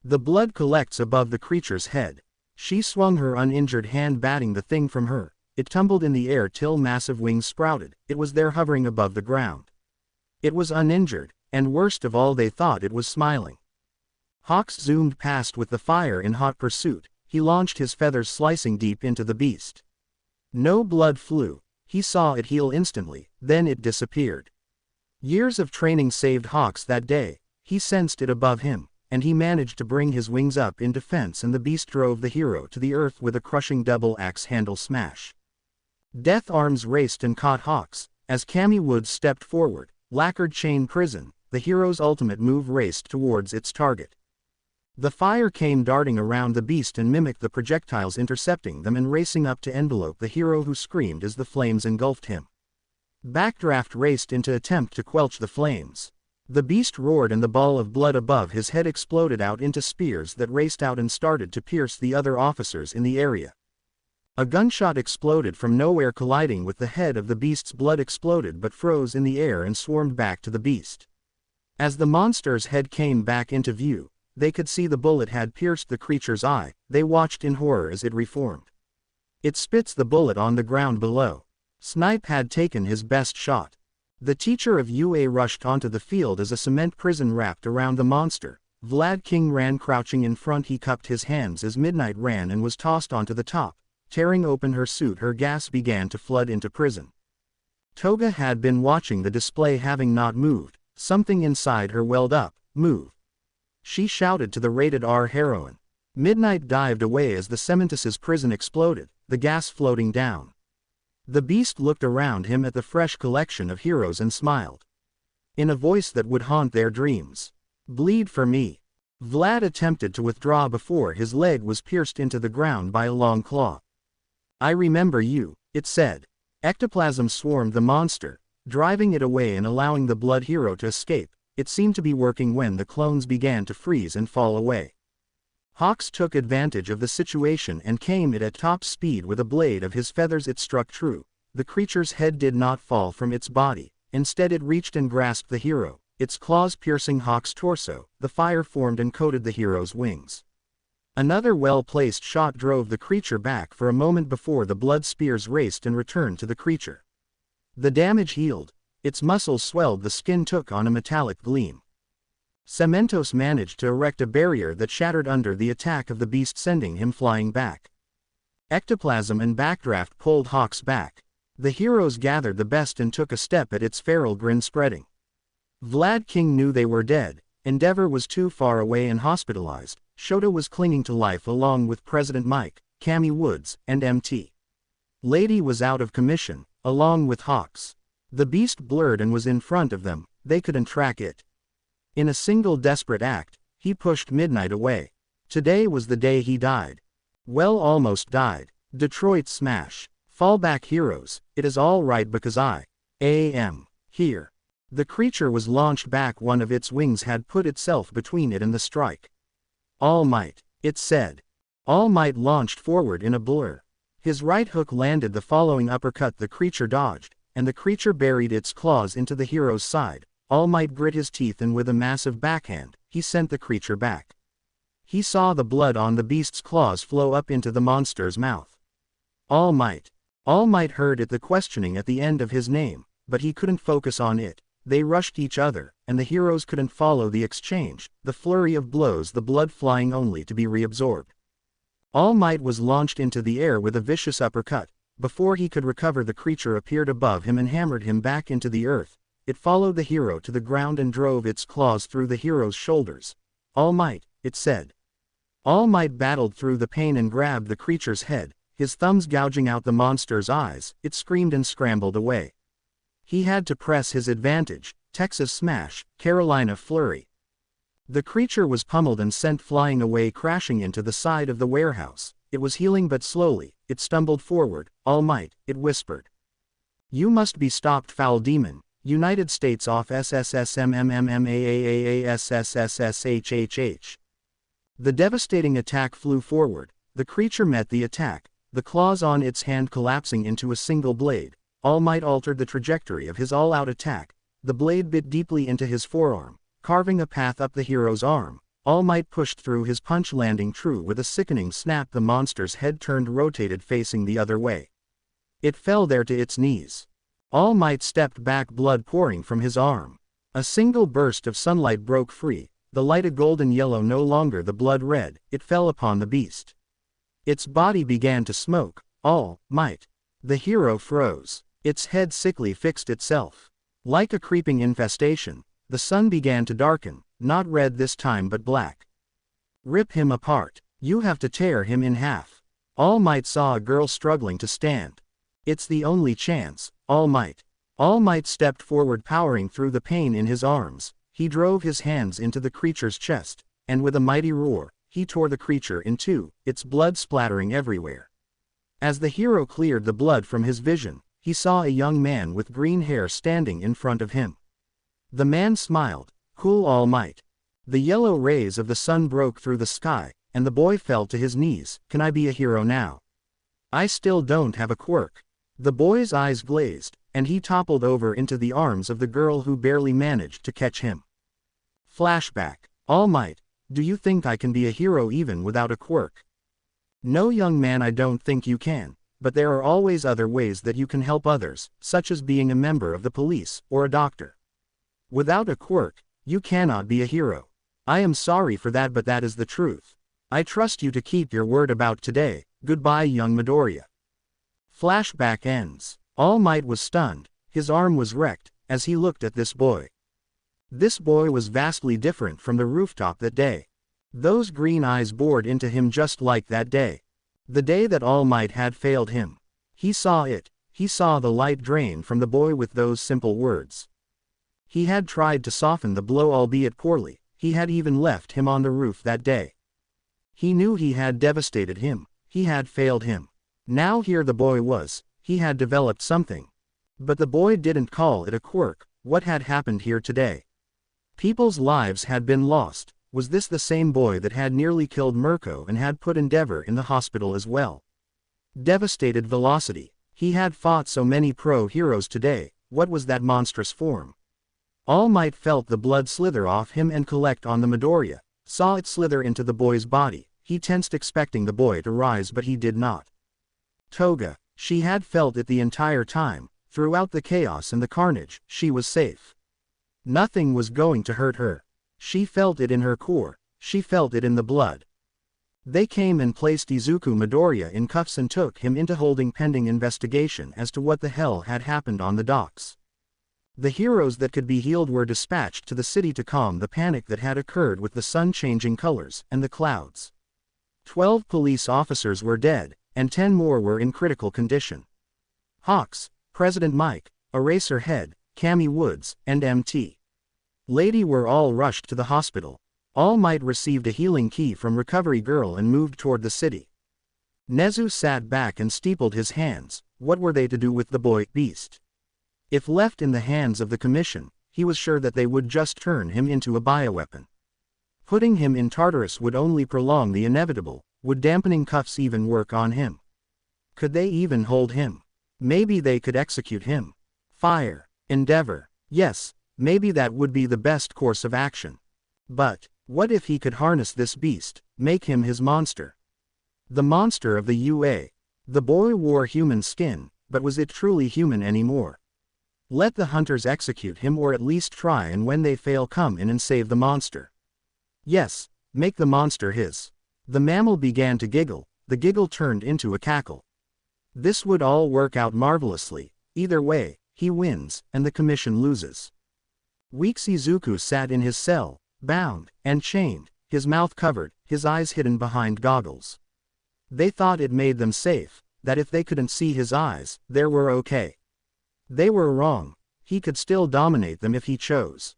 The blood collects above the creature's head. She swung her uninjured hand, batting the thing from her. It tumbled in the air till massive wings sprouted. It was there, hovering above the ground. It was uninjured, and worst of all, they thought it was smiling. Hawks zoomed past with the fire in hot pursuit. He launched his feathers, slicing deep into the beast. No blood flew. He saw it heal instantly, then it disappeared. Years of training saved Hawks that day. He sensed it above him, and he managed to bring his wings up in defense, and the beast drove the hero to the earth with a crushing double axe handle smash. Death arms raced and caught Hawks. As Cammy Woods stepped forward, lacquered chain prison, the hero's ultimate move raced towards its target. The fire came darting around the beast and mimicked the projectiles, intercepting them and racing up to envelope the hero, who screamed as the flames engulfed him. Backdraft raced in to attempt to quench the flames. The beast roared and the ball of blood above his head exploded out into spears that raced out and started to pierce the other officers in the area. A gunshot exploded from nowhere, colliding with the head of the beast's blood exploded but froze in the air and swarmed back to the beast. As the monster's head came back into view, they could see the bullet had pierced the creature's eye. They watched in horror as it reformed. It spits the bullet on the ground below. Snipe had taken his best shot. The teacher of UA rushed onto the field as a cement prison wrapped around the monster. Vlad King ran crouching in front. He cupped his hands as Midnight ran and was tossed onto the top. Tearing open her suit, her gas began to flood into prison. Toga had been watching the display, having not moved. Something inside her welled up. Move! She shouted to the rated R heroine. Midnight dived away as the Cementus's prison exploded, the gas floating down. The beast looked around him at the fresh collection of heroes and smiled. In a voice that would haunt their dreams. Bleed for me. Vlad attempted to withdraw before his leg was pierced into the ground by a long claw. I remember you, it said. Ectoplasm swarmed the monster, driving it away and allowing the blood hero to escape. It seemed to be working when the clones began to freeze and fall away. Hawks took advantage of the situation and came at top speed with a blade of his feathers. It struck true. The creature's head did not fall from its body. Instead it reached and grasped the hero, its claws piercing Hawk's torso. The fire formed and coated the hero's wings. Another well-placed shot drove the creature back for a moment before the blood spears raced and returned to the creature. The damage healed. Its muscles swelled, the skin took on a metallic gleam. Cementos managed to erect a barrier that shattered under the attack of the beast, sending him flying back. Ectoplasm and Backdraft pulled Hawks back. The heroes gathered the best and took a step at its feral grin spreading. Vlad King knew they were dead. Endeavor was too far away and hospitalized. Shota was clinging to life along with President Mike, Cammy Woods, and MT. Lady was out of commission, along with Hawks. The beast blurred and was in front of them. They couldn't track it. In a single desperate act, he pushed Midnight away. Today was the day he died. Well, almost died. Detroit smash. Fall back, heroes. It is all right because I am here. The creature was launched back. One of its wings had put itself between it and the strike. All Might, it said. All Might launched forward in a blur. His right hook landed the following uppercut. The creature dodged, and the creature buried its claws into the hero's side. All Might grit his teeth and with a massive backhand, he sent the creature back. He saw the blood on the beast's claws flow up into the monster's mouth. All Might. All Might heard it, the questioning at the end of his name, but he couldn't focus on it. They rushed each other, and the heroes couldn't follow the exchange, the flurry of blows, the blood flying only to be reabsorbed. All Might was launched into the air with a vicious uppercut. Before he could recover, the creature appeared above him and hammered him back into the earth. It followed the hero to the ground and drove its claws through the hero's shoulders. All Might, it said. All Might battled through the pain and grabbed the creature's head, his thumbs gouging out the monster's eyes. It screamed and scrambled away. He had to press his advantage. Texas smash, Carolina flurry. The creature was pummeled and sent flying away, crashing into the side of the warehouse. It was healing but slowly. It stumbled forward. All Might, it whispered. You must be stopped, foul demon. United States off SSSMMMAAASSSSHHH. The devastating attack flew forward. The creature met the attack, the claws on its hand collapsing into a single blade. All Might altered the trajectory of his all-out attack. The blade bit deeply into his forearm, carving a path up the hero's arm. All Might pushed through his punch, landing true with a sickening snap. The monster's head turned, rotated, facing the other way. It fell there to its knees. All Might stepped back, blood pouring from his arm. A single burst of sunlight broke free, the light a golden yellow, no longer the blood red. It fell upon the beast. Its body began to smoke. All Might. The hero froze. Its head sickly fixed itself. Like a creeping infestation, the sun began to darken, not red this time but black. Rip him apart. You have to tear him in half. All Might saw a girl struggling to stand. It's the only chance, All Might. All Might stepped forward, powering through the pain in his arms. He drove his hands into the creature's chest, and with a mighty roar, he tore the creature in two, its blood splattering everywhere. As the hero cleared the blood from his vision, he saw a young man with green hair standing in front of him. The man smiled. Cool, All Might. The yellow rays of the sun broke through the sky, and the boy fell to his knees. Can I be a hero now? I still don't have a quirk. The boy's eyes glazed, and he toppled over into the arms of the girl who barely managed to catch him. Flashback. All Might, do you think I can be a hero even without a quirk? No, young man, I don't think you can, but there are always other ways that you can help others, such as being a member of the police, or a doctor. Without a quirk, you cannot be a hero. I am sorry for that, but that is the truth. I trust you to keep your word about today. Goodbye, young Midoriya. Flashback ends. All Might was stunned. His arm was wrecked, as he looked at this boy. This boy was vastly different from the rooftop that day. Those green eyes bored into him just like that day. The day that All Might had failed him. He saw it. He saw the light drain from the boy with those simple words. He had tried to soften the blow, albeit poorly. He had even left him on the roof that day. He knew he had devastated him. He had failed him. Now here the boy was. He had developed something. But the boy didn't call it a quirk. What had happened here today? People's lives had been lost. Was this the same boy that had nearly killed Mirko and had put Endeavor in the hospital as well? Devastated Velocity. He had fought so many pro heroes today. What was that monstrous form? All Might felt the blood slither off him and collect on the Midoriya, saw it slither into the boy's body. He tensed, expecting the boy to rise, but he did not. Toga. She had felt it the entire time. Throughout the chaos and the carnage, she was safe. Nothing was going to hurt her. She felt it in her core. She felt it in the blood. They came and placed Izuku Midoriya in cuffs and took him into holding pending investigation as to what the hell had happened on the docks. The heroes that could be healed were dispatched to the city to calm the panic that had occurred with the sun changing colors and the clouds. 12 police officers were dead, and 10 more were in critical condition. Hawks, President Mike, Eraserhead, Cammy Woods, and MT Lady were all rushed to the hospital. All Might received a healing key from Recovery Girl and moved toward the city. Nezu sat back and steepled his hands. What were they to do with the boy beast? If left in the hands of the Commission, he was sure that they would just turn him into a bioweapon. Putting him in Tartarus would only prolong the inevitable. Would dampening cuffs even work on him? Could they even hold him? Maybe they could execute him. Fire. Endeavor. Yes, maybe that would be the best course of action. But what if he could harness this beast, make him his monster? The monster of the U.A. The boy wore human skin, but was it truly human anymore? Let the hunters execute him, or at least try, and when they fail, come in and save the monster. Yes, make the monster his. The mammal began to giggle. The giggle turned into a cackle. This would all work out marvelously. Either way, he wins, and the Commission loses. Weak Izuku sat in his cell, bound and chained, his mouth covered, his eyes hidden behind goggles. They thought it made them safe, that if they couldn't see his eyes, they were okay. They were wrong. He could still dominate them if he chose.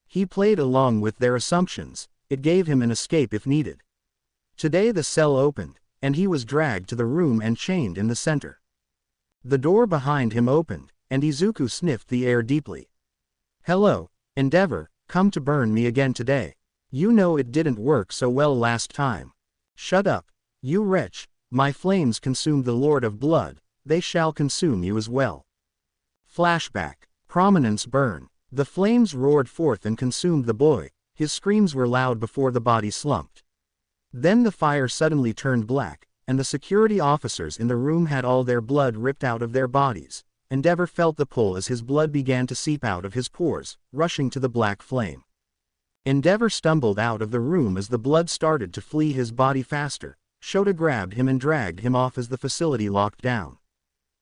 He played along with their assumptions. It gave him an escape if needed. Today the cell opened, and he was dragged to the room and chained in the center. The door behind him opened, and Izuku sniffed the air deeply. Hello, Endeavor, come to burn me again today. You know it didn't work so well last time. Shut up, you wretch. My flames consumed the Lord of Blood, they shall consume you as well. Flashback. Prominence burn. The flames roared forth and consumed the boy. His screams were loud before the body slumped. Then the fire suddenly turned black, and the security officers in the room had all their blood ripped out of their bodies. Endeavor felt the pull as his blood began to seep out of his pores, rushing to the black flame. Endeavor stumbled out of the room as the blood started to flee his body faster. Shota grabbed him and dragged him off as the facility locked down.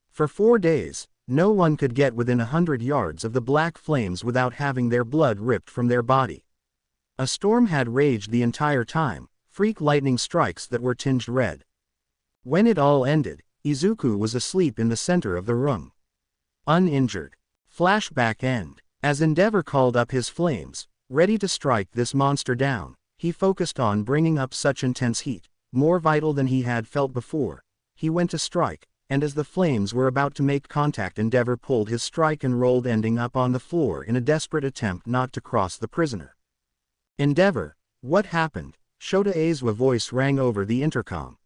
For 4 days, no one could get within 100 yards of the black flames without having their blood ripped from their body. A storm had raged the entire time, freak lightning strikes that were tinged red. When it all ended, Izuku was asleep in the center of the room. Uninjured. Flashback end. As Endeavor called up his flames, ready to strike this monster down, he focused on bringing up such intense heat, more vital than he had felt before. He went to strike, and as the flames were about to make contact, Endeavor pulled his strike and rolled, ending up on the floor in a desperate attempt not to cross the prisoner. Endeavor, what happened? Shota Aizawa voice rang over the intercom.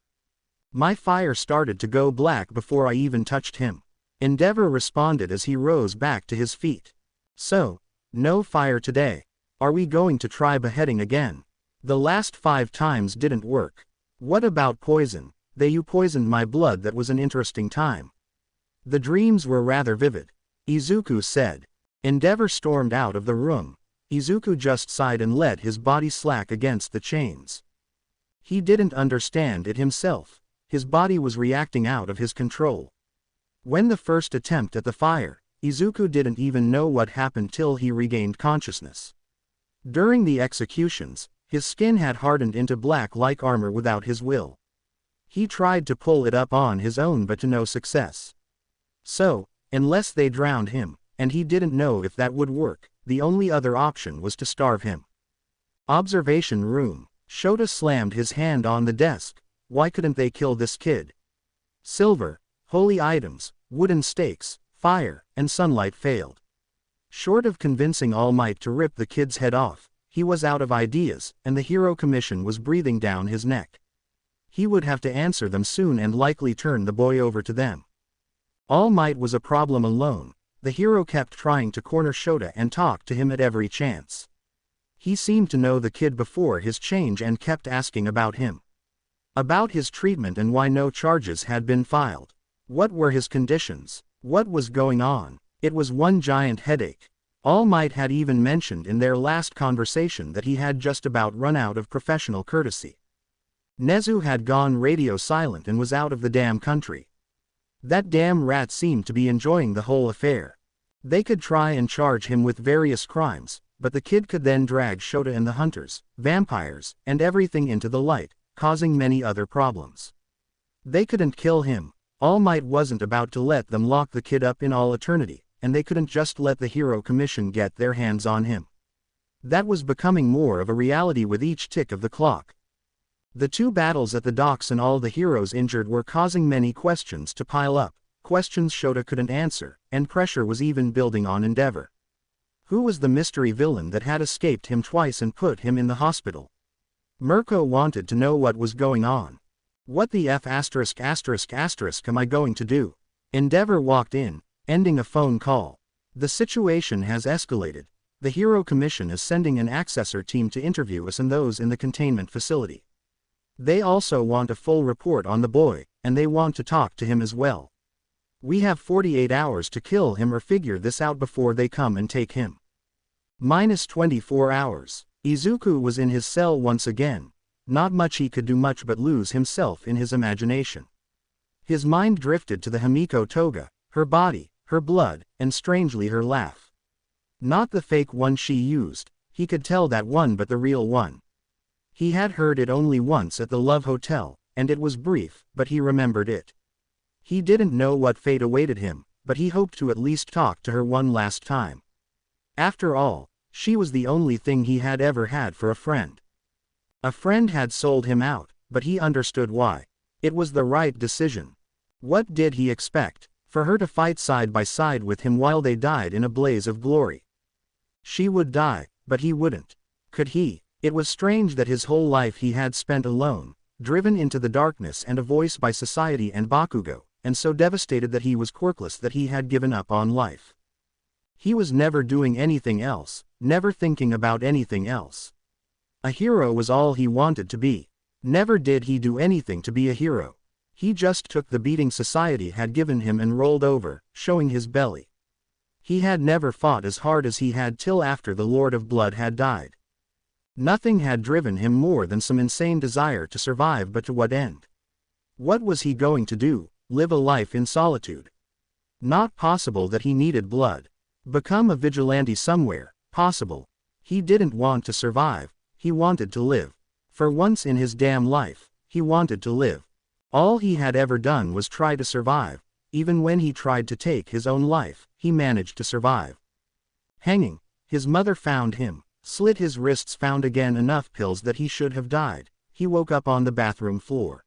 My fire started to go black before I even touched him. Endeavor responded as he rose back to his feet. So, no fire today. Are we going to try beheading again? The last 5 times didn't work. What about poison? You poisoned my blood. That was an interesting time. The dreams were rather vivid. Izuku said. Endeavor stormed out of the room. Izuku just sighed and let his body slack against the chains. He didn't understand it himself. His body was reacting out of his control. When the first attempt at the fire, Izuku didn't even know what happened till he regained consciousness. During the executions, his skin had hardened into black like armor without his will. He tried to pull it up on his own but to no success. So, unless they drowned him, and he didn't know if that would work, the only other option was to starve him. Observation room. Shota slammed his hand on the desk. Why couldn't they kill this kid? Silver, holy items, wooden stakes, fire, and sunlight failed. Short of convincing All Might to rip the kid's head off, he was out of ideas, and the Hero Commission was breathing down his neck. He would have to answer them soon and likely turn the boy over to them. All Might was a problem alone. The hero kept trying to corner Shota and talk to him at every chance. He seemed to know the kid before his change and kept asking about him. About his treatment and why no charges had been filed. What were his conditions? What was going on? It was one giant headache. All Might had even mentioned in their last conversation that he had just about run out of professional courtesy. Nezu had gone radio silent and was out of the damn country. That damn rat seemed to be enjoying the whole affair. They could try and charge him with various crimes, but the kid could then drag Shota and the hunters, vampires, and everything into the light, causing many other problems. They couldn't kill him. All Might wasn't about to let them lock the kid up in all eternity, and they couldn't just let the Hero Commission get their hands on him. That was becoming more of a reality with each tick of the clock. The 2 battles at the docks and all the heroes injured were causing many questions to pile up, questions Shota couldn't answer, and pressure was even building on Endeavor. Who was the mystery villain that had escaped him twice and put him in the hospital? Mirko wanted to know what was going on. What the F*** am I going to do? Endeavor walked in, ending a phone call. The situation has escalated. The Hero Commission is sending an accessor team to interview us and those in the containment facility. They also want a full report on the boy, and they want to talk to him as well. We have 48 hours to kill him or figure this out before they come and take him. Minus 24 hours. Izuku was in his cell once again. Not much he could do much but lose himself in his imagination. His mind drifted to the Himiko Toga, her body, her blood, and strangely her laugh. Not the fake one she used, he could tell that one, but the real one. He had heard it only once at the Love Hotel, and it was brief, but he remembered it. He didn't know what fate awaited him, but he hoped to at least talk to her one last time. After all, she was the only thing he had ever had for a friend. A friend had sold him out, but he understood why. It was the right decision. What did he expect? For her to fight side by side with him while they died in a blaze of glory. She would die, but he wouldn't. Could he? It was strange that his whole life he had spent alone, driven into the darkness and a voice by society and Bakugo, and so devastated that he was quirkless that he had given up on life. He was never doing anything else, never thinking about anything else. A hero was all he wanted to be. Never did he do anything to be a hero. He just took the beating society had given him and rolled over, showing his belly. He had never fought as hard as he had till after the Lord of Blood had died. Nothing had driven him more than some insane desire to survive, but to what end? What was he going to do? Live a life in solitude? Not possible. That he needed blood. Become a vigilante somewhere? Possible. He didn't want to survive, he wanted to live. For once in his damn life, he wanted to live. All he had ever done was try to survive. Even when he tried to take his own life, he managed to survive. Hanging. His mother found him, slit his wrists, found again enough pills that he should have died. He woke up on the bathroom floor.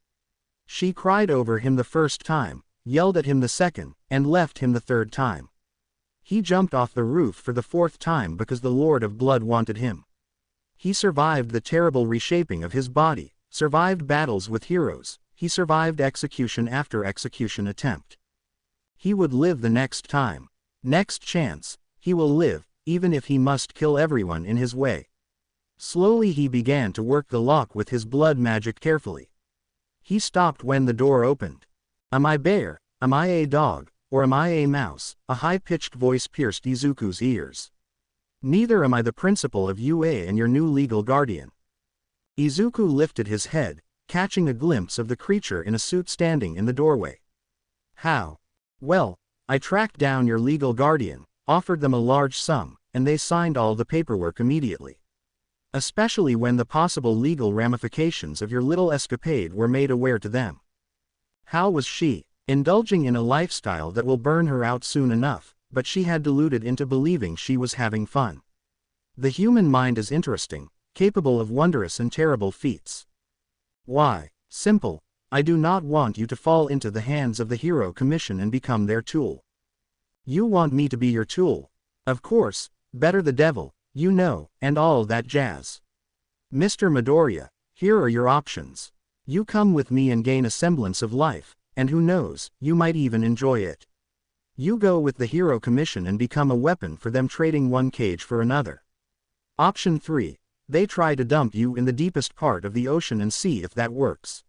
She cried over him the first time, yelled at him the second, and left him the third time. He jumped off the roof for the fourth time because the Lord of Blood wanted him. He survived the terrible reshaping of his body, survived battles with heroes, he survived execution after execution attempt. He would live the next time. Next chance, he will live, even if he must kill everyone in his way. Slowly he began to work the lock with his blood magic carefully. He stopped when the door opened. Am I bear? Am I a dog? Or am I a mouse? A high-pitched voice pierced Izuku's ears. Neither am I the principal of U.A and your new legal guardian. Izuku lifted his head, catching a glimpse of the creature in a suit standing in the doorway. How? Well, I tracked down your legal guardian, offered them a large sum, and they signed all the paperwork immediately. Especially when the possible legal ramifications of your little escapade were made aware to them. How was she? Indulging in a lifestyle that will burn her out soon enough, but she had deluded into believing she was having fun. The human mind is interesting, capable of wondrous and terrible feats. Why? Simple. I do not want you to fall into the hands of the Hero Commission and become their tool. You want me to be your tool. Of course, better the devil, you know, and all that jazz. Mr. Midoriya, here are your options. You come with me and gain a semblance of life, and who knows, you might even enjoy it. You go with the Hero Commission and become a weapon for them, trading one cage for another. Option 3. They try to dump you in the deepest part of the ocean and see if that works.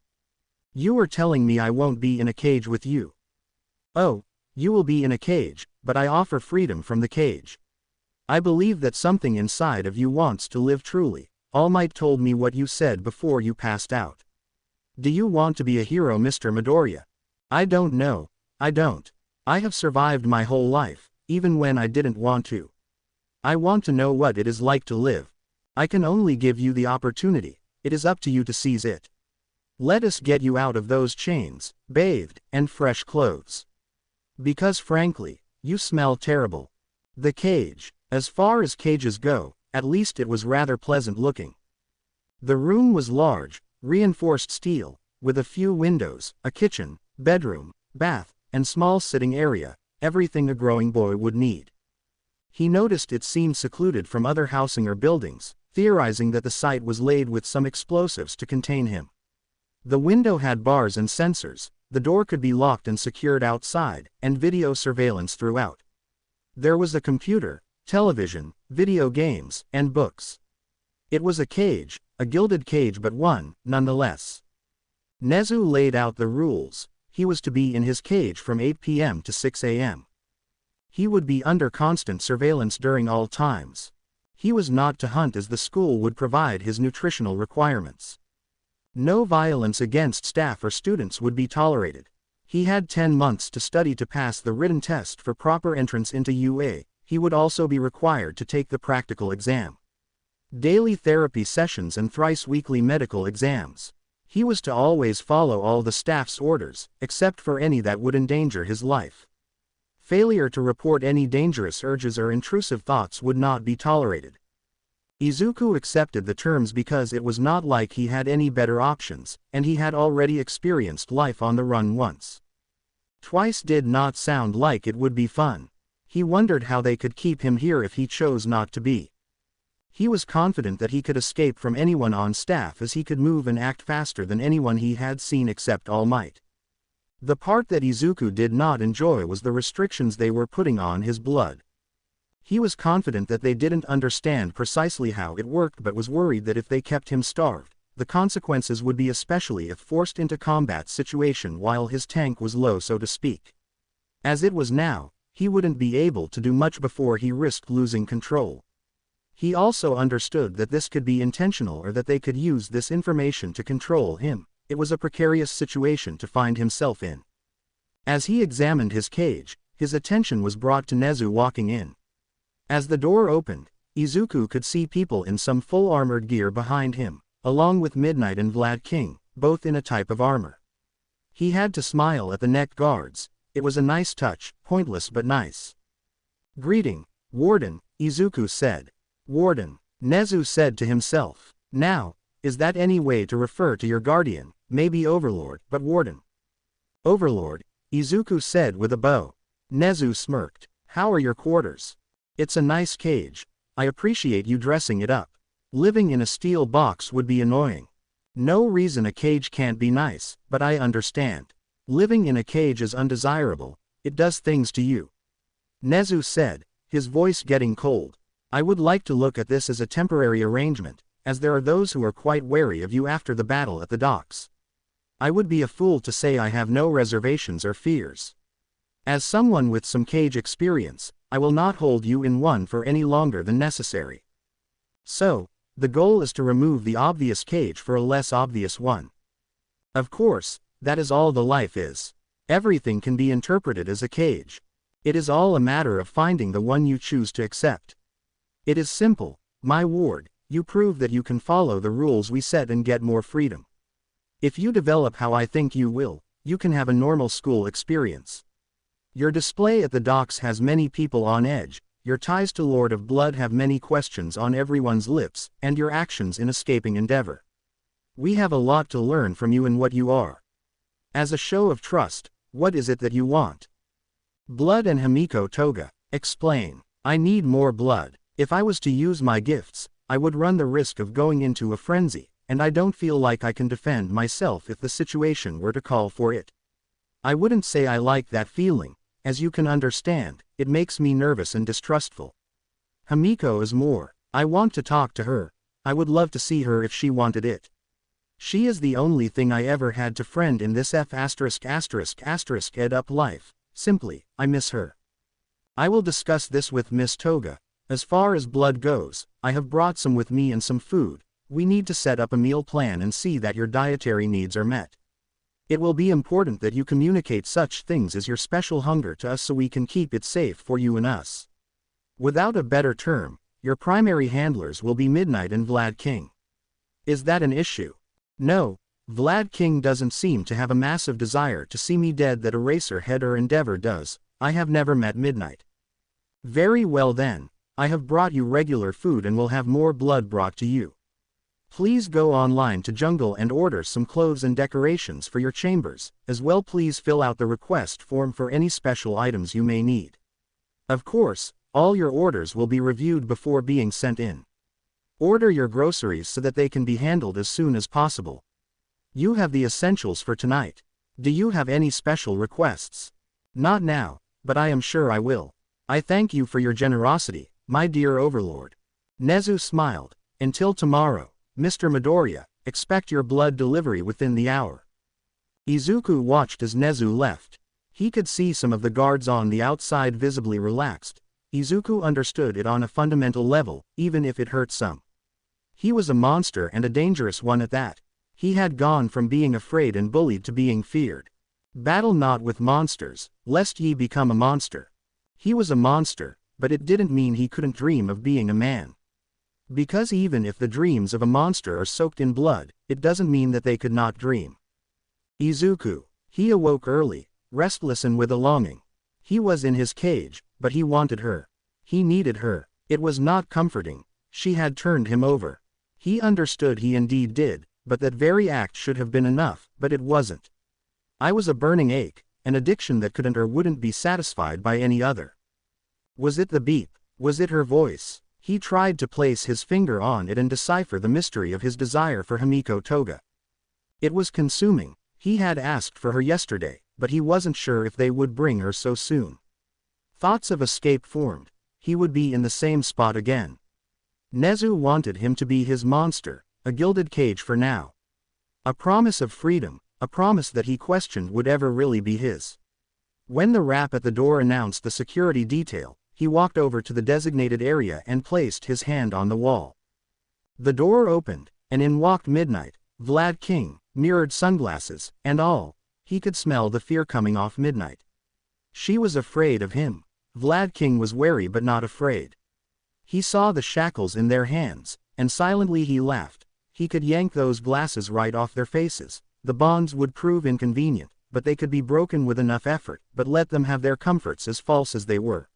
You are telling me I won't be in a cage with you? Oh, you will be in a cage, but I offer freedom from the cage. I believe that something inside of you wants to live truly. All Might told me what you said before you passed out. Do you want to be a hero, Mr. Midoriya? I don't know. I don't. I have survived my whole life, even when I didn't want to. I want to know what it is like to live. I can only give you the opportunity. It is up to you to seize it. Let us get you out of those chains, bathed, and fresh clothes. Because frankly, you smell terrible. The cage. As far as cages go, at least it was rather pleasant looking. The room was large, reinforced steel, with a few windows, a kitchen, bedroom, bath, and small sitting area, everything a growing boy would need. He noticed it seemed secluded from other housing or buildings, theorizing that the site was laid with some explosives to contain him. The window had bars and sensors, the door could be locked and secured outside, and video surveillance throughout. There was a computer, television, video games, and books. It was a cage, a gilded cage, but one, nonetheless. Nezu laid out the rules. He was to be in his cage from 8 p.m. to 6 a.m. He would be under constant surveillance during all times. He was not to hunt, as the school would provide his nutritional requirements. No violence against staff or students would be tolerated. He had 10 months to study to pass the written test for proper entrance into U.A. He would also be required to take the practical exam. Daily therapy sessions and thrice-weekly medical exams. He was to always follow all the staff's orders, except for any that would endanger his life. Failure to report any dangerous urges or intrusive thoughts would not be tolerated. Izuku accepted the terms because it was not like he had any better options, and he had already experienced life on the run once. Twice did not sound like it would be fun. He wondered how they could keep him here if he chose not to be. He was confident that he could escape from anyone on staff, as he could move and act faster than anyone he had seen except All Might. The part that Izuku did not enjoy was the restrictions they were putting on his blood. He was confident that they didn't understand precisely how it worked, but was worried that if they kept him starved, the consequences would be, especially if forced into combat situation while his tank was low, so to speak. As it was now, he wouldn't be able to do much before he risked losing control. He also understood that this could be intentional, or that they could use this information to control him. It was a precarious situation to find himself in. As he examined his cage, his attention was brought to Nezu walking in. As the door opened, Izuku could see people in some full armored gear behind him, along with Midnight and Vlad King, both in a type of armor. He had to smile at the neck guards. It was a nice touch, pointless but nice. "Greeting, Warden," Izuku said. "Warden," Nezu said to himself. "Now, is that any way to refer to your guardian? Maybe Overlord, but Warden." "Overlord," Izuku said with a bow. Nezu smirked. "How are your quarters? It's a nice cage. I appreciate you dressing it up. Living in a steel box would be annoying. No reason a cage can't be nice, but I understand. Living in a cage is undesirable, it does things to you." Nezu said, his voice getting cold. "I would like to look at this as a temporary arrangement, as there are those who are quite wary of you after the battle at the docks. I would be a fool to say I have no reservations or fears. As someone with some cage experience, I will not hold you in one for any longer than necessary. So, the goal is to remove the obvious cage for a less obvious one. Of course, that is all the life is. Everything can be interpreted as a cage. It is all a matter of finding the one you choose to accept. It is simple, my ward. You prove that you can follow the rules we set and get more freedom. If you develop how I think you will, you can have a normal school experience. Your display at the docks has many people on edge, your ties to Lord of Blood have many questions on everyone's lips, and your actions in escaping Endeavor. We have a lot to learn from you and what you are. As a show of trust, what is it that you want?" "Blood and Himiko Toga." "Explain." "I need more blood. If I was to use my gifts, I would run the risk of going into a frenzy, and I don't feel like I can defend myself if the situation were to call for it. I wouldn't say I like that feeling. As you can understand, it makes me nervous and distrustful. Himiko is more. I want to talk to her. I would love to see her if she wanted it. She is the only thing I ever had to friend in this ed up life. Simply, I miss her. I will discuss this with Miss Toga. As far as blood goes, I have brought some with me and some food. We need to set up a meal plan and see that your dietary needs are met. It will be important that you communicate such things as your special hunger to us so we can keep it safe for you and us. Without a better term, your primary handlers will be Midnight and Vlad King. Is that an issue?" "No, Vlad King doesn't seem to have a massive desire to see me dead that Eraserhead or Endeavor does. I have never met Midnight." "Very well then, I have brought you regular food and will have more blood brought to you. Please go online to Jungle and order some clothes and decorations for your chambers, as well please fill out the request form for any special items you may need. Of course, all your orders will be reviewed before being sent in. Order your groceries so that they can be handled as soon as possible. You have the essentials for tonight. Do you have any special requests?" "Not now, but I am sure I will. I thank you for your generosity, my dear Overlord." Nezu smiled. "Until tomorrow, Mr. Midoriya, expect your blood delivery within the hour." Izuku watched as Nezu left. He could see some of the guards on the outside visibly relaxed. Izuku understood it on a fundamental level, even if it hurt some. He was a monster and a dangerous one at that. He had gone from being afraid and bullied to being feared. Battle not with monsters, lest ye become a monster. He was a monster, but it didn't mean he couldn't dream of being a man. Because even if the dreams of a monster are soaked in blood, it doesn't mean that they could not dream. Izuku. He awoke early, restless and with a longing. He was in his cage, but he wanted her. He needed her. It was not comforting. She had turned him over. He understood he indeed did, but that very act should have been enough, but it wasn't. I was a burning ache, an addiction that couldn't or wouldn't be satisfied by any other. Was it the beep? Was it her voice? He tried to place his finger on it and decipher the mystery of his desire for Himiko Toga. It was consuming. He had asked for her yesterday, but he wasn't sure if they would bring her so soon. Thoughts of escape formed. he would be in the same spot again. Nezu wanted him to be his monster, a gilded cage for now. A promise of freedom, a promise that he questioned would ever really be his. When the rap at the door announced the security detail, he walked over to the designated area and placed his hand on the wall. The door opened, and in walked Midnight, Vlad King, mirrored sunglasses, and all. He could smell the fear coming off Midnight. She was afraid of him. Vlad King was wary but not afraid. He saw the shackles in their hands, and silently he laughed. He could yank those glasses right off their faces. The bonds would prove inconvenient, but they could be broken with enough effort, but let them have their comforts as false as they were.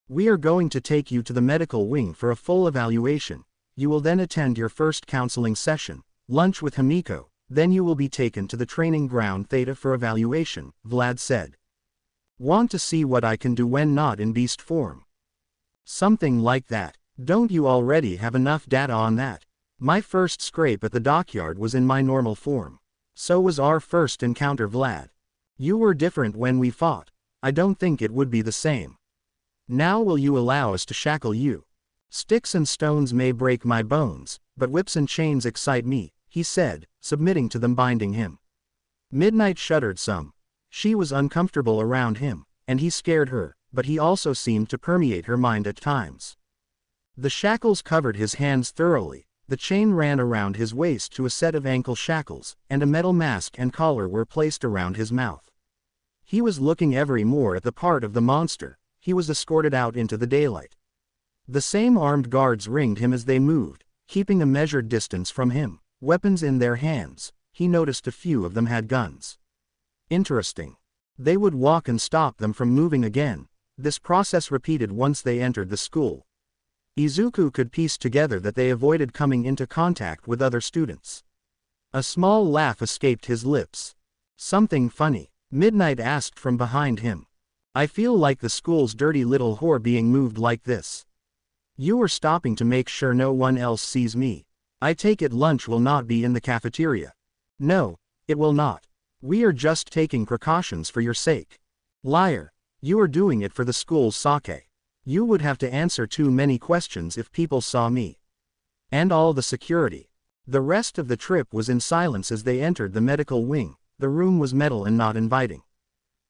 We are going to take you to the medical wing for a full evaluation. You will then attend your first counseling session, lunch with Himiko, then you will be taken to the training ground Theta for evaluation, Vlad said. Want to see what I can do when not in beast form? Something like that. Don't you already have enough data on that? My first scrape at the dockyard was in my normal form. So was our first encounter, Vlad. You were different when we fought. I don't think it would be the same. Now will you allow us to shackle you? Sticks and stones may break my bones, but whips and chains excite me, he said, submitting to them binding him. Midnight shuddered some. She was uncomfortable around him, and he scared her, but he also seemed to permeate her mind at times. The shackles covered his hands thoroughly, the chain ran around his waist to a set of ankle shackles, and a metal mask and collar were placed around his mouth. He was looking every more at the part of the monster. He was escorted out into the daylight. The same armed guards ringed him as they moved, keeping a measured distance from him, weapons in their hands. He noticed a few of them had guns. Interesting. They would walk and stop them from moving again. This process repeated once they entered the school. Izuku could piece together that they avoided coming into contact with other students. A small laugh escaped his lips. Something funny? Midnight asked from behind him. I feel like the school's dirty little whore being moved like this. You were stopping to make sure no one else sees me. I take it lunch will not be in the cafeteria. No, it will not. We are just taking precautions for your sake. Liar. You are doing it for the school's sake. You would have to answer too many questions if people saw me. And all the security. The rest of the trip was in silence as they entered the medical wing. The room was metal and not inviting.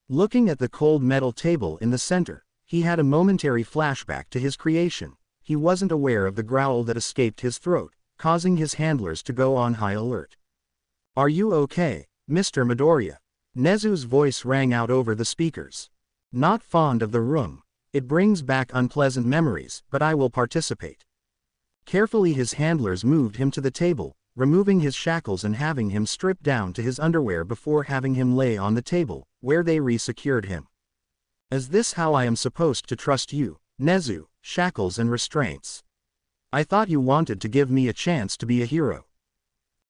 Looking at the cold metal table in the center, he had a momentary flashback to his creation. He wasn't aware of the growl that escaped his throat, causing his handlers to go on high alert. Are you okay, Mr. Midoriya? Nezu's voice rang out over the speakers. Not fond of the room. It brings back unpleasant memories, but I will participate. Carefully his handlers moved him to the table, removing his shackles and having him strip down to his underwear before having him lay on the table, where they re-secured him. Is this how I am supposed to trust you, Nezu? Shackles and restraints. I thought you wanted to give me a chance to be a hero.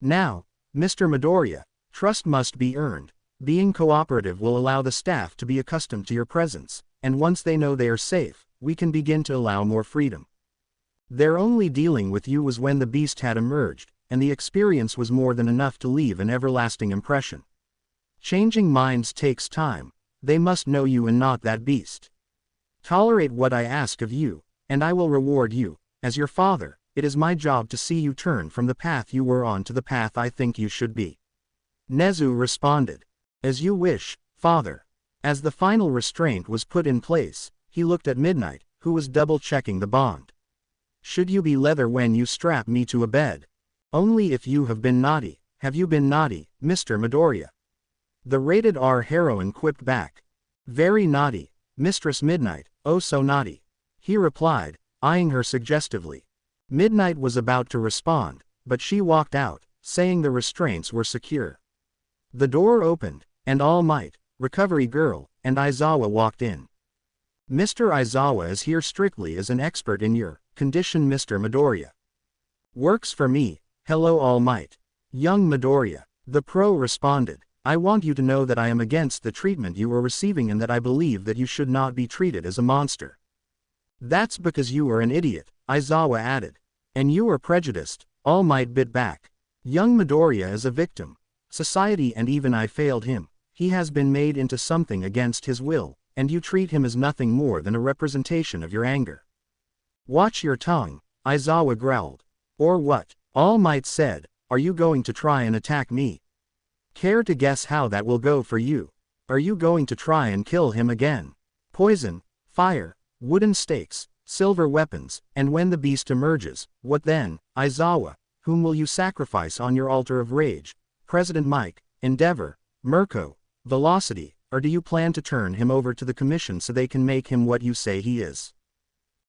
Now, Mr. Midoriya, trust must be earned. Being cooperative will allow the staff to be accustomed to your presence, and once they know they are safe, we can begin to allow more freedom. Their only dealing with you was when the beast had emerged, and the experience was more than enough to leave an everlasting impression. Changing minds takes time. They must know you and not that beast. Tolerate what I ask of you, and I will reward you. As your father, it is my job to see you turn from the path you were on to the path I think you should be. Nezu responded. As you wish, father. As the final restraint was put in place, he looked at Midnight, who was double-checking the bond. Should you be leather when you strap me to a bed? Only if you have been naughty. Have you been naughty, Mr. Midoriya? The rated R heroine quipped back. Very naughty, Mistress Midnight, oh so naughty. He replied, eyeing her suggestively. Midnight was about to respond, but she walked out, saying the restraints were secure. The door opened, and All Might, Recovery Girl, and Aizawa walked in. Mr. Aizawa is here strictly as an expert in your condition, Mr. Midoriya. Works for me. Hello All Might. Young Midoriya. The pro responded. I want you to know that I am against the treatment you are receiving and that I believe that you should not be treated as a monster. That's because you are an idiot, Aizawa added. And you are prejudiced, All Might bit back. Young Midoriya is a victim. Society and even I failed him. He has been made into something against his will, and you treat him as nothing more than a representation of your anger. Watch your tongue, Izawa growled. Or what? All Might said, are you going to try and attack me? Care to guess how that will go for you? Are you going to try and kill him again? Poison, fire, wooden stakes, silver weapons, and when the beast emerges, what then, Izawa? Whom will you sacrifice on your altar of rage? President Mike, Endeavor, Mirko, Velocity, or do you plan to turn him over to the commission so they can make him what you say he is?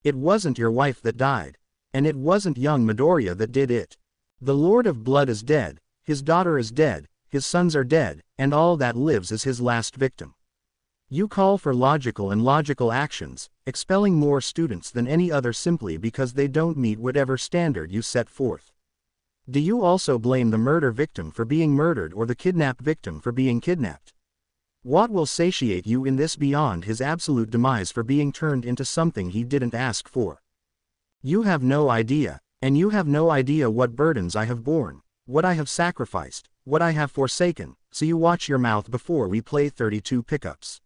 It wasn't your wife that died. And it wasn't young Midoriya that did it. The Lord of Blood is dead, his daughter is dead, his sons are dead, and all that lives is his last victim. You call for logical and logical actions, expelling more students than any other simply because they don't meet whatever standard you set forth. Do you also blame the murder victim for being murdered or the kidnap victim for being kidnapped? What will satiate you in this beyond his absolute demise for being turned into something he didn't ask for? You have no idea, and you have no idea what burdens I have borne, what I have sacrificed, what I have forsaken, so you watch your mouth before we play 32 pickups.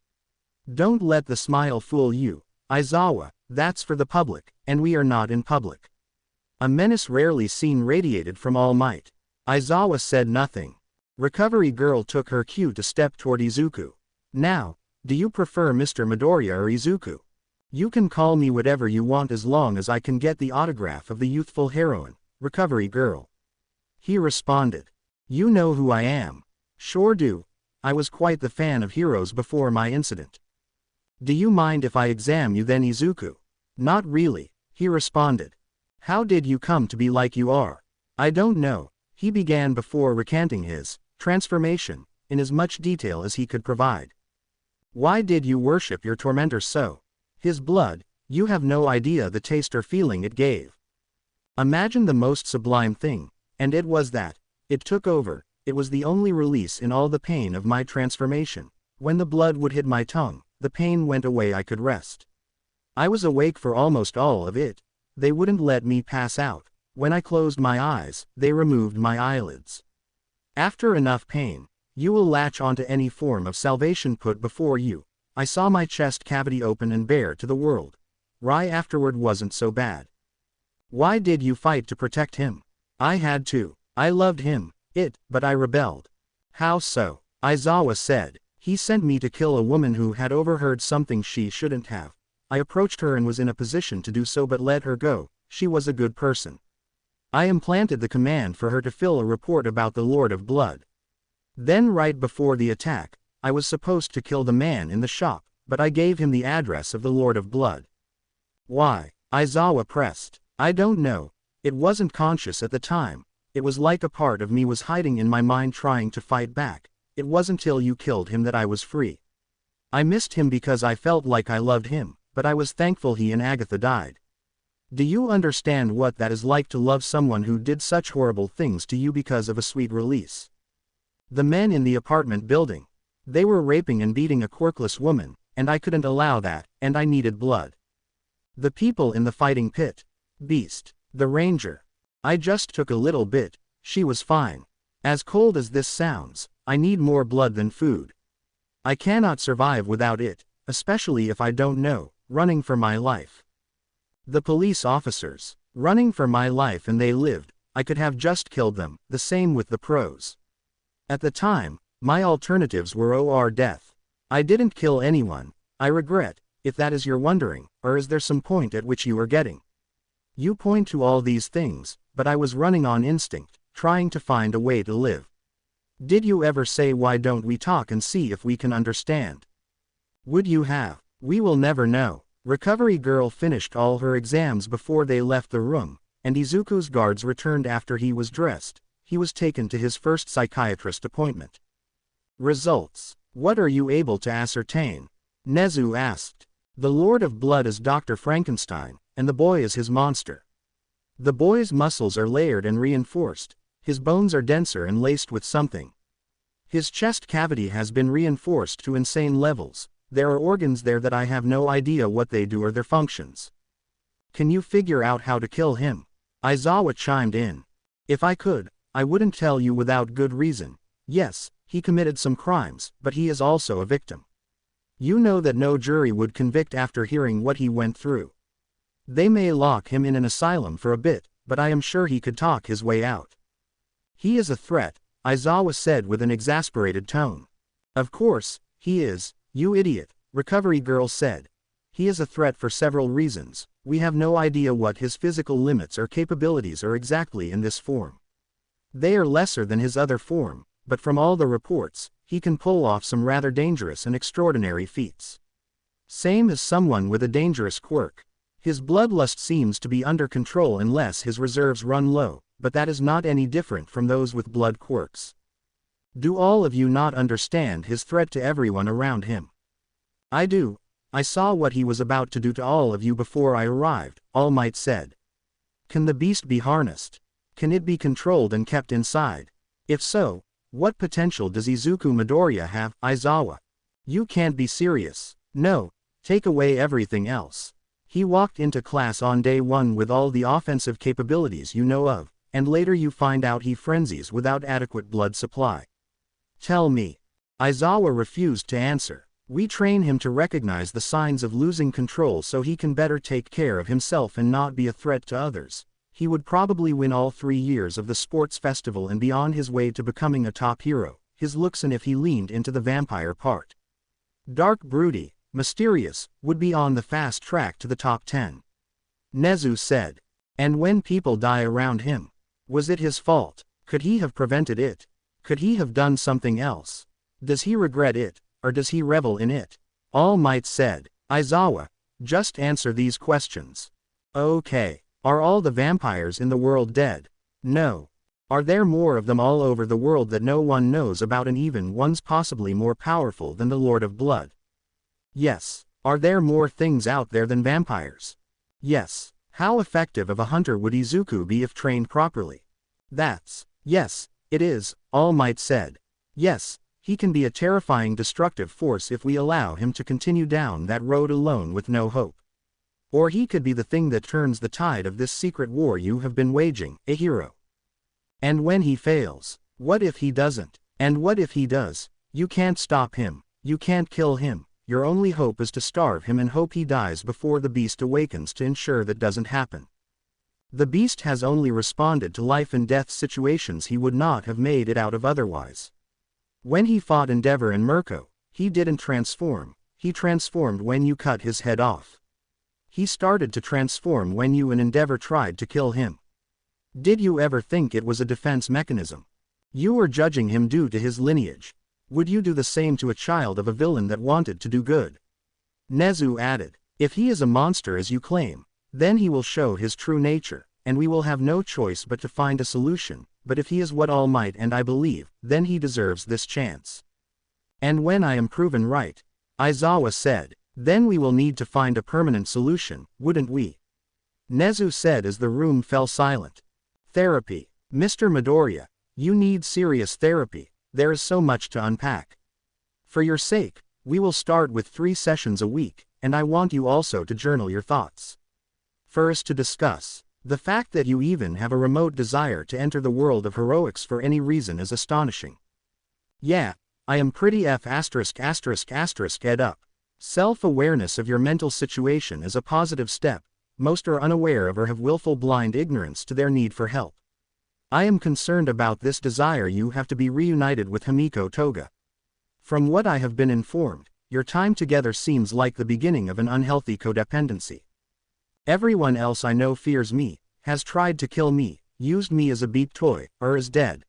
Don't let the smile fool you, Izawa, that's for the public, and we are not in public. A menace rarely seen radiated from All Might. Izawa said nothing. Recovery Girl took her cue to step toward Izuku. Now, do you prefer Mr. Midoriya or Izuku? You can call me whatever you want as long as I can get the autograph of the youthful heroine, Recovery Girl. He responded. You know who I am. Sure do. I was quite the fan of heroes before my incident. Do you mind if I examine you then, Izuku? Not really, he responded. How did you come to be like you are? I don't know, he began before recanting his transformation in as much detail as he could provide. Why did you worship your tormentor so? His blood, you have no idea the taste or feeling it gave. Imagine the most sublime thing, and it was that. It took over, it was the only release in all the pain of my transformation. When the blood would hit my tongue, the pain went away, I could rest. I was awake for almost all of it. They wouldn't let me pass out. When I closed my eyes, they removed my eyelids. After enough pain, you will latch onto any form of salvation put before you. I saw my chest cavity open and bare to the world. Why afterward wasn't so bad. Why did you fight to protect him? I had to. I loved him, but I rebelled. How so? Izawa said. He sent me to kill a woman who had overheard something she shouldn't have. I approached her and was in a position to do so but let her go. She was a good person. I implanted the command for her to fill a report about the Lord of Blood. Then right before the attack, I was supposed to kill the man in the shop, but I gave him the address of the Lord of Blood. Why? Izawa pressed. I don't know. It wasn't conscious at the time. It was like a part of me was hiding in my mind trying to fight back. It wasn't till you killed him that I was free. I missed him because I felt like I loved him, but I was thankful he and Agatha died. Do you understand what that is like to love someone who did such horrible things to you because of a sweet release? The men in the apartment building. They were raping and beating a quirkless woman, and I couldn't allow that, and I needed blood. The people in the fighting pit. Beast. The ranger. I just took a little bit, she was fine. As cold as this sounds, I need more blood than food. I cannot survive without it, especially if I don't know, running for my life. The police officers. Running for my life and they lived, I could have just killed them, the same with the pros. At the time, my alternatives were or death. I didn't kill anyone, I regret, if that is you're wondering, or is there some point at which you are getting? You point to all these things, but I was running on instinct, trying to find a way to live. Did you ever say why don't we talk and see if we can understand? Would you have? We will never know. Recovery Girl finished all her exams before they left the room, and Izuku's guards returned after he was dressed. He was taken to his first psychiatrist appointment. Results. What are you able to ascertain? Nezu asked. The Lord of Blood is Dr. Frankenstein, and the boy is his monster. The boy's muscles are layered and reinforced, his bones are denser and laced with something. His chest cavity has been reinforced to insane levels. There are organs there that I have no idea what they do or their functions. Can you figure out how to kill him? Izawa chimed in. If I could, I wouldn't tell you without good reason. Yes, he committed some crimes, but he is also a victim. You know that no jury would convict after hearing what he went through. They may lock him in an asylum for a bit, but I am sure he could talk his way out. He is a threat, Izawa said with an exasperated tone. Of course, he is, you idiot, Recovery Girl said. He is a threat for several reasons. We have no idea what his physical limits or capabilities are exactly in this form. They are lesser than his other form, but from all the reports, he can pull off some rather dangerous and extraordinary feats. Same as someone with a dangerous quirk. His bloodlust seems to be under control unless his reserves run low, but that is not any different from those with blood quirks. Do all of you not understand his threat to everyone around him? I do. I saw what he was about to do to all of you before I arrived, All Might said. Can the beast be harnessed? Can it be controlled and kept inside? If so, what potential does Izuku Midoriya have, Izawa? You can't be serious. No, take away everything else. He walked into class on day 1 with all the offensive capabilities you know of, and later you find out he frenzies without adequate blood supply. Tell me. Izawa refused to answer. We train him to recognize the signs of losing control so he can better take care of himself and not be a threat to others. He would probably win all 3 years of the sports festival and be on his way to becoming a top hero, his looks and if he leaned into the vampire part. Dark, broody, mysterious, would be on the fast track to the top 10. Nezu said. And when people die around him? Was it his fault? Could he have prevented it? Could he have done something else? Does he regret it, or does he revel in it? All Might said. Izawa, just answer these questions. Okay. Are all the vampires in the world dead? No. Are there more of them all over the world that no one knows about and even ones possibly more powerful than the Lord of Blood? Yes. Are there more things out there than vampires? Yes. How effective of a hunter would Izuku be if trained properly? Yes, it is, All Might said. Yes, he can be a terrifying destructive force if we allow him to continue down that road alone with no hope. Or he could be the thing that turns the tide of this secret war you have been waging, a hero. And when he fails, what if he doesn't? And what if he does? You can't stop him, you can't kill him, your only hope is to starve him and hope he dies before the beast awakens to ensure that doesn't happen. The beast has only responded to life and death situations he would not have made it out of otherwise. When he fought Endeavor and Mirko, he didn't transform, he transformed when you cut his head off. He started to transform when you and Endeavor tried to kill him. Did you ever think it was a defense mechanism? You were judging him due to his lineage. Would you do the same to a child of a villain that wanted to do good? Nezu added, if he is a monster as you claim, then he will show his true nature, and we will have no choice but to find a solution, but if he is what All Might and I believe, then he deserves this chance. And when I am proven right, Izawa said, then we will need to find a permanent solution, wouldn't we? Nezu said as the room fell silent. Therapy. Mr. Midoriya, you need serious therapy, there is so much to unpack. For your sake, we will start with 3 sessions a week, and I want you also to journal your thoughts. First to discuss. The fact that you even have a remote desire to enter the world of heroics for any reason is astonishing. Yeah, I am pretty ed up. Self-awareness of your mental situation is a positive step. Most are unaware of or have willful blind ignorance to their need for help. I am concerned about this desire you have to be reunited with Himiko Toga. From what I have been informed, your time together seems like the beginning of an unhealthy codependency. Everyone else I know fears me, has tried to kill me, used me as a beat toy, or is dead.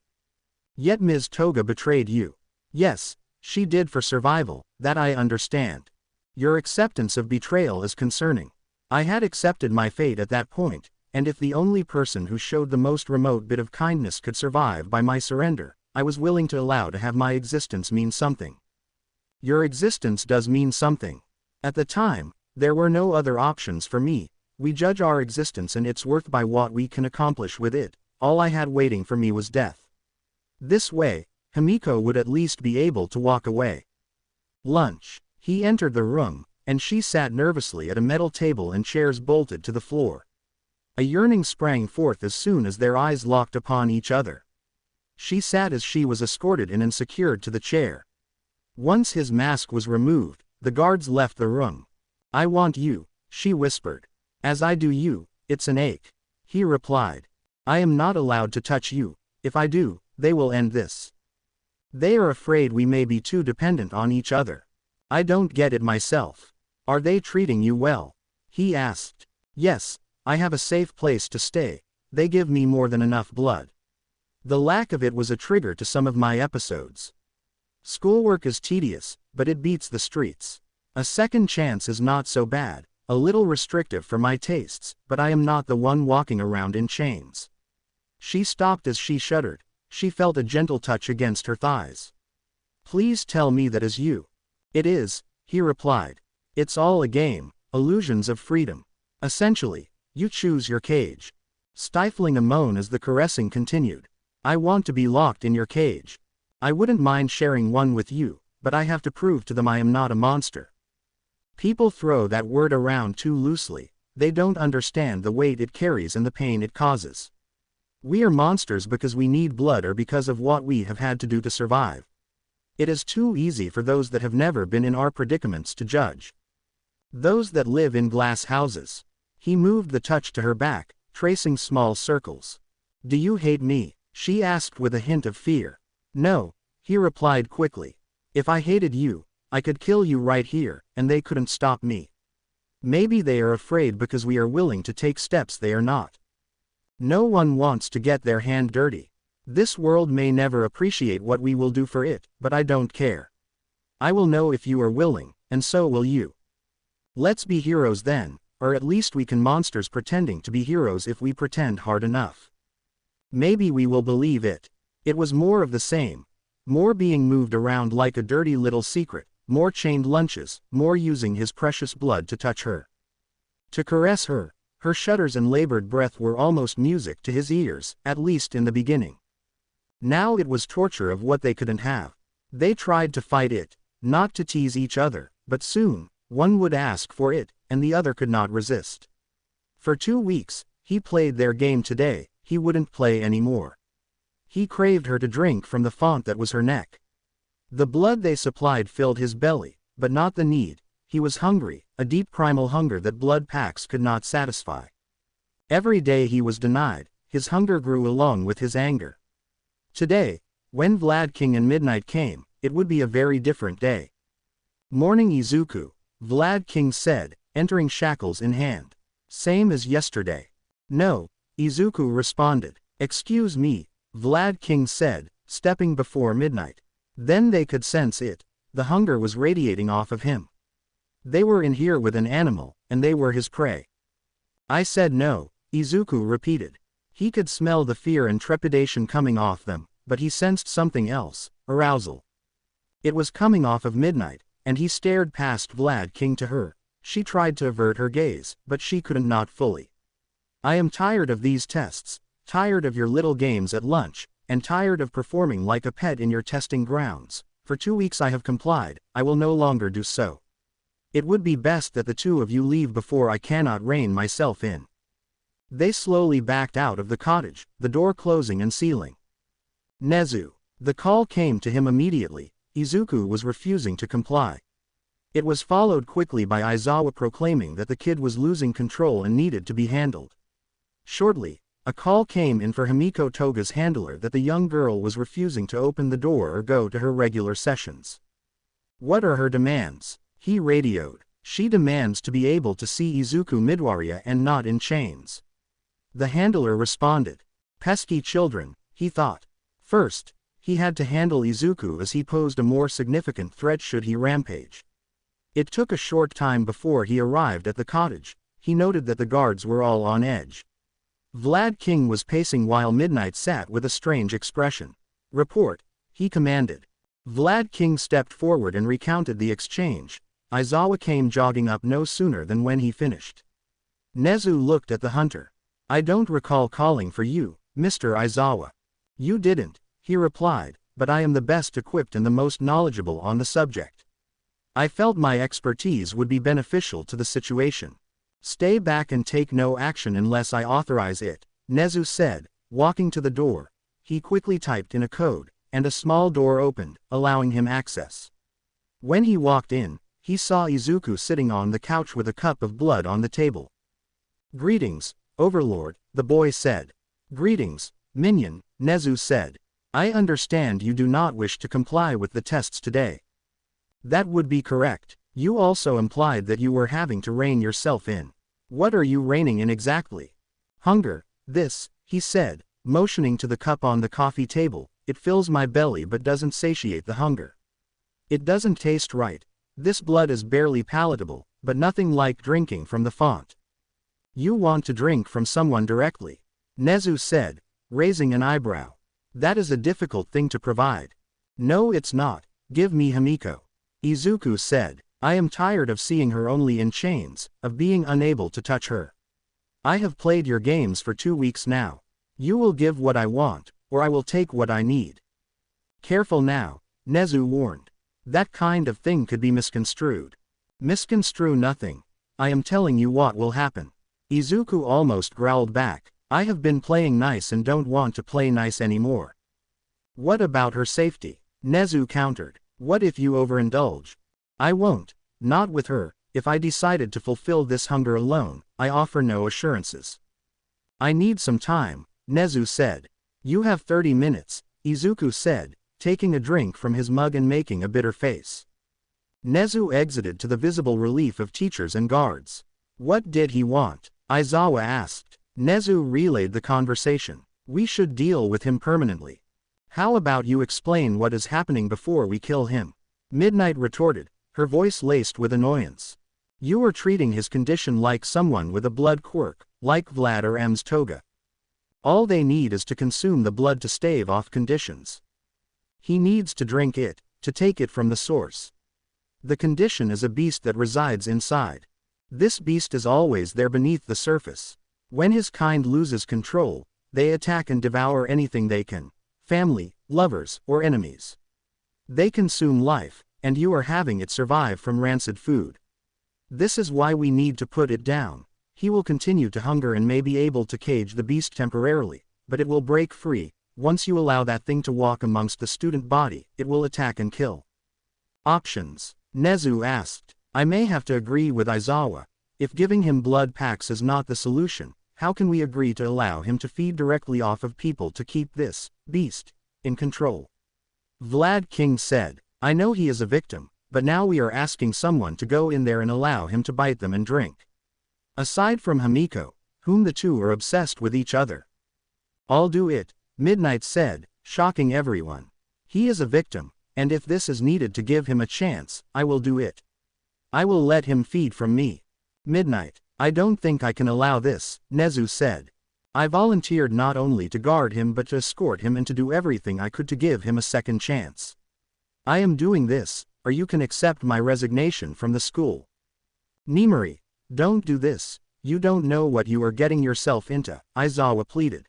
Yet Ms. Toga betrayed you. Yes, she did for survival, that I understand. Your acceptance of betrayal is concerning. I had accepted my fate at that point, and if the only person who showed the most remote bit of kindness could survive by my surrender, I was willing to allow to have my existence mean something. Your existence does mean something. At the time, there were no other options for me. We judge our existence and its worth by what we can accomplish with it. All I had waiting for me was death. This way, Himiko would at least be able to walk away. Lunch. He entered the room, and she sat nervously at a metal table and chairs bolted to the floor. A yearning sprang forth as soon as their eyes locked upon each other. She sat as she was escorted in and secured to the chair. Once his mask was removed, the guards left the room. I want you, she whispered. As I do you, it's an ache. He replied. I am not allowed to touch you. If I do, they will end this. They are afraid we may be too dependent on each other. I don't get it myself. Are they treating you well? He asked. Yes, I have a safe place to stay. They give me more than enough blood. The lack of it was a trigger to some of my episodes. Schoolwork is tedious, but it beats the streets. A second chance is not so bad, a little restrictive for my tastes, but I am not the one walking around in chains. She stopped as she shuddered. She felt a gentle touch against her thighs. Please tell me that is you. It is, he replied. It's all a game, illusions of freedom. Essentially, you choose your cage. Stifling a moan as the caressing continued. I want to be locked in your cage. I wouldn't mind sharing one with you, but I have to prove to them I am not a monster. People throw that word around too loosely. They don't understand the weight it carries and the pain it causes. We are monsters because we need blood or because of what we have had to do to survive. It is too easy for those that have never been in our predicaments to judge. Those that live in glass houses. He moved the touch to her back, tracing small circles. Do you hate me? She asked with a hint of fear. No, he replied quickly. If I hated you, I could kill you right here, and they couldn't stop me. Maybe they are afraid because we are willing to take steps they are not. No one wants to get their hand dirty. This world may never appreciate what we will do for it, but I don't care. I will know if you are willing, and so will you. Let's be heroes then, or at least we can monsters pretending to be heroes if we pretend hard enough. Maybe we will believe it. It was more of the same. More being moved around like a dirty little secret, more chained lunches, more using his precious blood to touch her. To caress her. Her shudders and labored breath were almost music to his ears, at least in the beginning. Now it was torture of what they couldn't have. They tried to fight it, not to tease each other, but soon, one would ask for it, and the other could not resist. For 2 weeks, he played their game. Today, he wouldn't play anymore. He craved her to drink from the font that was her neck. The blood they supplied filled his belly, but not the need. He was hungry, a deep primal hunger that blood packs could not satisfy. Every day he was denied, his hunger grew along with his anger. Today, when Vlad King and midnight came, it would be a very different day. Morning Izuku, Vlad King said, entering shackles in hand. Same as yesterday. No, Izuku responded. Excuse me, Vlad King said, stepping before midnight. Then they could sense it. The hunger was radiating off of him. They were in here with an animal, and they were his prey. I said no, Izuku repeated. He could smell the fear and trepidation coming off them, but he sensed something else, arousal. It was coming off of midnight, and he stared past Vlad King to her. She tried to avert her gaze, but she couldn't, not fully. I am tired of these tests, tired of your little games at lunch, and tired of performing like a pet in your testing grounds. For 2 weeks I have complied, I will no longer do so. It would be best that the two of you leave before I cannot rein myself in. They slowly backed out of the cottage, the door closing and sealing. Nezu. The call came to him immediately. Izuku was refusing to comply. It was followed quickly by Aizawa proclaiming that the kid was losing control and needed to be handled. Shortly, a call came in for Himiko Toga's handler that the young girl was refusing to open the door or go to her regular sessions. What are her demands? He radioed. She demands to be able to see Izuku Midoriya and not in chains. The handler responded. Pesky children, he thought. First, he had to handle Izuku as he posed a more significant threat should he rampage. It took a short time before he arrived at the cottage. He noted that the guards were all on edge. Vlad King was pacing while Midnight sat with a strange expression. Report, he commanded. Vlad King stepped forward and recounted the exchange. Aizawa came jogging up no sooner than when he finished. Nezu looked at the hunter. I don't recall calling for you, Mr. Aizawa. You didn't, he replied, but I am the best equipped and the most knowledgeable on the subject. I felt my expertise would be beneficial to the situation. Stay back and take no action unless I authorize it, Nezu said, walking to the door. He quickly typed in a code, and a small door opened, allowing him access. When he walked in, he saw Izuku sitting on the couch with a cup of blood on the table. Greetings, Overlord, the boy said. Greetings, Minion, Nezu said. I understand you do not wish to comply with the tests today. That would be correct. You also implied that you were having to rein yourself in. What are you reining in exactly? Hunger, this, he said, motioning to the cup on the coffee table. It fills my belly but doesn't satiate the hunger. It doesn't taste right. This blood is barely palatable, but nothing like drinking from the font. You want to drink from someone directly, Nezu said, raising an eyebrow. That is a difficult thing to provide. No, it's not. Give me Himiko. Izuku said. I am tired of seeing her only in chains, of being unable to touch her. I have played your games for 2 weeks now. You will give what I want, or I will take what I need. Careful now, Nezu warned. That kind of thing could be misconstrued. Misconstrue nothing. I am telling you what will happen. Izuku almost growled back. I have been playing nice and don't want to play nice anymore. What about her safety? Nezu countered. What if you overindulge? I won't. Not with her. If I decided to fulfill this hunger alone, I offer no assurances. I need some time, Nezu said. You have 30 minutes, Izuku said, taking a drink from his mug and making a bitter face. Nezu exited to the visible relief of teachers and guards. What did he want? Aizawa asked. Nezu relayed the conversation. We should deal with him permanently. How about you explain what is happening before we kill him? Midnight retorted, her voice laced with annoyance. You are treating his condition like someone with a blood quirk, like Vlad or M's Toga. All they need is to consume the blood to stave off conditions. He needs to drink it, to take it from the source. The condition is a beast that resides inside. This beast is always there beneath the surface. When his kind loses control, they attack and devour anything they can. Family, lovers, or enemies. They consume life, and you are having it survive from rancid food. This is why we need to put it down. He will continue to hunger and may be able to cage the beast temporarily, but it will break free. Once you allow that thing to walk amongst the student body, it will attack and kill. Options? Nezu asked. I may have to agree with Aizawa. If giving him blood packs is not the solution, how can we agree to allow him to feed directly off of people to keep this beast in control? Vlad King said. I know he is a victim, but now we are asking someone to go in there and allow him to bite them and drink. Aside from Himiko, whom the two are obsessed with each other. I'll do it, Midnight said, shocking everyone. He is a victim, and if this is needed to give him a chance, I will do it. I will let him feed from me. Midnight, I don't think I can allow this, Nezu said. I volunteered not only to guard him but to escort him and to do everything I could to give him a second chance. I am doing this, or you can accept my resignation from the school. Nimari, don't do this, you don't know what you are getting yourself into, Aizawa pleaded.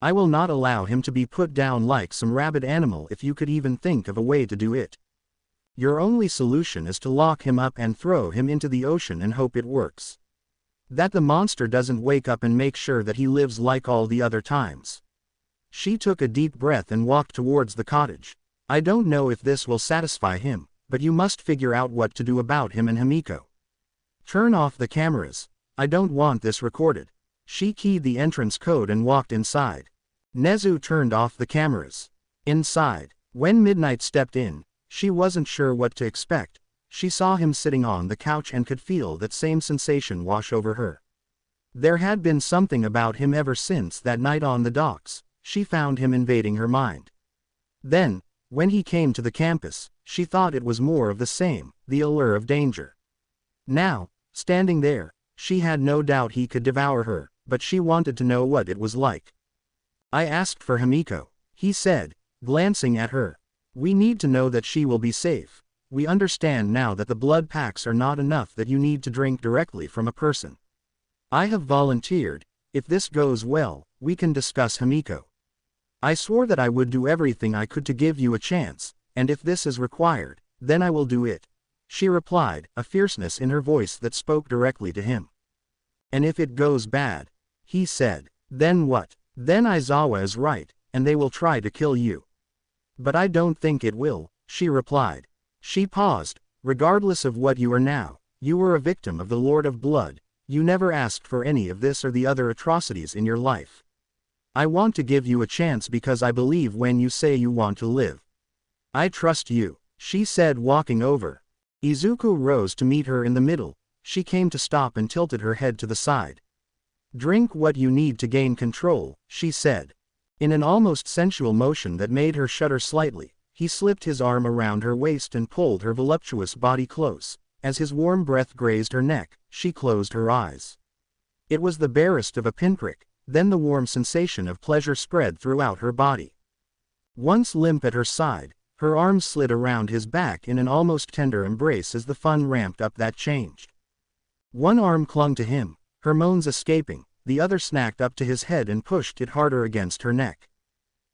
I will not allow him to be put down like some rabid animal if you could even think of a way to do it. Your only solution is to lock him up and throw him into the ocean and hope it works. That the monster doesn't wake up and make sure that he lives like all the other times. She took a deep breath and walked towards the cottage. I don't know if this will satisfy him, but you must figure out what to do about him and Himiko. Turn off the cameras. I don't want this recorded. She keyed the entrance code and walked inside. Nezu turned off the cameras. Inside, when Midnight stepped in, she wasn't sure what to expect. She saw him sitting on the couch and could feel that same sensation wash over her. There had been something about him ever since that night on the docks. She found him invading her mind. Then, when he came to the campus, she thought it was more of the same, the allure of danger. Now, standing there, she had no doubt he could devour her, but she wanted to know what it was like. I asked for Himiko, he said, glancing at her. We need to know that she will be safe. We understand now that the blood packs are not enough, that you need to drink directly from a person. I have volunteered. If this goes well, we can discuss Himiko. I swore that I would do everything I could to give you a chance, and if this is required, then I will do it. She replied, a fierceness in her voice that spoke directly to him. And if it goes bad, he said, then what? Then Aizawa is right, and they will try to kill you. But I don't think it will, she replied. She paused. Regardless of what you are now, you were a victim of the Lord of Blood. You never asked for any of this or the other atrocities in your life. I want to give you a chance because I believe when you say you want to live. I trust you, she said, walking over. Izuku rose to meet her in the middle. She came to stop and tilted her head to the side. Drink what you need to gain control, she said. In an almost sensual motion that made her shudder slightly, he slipped his arm around her waist and pulled her voluptuous body close. As his warm breath grazed her neck, she closed her eyes. It was the barest of a pinprick, then the warm sensation of pleasure spread throughout her body. Once limp at her side, her arms slid around his back in an almost tender embrace as the fun ramped up that changed. One arm clung to him, her moans escaping, the other snacked up to his head and pushed it harder against her neck.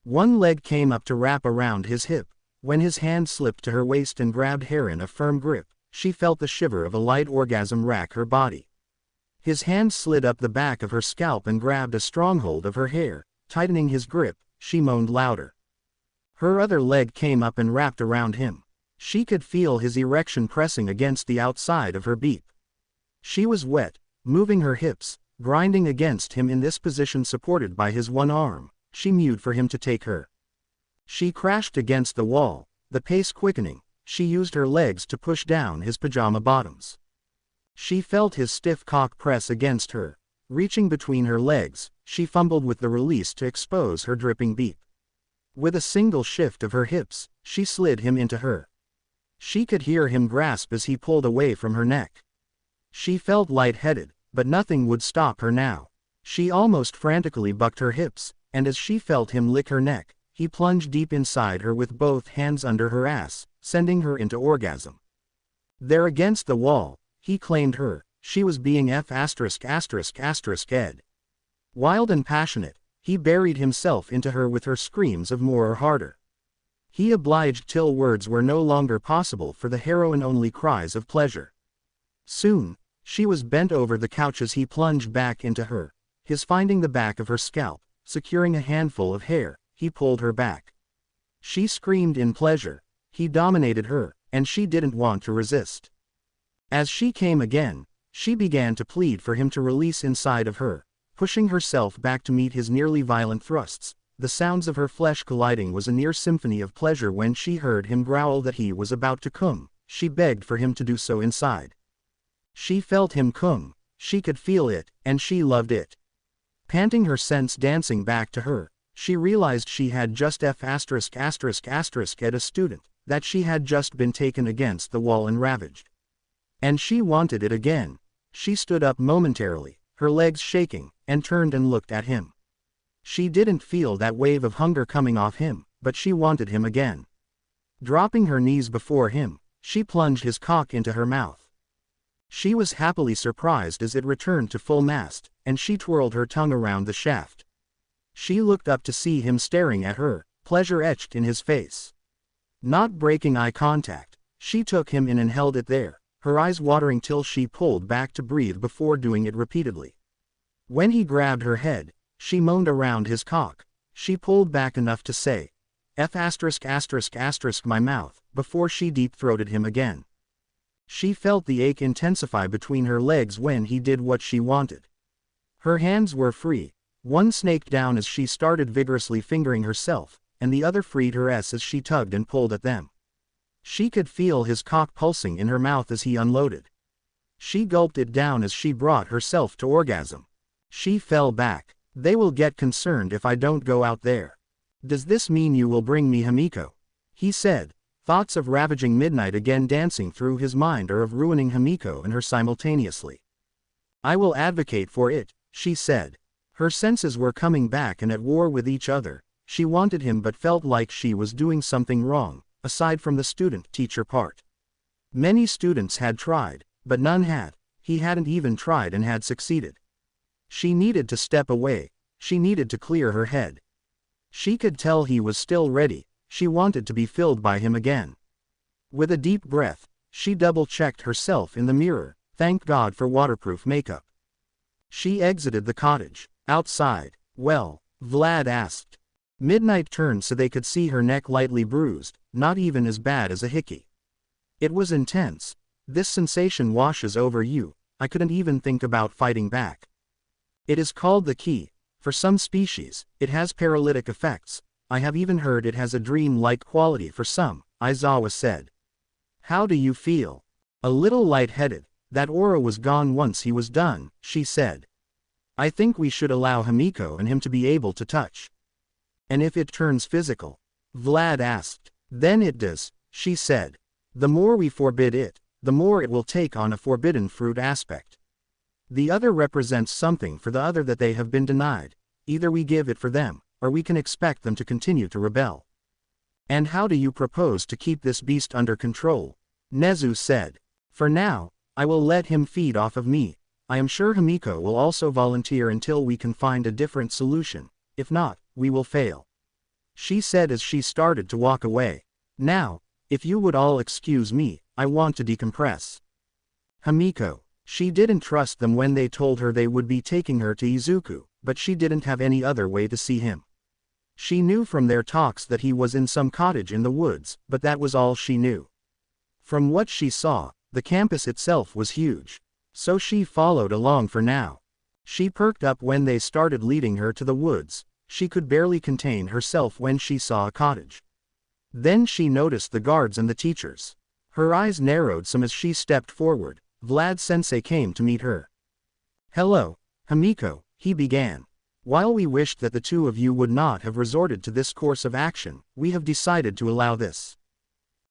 One leg came up to wrap around his hip. When his hand slipped to her waist and grabbed her in a firm grip, she felt the shiver of a light orgasm rack her body. His hand slid up the back of her scalp and grabbed a stronghold of her hair, tightening his grip. She moaned louder. Her other leg came up and wrapped around him. She could feel his erection pressing against the outside of her beep. She was wet, moving her hips, grinding against him in this position supported by his one arm. She mewed for him to take her. She crashed against the wall, the pace quickening. She used her legs to push down his pajama bottoms. She felt his stiff cock press against her. Reaching between her legs, she fumbled with the release to expose her dripping beep. With a single shift of her hips, she slid him into her. She could hear him grasp as he pulled away from her neck. She felt lightheaded, but nothing would stop her now. She almost frantically bucked her hips, and as she felt him lick her neck, he plunged deep inside her with both hands under her ass, sending her into orgasm. There against the wall, he claimed her. She was being ed. Wild and passionate, he buried himself into her with her screams of more or harder. He obliged till words were no longer possible for the heroine-only cries of pleasure. Soon, she was bent over the couch as he plunged back into her. His finding the back of her scalp, securing a handful of hair, he pulled her back. She screamed in pleasure. He dominated her, and she didn't want to resist. As she came again, she began to plead for him to release inside of her, pushing herself back to meet his nearly violent thrusts. The sounds of her flesh colliding was a near symphony of pleasure. When she heard him growl that he was about to come, she begged for him to do so inside. She felt him come, she could feel it, and she loved it. Panting, her sense dancing back to her, she realized she had just ed a student, that she had just been taken against the wall and ravaged. And she wanted it again. She stood up momentarily, her legs shaking, and turned and looked at him. She didn't feel that wave of hunger coming off him, but she wanted him again. Dropping her knees before him, she plunged his cock into her mouth. She was happily surprised as it returned to full mast, and she twirled her tongue around the shaft. She looked up to see him staring at her, pleasure etched in his face. Not breaking eye contact, she took him in and held it there, her eyes watering till she pulled back to breathe before doing it repeatedly. When he grabbed her head, she moaned around his cock. She pulled back enough to say, my mouth, before she deep-throated him again. She felt the ache intensify between her legs when he did what she wanted. Her hands were free. One snaked down as she started vigorously fingering herself, and the other freed her as she tugged and pulled at them. She could feel his cock pulsing in her mouth as he unloaded. She gulped it down as she brought herself to orgasm. She fell back. They will get concerned if I don't go out there. Does this mean you will bring me Himiko? He said, thoughts of ravaging midnight again dancing through his mind or of ruining Himiko and her simultaneously. I will advocate for it, she said. Her senses were coming back and at war with each other. She wanted him but felt like she was doing something wrong, aside from the student-teacher part. Many students had tried, but none had. He hadn't even tried and had succeeded. She needed to step away. She needed to clear her head. She could tell he was still ready. She wanted to be filled by him again. With a deep breath, she double-checked herself in the mirror. Thank God for waterproof makeup. She exited the cottage. Outside. Well, Vlad asked. Midnight turned so they could see her neck lightly bruised, not even as bad as a hickey. It was intense. This sensation washes over you. I couldn't even think about fighting back. It is called the ki. For some species, it has paralytic effects. I have even heard it has a dream-like quality for some, Izawa said. How do you feel? A little lightheaded. That aura was gone once he was done, she said. I think we should allow Himiko and him to be able to touch. And if it turns physical? Vlad asked. Then it does, she said. The more we forbid it, the more it will take on a forbidden fruit aspect. The other represents something for the other that they have been denied. Either we give it for them, or we can expect them to continue to rebel. And how do you propose to keep this beast under control? Nezu said. For now, I will let him feed off of me. I am sure Himiko will also volunteer until we can find a different solution. If not, we will fail. She said as she started to walk away. Now, if you would all excuse me, I want to decompress. Himiko. She didn't trust them when they told her they would be taking her to Izuku, but she didn't have any other way to see him. She knew from their talks that he was in some cottage in the woods, but that was all she knew. From what she saw, the campus itself was huge. So she followed along for now. She perked up when they started leading her to the woods. She could barely contain herself when she saw a cottage. Then she noticed the guards and the teachers. Her eyes narrowed some as she stepped forward. Vlad-sensei came to meet her. Hello, Himiko, he began. While we wished that the two of you would not have resorted to this course of action, we have decided to allow this.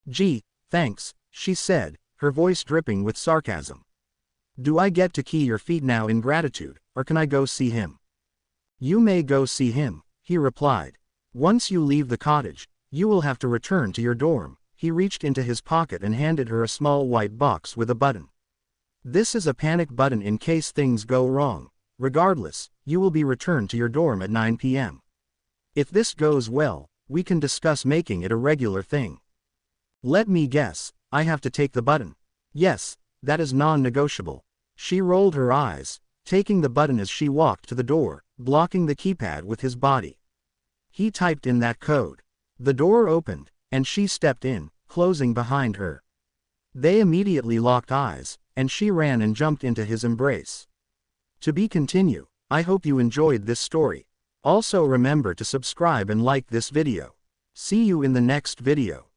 Gee, thanks, she said, her voice dripping with sarcasm. Do I get to key your feet now in gratitude, or can I go see him? You may go see him, he replied. Once you leave the cottage, you will have to return to your dorm. He reached into his pocket and handed her a small white box with a button. This is a panic button in case things go wrong. Regardless, you will be returned to your dorm at 9 p.m. If this goes well, we can discuss making it a regular thing. Let me guess, I have to take the button. Yes, that is non-negotiable. She rolled her eyes, taking the button as she walked to the door, blocking the keypad with his body. He typed in that code. The door opened, and she stepped in, closing behind her. They immediately locked eyes, and she ran and jumped into his embrace. To be continued. I hope you enjoyed this story. Also remember to subscribe and like this video. See you in the next video.